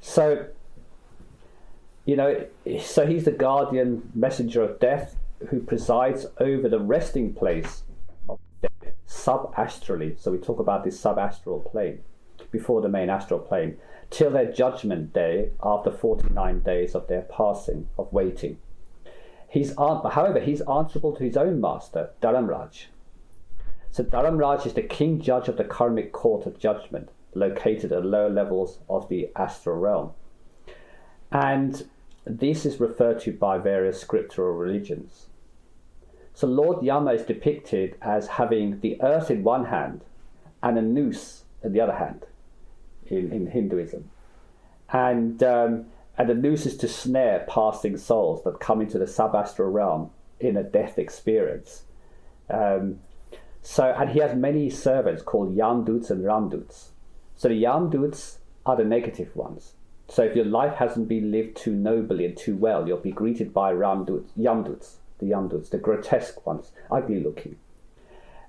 So, so he's the guardian messenger of death who presides over the resting place of death, sub-astrally. So we talk about this sub-astral plane, before the main astral plane, till their judgment day, after 49 days of their passing, of waiting. However, he's answerable to his own master, Dharamraj. So Dharamraj is the king judge of the karmic court of judgment, located at lower levels of the astral realm. And this is referred to by various scriptural religions. So Lord Yama is depicted as having the earth in one hand and a noose in the other hand in Hinduism. And the noose is to snare passing souls that come into the sub-astral realm in a death experience. And he has many servants called Yamduts and Ramduts. So the Yamduts are the negative ones. So if your life hasn't been lived too nobly and too well, you'll be greeted by Yamduts, the grotesque ones, ugly looking.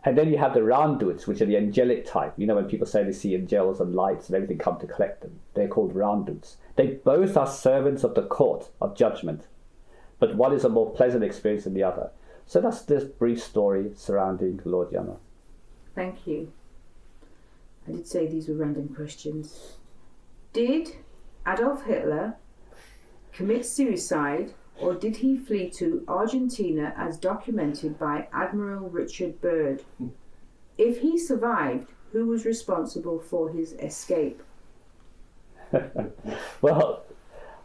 And then you have the Ramduts, which are the angelic type. When people say they see angels and lights and everything come to collect them, they're called Ramduts. They both are servants of the court of judgment, but one is a more pleasant experience than the other. So that's this brief story surrounding Lord Yama. Thank you. I did say these were random questions. Did Adolf Hitler commit suicide, or did he flee to Argentina as documented by Admiral Richard Byrd? If he survived, who was responsible for his escape? Well,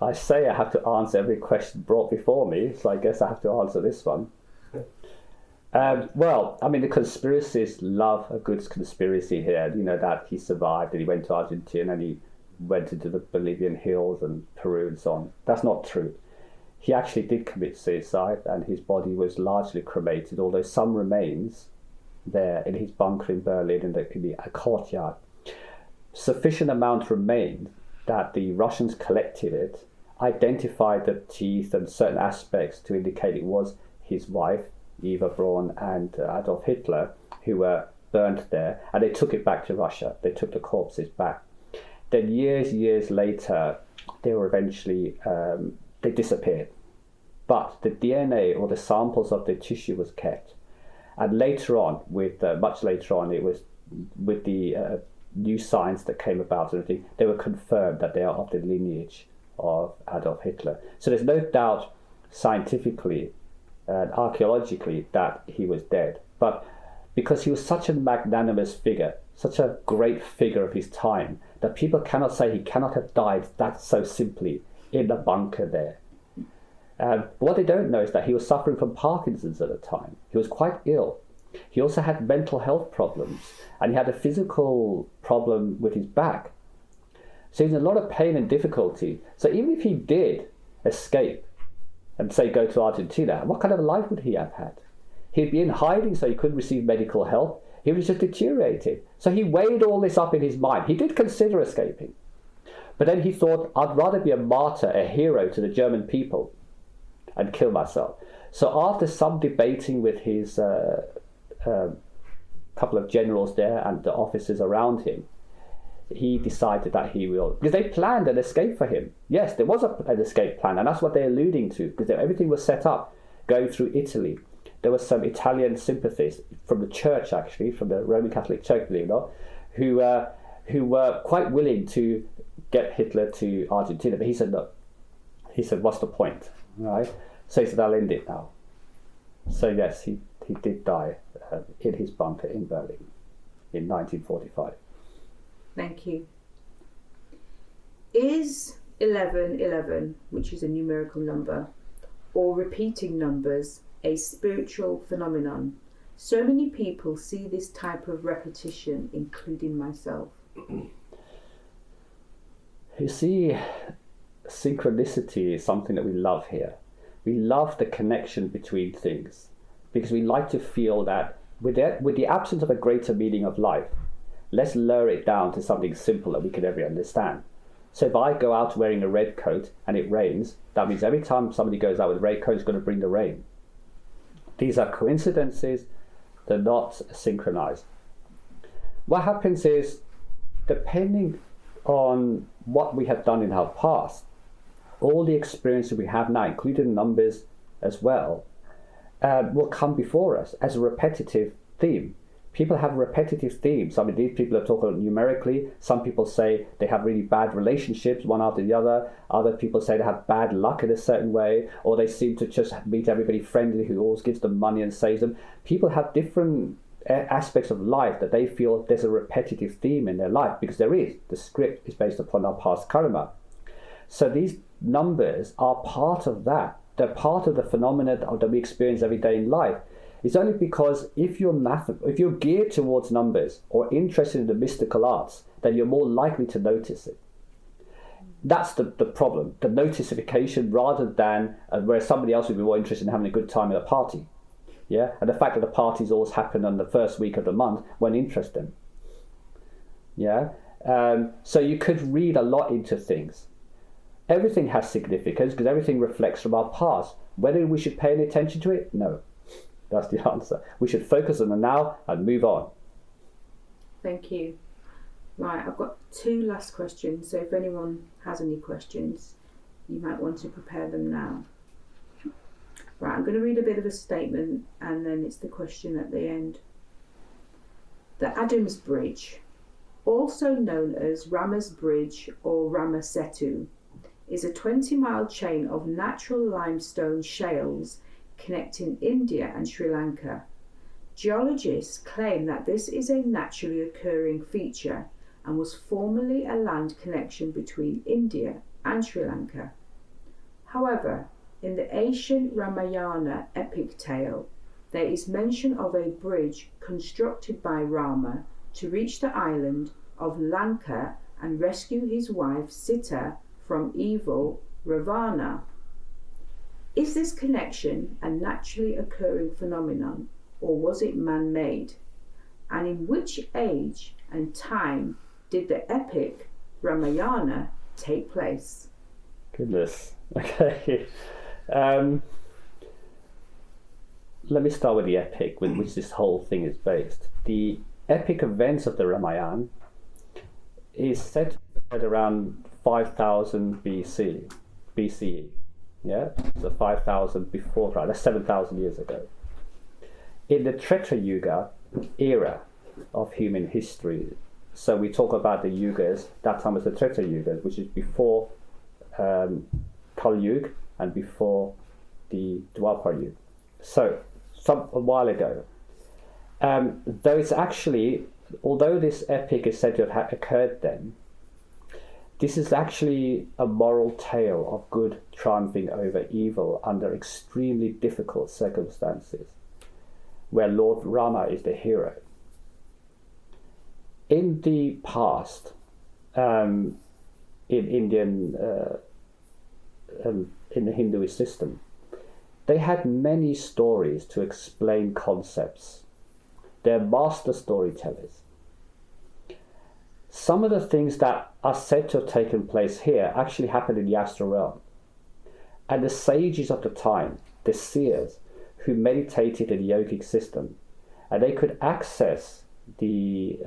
I say I have to answer every question brought before me, so I guess I have to answer this one. The conspiracists love a good conspiracy here. That he survived and he went to Argentina and he went into the Bolivian hills and Peru and so on. That's not true. he actually did commit suicide, and his body was largely cremated, although some remains there in his bunker in Berlin in the courtyard. Sufficient amount remained that the Russians collected it, identified the teeth and certain aspects to indicate it was his wife, Eva Braun, and Adolf Hitler, who were burnt there, and they took it back to Russia. They took the corpses back. Then years later, they were eventually, they disappeared. But the DNA or the samples of the tissue was kept. And later on, much later on, it was with the new science that came about and everything, they were confirmed that they are of the lineage of Adolf Hitler. So there's no doubt scientifically and archaeologically that he was dead. But because he was such a magnanimous figure, such a great figure of his time, that people cannot say he cannot have died that so simply in the bunker there. What they don't know is that he was suffering from Parkinson's at the time. He was quite ill. He also had mental health problems, and he had a physical problem with his back. So he was in a lot of pain and difficulty. So even if he did escape and say go to Argentina, what kind of life would he have had? He'd be in hiding so he couldn't receive medical help. He was just deteriorated. So he weighed all this up in his mind. He did consider escaping. But then he thought, I'd rather be a martyr, a hero to the German people and kill myself. So after some debating with his couple of generals there and the officers around him, he decided that he will, because they planned an escape for him. Yes, there was an escape plan, and that's what they're alluding to, because everything was set up going through Italy. There was some Italian sympathies from the church, actually, from the Roman Catholic Church, believe it or not, who were quite willing to get Hitler to Argentina. But he said, no. He said, what's the point? Right? So he said, I'll end it now. So yes, he did die in his bunker in Berlin in 1945. Thank you. Is 1111, which is a numerical number, or repeating numbers, a spiritual phenomenon? So many people see this type of repetition, including myself. You see, synchronicity is something that we love here. We love the connection between things because we like to feel that with the absence of a greater meaning of life, let's lower it down to something simple that we can ever understand. So if I go out wearing a red coat and it rains, that means every time somebody goes out with a red coat, it's going to bring the rain. These are coincidences, they're not synchronized. What happens is, depending on what we have done in our past, all the experiences we have now, including numbers as well, will come before us as a repetitive theme. People have repetitive themes. I mean, these people are talking numerically. Some people say they have really bad relationships, one after the other. Other people say they have bad luck in a certain way, or they seem to just meet everybody friendly who always gives them money and saves them. People have different aspects of life that they feel there's a repetitive theme in their life, because there is. The script is based upon our past karma. So these numbers are part of that. They're part of the phenomena that we experience every day in life. It's only because if you're geared towards numbers or interested in the mystical arts, then you're more likely to notice it. That's the problem, the notification, rather than where somebody else would be more interested in having a good time at a party. Yeah, and the fact that the parties always happen on the first week of the month won't interest them. Yeah, so you could read a lot into things. Everything has significance because everything reflects from our past. Whether we should pay any attention to it? No. That's the answer. We should focus on the now and move on. Thank you. Right, I've got two last questions, so if anyone has any questions, you might want to prepare them now. Right, I'm going to read a bit of a statement and then it's the question at the end. The Adam's Bridge, also known as Rama's Bridge or Rama Setu, is a 20-mile chain of natural limestone shales connecting India and Sri Lanka. Geologists claim that this is a naturally occurring feature and was formerly a land connection between India and Sri Lanka. However, in the ancient Ramayana epic tale, there is mention of a bridge constructed by Rama to reach the island of Lanka and rescue his wife Sita from evil Ravana. Is this connection a naturally occurring phenomenon, or was it man-made? And in which age and time did the epic Ramayana take place? Goodness. Okay. Let me start with the epic, with which this whole thing is based. The epic events of the Ramayana is set at around 5000 BCE. Yeah, so 5,000 before Christ. That's 7,000 years ago. In the Treta Yuga era of human history, so we talk about the yugas. That time was the Treta Yuga, which is before Kali Yuga and before the Dwapar Yuga. So, a while ago. Though it's actually, although this epic is said to have occurred then, this is actually a moral tale of good triumphing over evil under extremely difficult circumstances, where Lord Rama is the hero. In the past, in Indian, in the Hindu system, they had many stories to explain concepts. They're master storytellers. Some of the things that are said to have taken place here actually happened in the astral realm. And the sages of the time, the seers, who meditated in the yogic system, and they could access the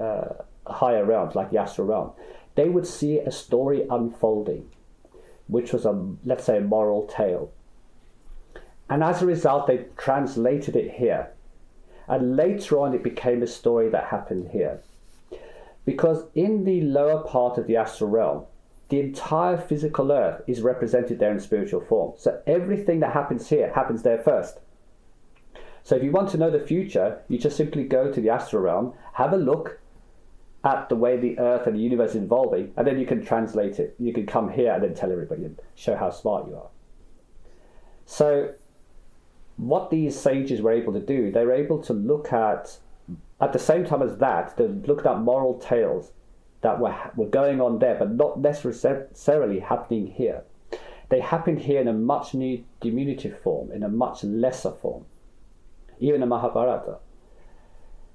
higher realms, like the astral realm, they would see a story unfolding, which was let's say, a moral tale. And as a result, they translated it here. And later on, it became a story that happened here. Because in the lower part of the astral realm, the entire physical earth is represented there in spiritual form. So everything that happens here happens there first. So if you want to know the future, you just simply go to the astral realm, have a look at the way the earth and the universe is evolving, and then you can translate it. You can come here and then tell everybody and show how smart you are. So what these sages were able to do, they were able to look at the same time as that, they looked at moral tales that were going on there, but not necessarily happening here. They happened here in a much more diminutive form, in a much lesser form. Even the Mahabharata.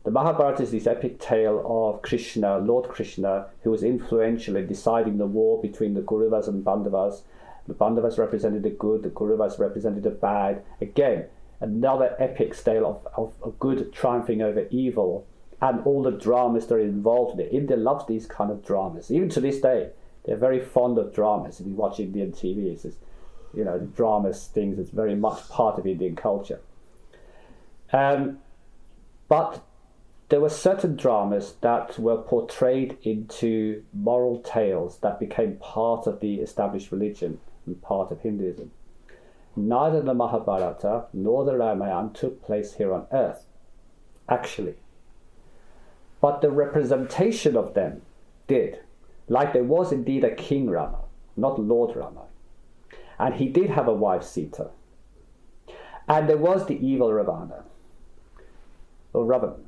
The Mahabharata is this epic tale of Krishna, Lord Krishna, who was influential in deciding the war between the Kauravas and Pandavas. The Pandavas represented the good, the Kauravas represented the bad. Again, another epic tale of good triumphing over evil, and all the dramas that are involved in it. India loves these kind of dramas. Even to this day, they're very fond of dramas. If you watch Indian TV, it's just, the dramas things is very much part of Indian culture. But there were certain dramas that were portrayed into moral tales that became part of the established religion and part of Hinduism. Neither the Mahabharata nor the Ramayana took place here on earth, actually. But the representation of them did. Like there was indeed a King Rama, not Lord Rama. And he did have a wife, Sita. And there was the evil Ravana, or Ravan.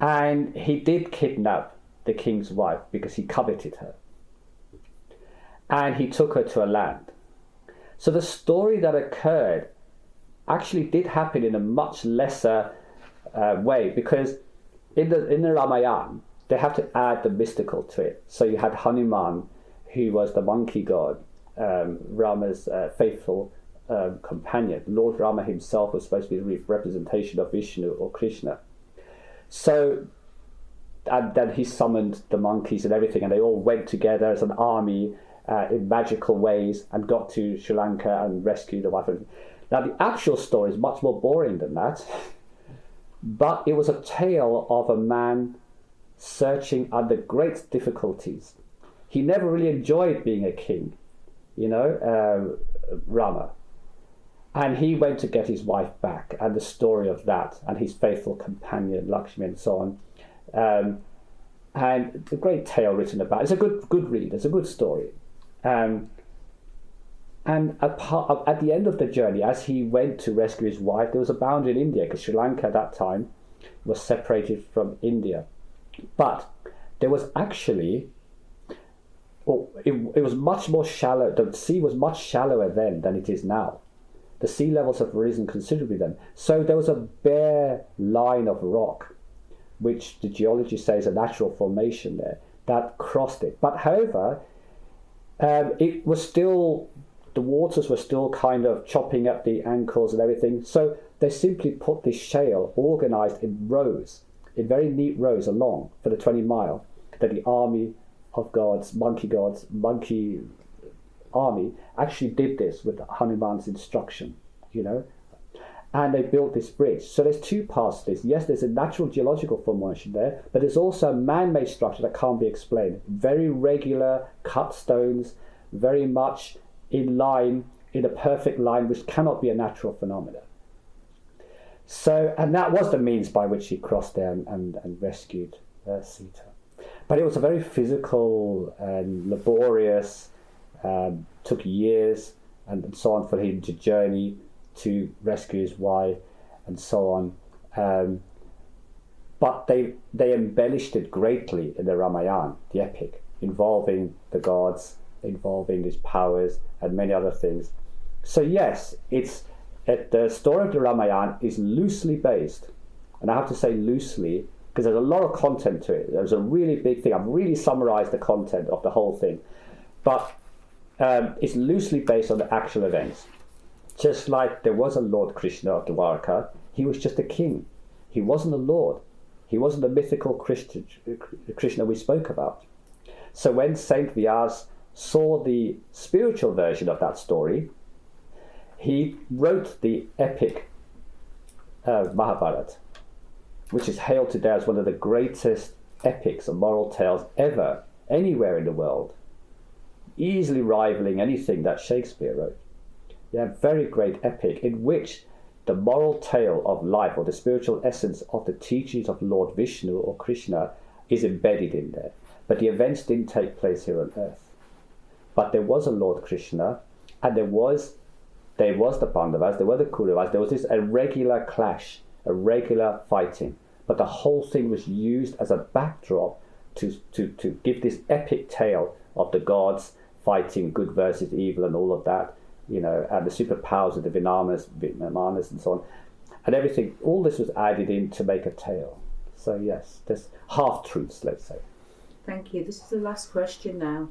And he did kidnap the king's wife because he coveted her. And he took her to a land. So the story that occurred actually did happen in a much lesser way, because in the Ramayana, they have to add the mystical to it. So you had Hanuman, who was the monkey god, Rama's faithful companion. Lord Rama himself was supposed to be the representation of Vishnu or Krishna. So, and then he summoned the monkeys and everything, and they all went together as an army in magical ways and got to Sri Lanka and rescued the wife. Now, the actual story is much more boring than that, but it was a tale of a man searching under great difficulties. He never really enjoyed being a king, Rama. And he went to get his wife back, and the story of that, and his faithful companion, Lakshmi, and so on. And the great tale written about. It's a good read. It's a good story. And at the end of the journey, as he went to rescue his wife, there was a boundary in India, because Sri Lanka at that time was separated from India. But there was actually it was much more shallow. The sea was much shallower then than it is now. The sea levels have risen considerably then. So there was a bare line of rock, which the geologists say is a natural formation there, that crossed it. But however, it was still, the waters were still kind of chopping up the ankles and everything. So they simply put this shale organized in rows, in very neat rows along for the 20 mile, that the army of gods, monkey army, actually did this with Hanuman's instruction, you know. And they built this bridge. So there's two parts to this. Yes, there's a natural geological formation there, but there's also a man-made structure that can't be explained. Very regular cut stones, very much in line, in a perfect line, which cannot be a natural phenomenon. So, and that was the means by which he crossed there and rescued Sita. But it was a very physical and laborious, took years and so on for him to journey to rescue his wife and so on. But they embellished it greatly in the Ramayana, the epic, involving the gods, involving his powers and many other things. So yes, the story of the Ramayana is loosely based, and I have to say loosely, because there's a lot of content to it. There's a really big thing. I've really summarized the content of the whole thing. But it's loosely based on the actual events. Just like there was a Lord Krishna of Dwarka, he was just a king. He wasn't a lord. He wasn't the mythical Krishna we spoke about. So when Saint Vyas saw the spiritual version of that story, he wrote the epic Mahabharata, which is hailed today as one of the greatest epics and moral tales ever, anywhere in the world, easily rivaling anything that Shakespeare wrote. Yeah, very great epic in which the moral tale of life, or the spiritual essence of the teachings of Lord Vishnu or Krishna, is embedded in there. But the events didn't take place here on earth. But there was a Lord Krishna, and there was the Pandavas, there were the Kauravas, there was this irregular clash, a regular fighting. But the whole thing was used as a backdrop to give this epic tale of the gods fighting good versus evil and all of that, you know, and the superpowers of the Vimanas and so on. And everything, all this was added in to make a tale. So yes, there's half-truths, let's say. Thank you. This is the last question now.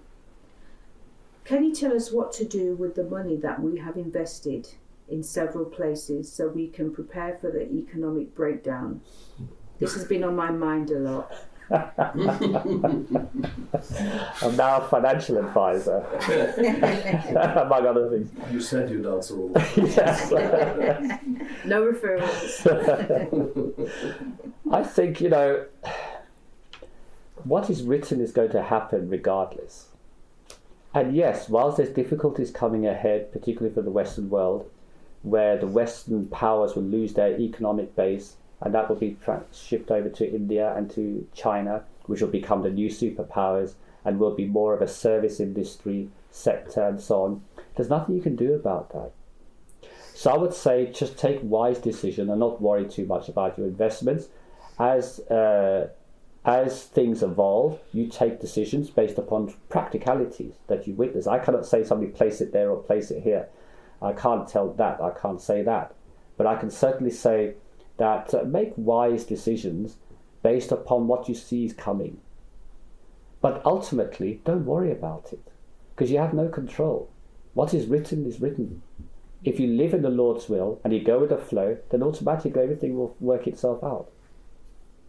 Can you tell us what to do with the money that we have invested in several places so we can prepare for the economic breakdown? This has been on my mind a lot. I'm now a financial advisor, among other things. You said you'd answer all that. Yes. No referrals. I think, you know, what is written is going to happen regardless. And yes, whilst there's difficulties coming ahead, particularly for the Western world, where the Western powers will lose their economic base, and that will be shipped over to India and to China, which will become the new superpowers and will be more of a service industry sector and so on. There's nothing you can do about that. So I would say just take wise decision and not worry too much about your investments. As things evolve, you take decisions based upon practicalities that you witness. I cannot say somebody place it there or place it here. I can't tell that, I can't say that. But I can certainly say that make wise decisions based upon what you see is coming. But ultimately, don't worry about it, because you have no control. What is written is written. If you live in the Lord's will and you go with the flow, then automatically everything will work itself out.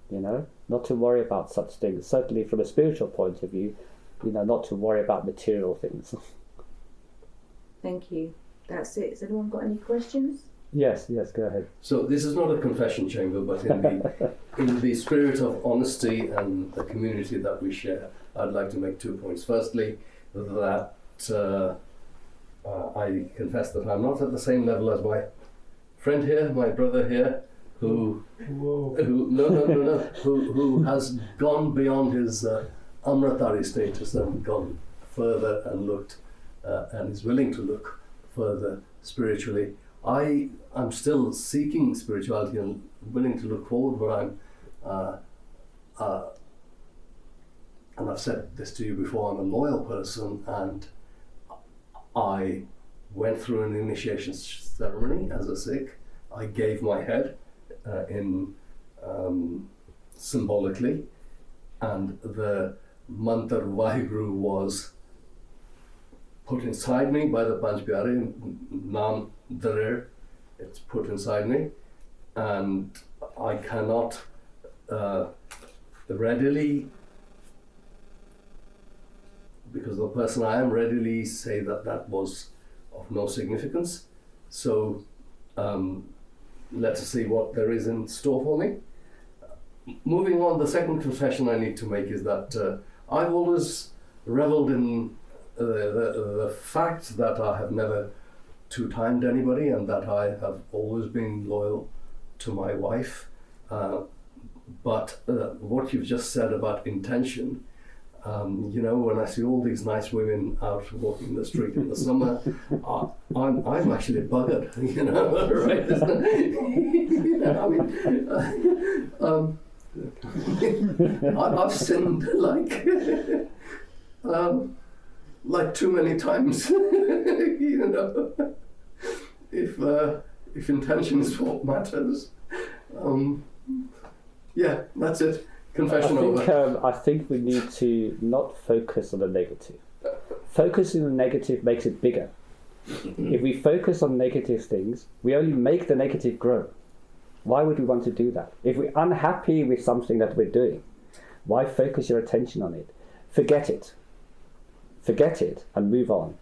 You know, not to worry about such things. Certainly from a spiritual point of view, you know, not to worry about material things. Thank you. That's it. Has anyone got any questions? Yes, go ahead. So this is not a confession chamber, but in the spirit of honesty and the community that we share, I'd like to make 2 points. Firstly, that I confess that I'm not at the same level as my friend here, my brother here, who has gone beyond his Amritari status and gone further and looked and is willing to look further spiritually. I'm still seeking spirituality and willing to look forward, but and I've said this to you before, I'm a loyal person, and I went through an initiation ceremony as a Sikh. I gave my head in symbolically, and the mantra Vaheguru was put inside me by the Panch Pyare, Nam Darir, it's put inside me, and I cannot readily, because the person I am, readily say that that was of no significance. So let's see what there is in store for me. Moving on, the second confession I need to make is that I've always reveled in the fact that I have never two-timed anybody, and that I have always been loyal to my wife. But what you've just said about intention, you know, when I see all these nice women out walking the street in the summer, I'm actually buggered, you know, right? You know, I mean, I've sinned like too many times, you know. If intention is what matters, yeah, that's it. Confession over. I think we need to not focus on the negative. Focusing on the negative makes it bigger. If we focus on negative things, we only make the negative grow. Why would we want to do that? If we're unhappy with something that we're doing, why focus your attention on it? Forget it. Forget it and move on.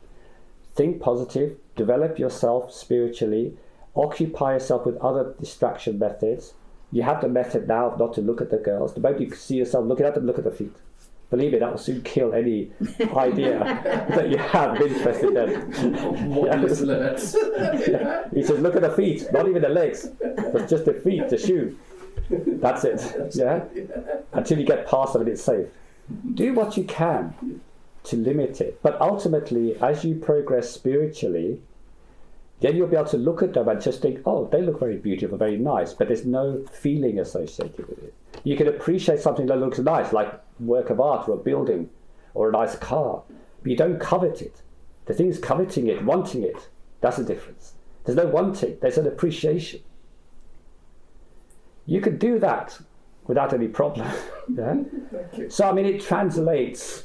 Think positive, develop yourself spiritually, occupy yourself with other distraction methods. You have the method now of not to look at the girls. The moment you see yourself looking at them, look at the feet. Believe me, that will soon kill any idea that you have interest in them. Yeah. He says, look at the feet, not even the legs, but just the feet, the shoe. That's it. Yeah. Until you get past them and it's safe. Do what you can to limit it. But ultimately, as you progress spiritually, then you'll be able to look at them and just think, oh, they look very beautiful, very nice, but there's no feeling associated with it. You can appreciate something that looks nice, like work of art or a building or a nice car, but you don't covet it. The thing is coveting it, wanting it. That's the difference. There's no wanting, there's an appreciation. You can do that without any problem. Yeah? So, I mean, it translates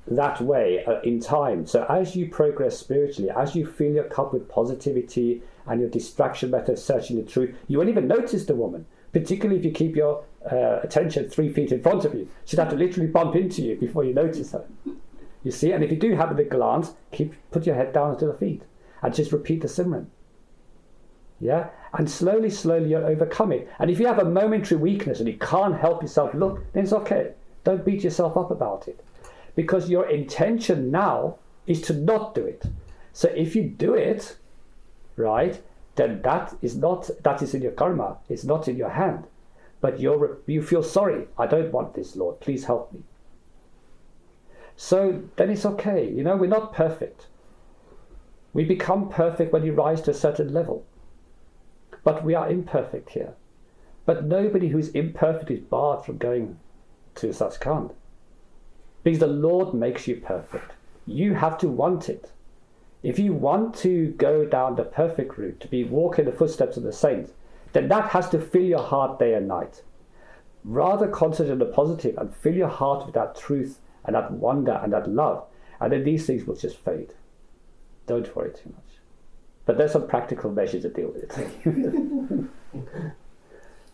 that way in time. So as you progress spiritually, as you fill your cup with positivity and your distraction method searching the truth, you won't even notice the woman, particularly if you keep your attention 3 feet in front of you. She'd have to literally bump into you before you notice her. You see, and if you do happen to glance, put your head down to the feet and just repeat the Simran. Yeah, and slowly you'll overcome it. And if you have a momentary weakness and you can't help yourself look, then it's okay. Don't beat yourself up about it. Because your intention now is to not do it. So if you do it, right, then that is in your karma. It's not in your hand. But you feel sorry. I don't want this, Lord. Please help me. So then it's okay. You know, we're not perfect. We become perfect when you rise to a certain level. But we are imperfect here. But nobody who's imperfect is barred from going to Satgurus. Because the Lord makes you perfect. You have to want it. If you want to go down the perfect route, to walk in the footsteps of the saints, then that has to fill your heart day and night. Rather concentrate on the positive and fill your heart with that truth and that wonder and that love. And then these things will just fade. Don't worry too much. But there's some practical measures to deal with it.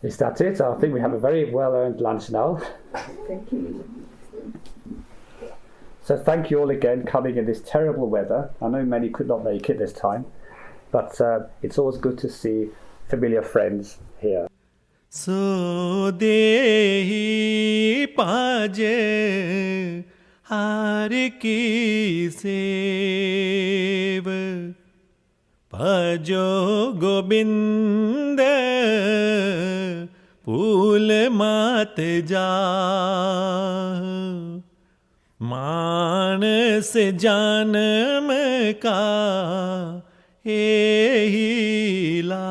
Is that it? I think we have a very well-earned lunch now. Thank you. So thank you all again coming in this terrible weather. I know many could not make it this time, but it's always good to see familiar friends here. So dehi paje har ki sev pajo gobind pul mat ja मानस जानम का एही ला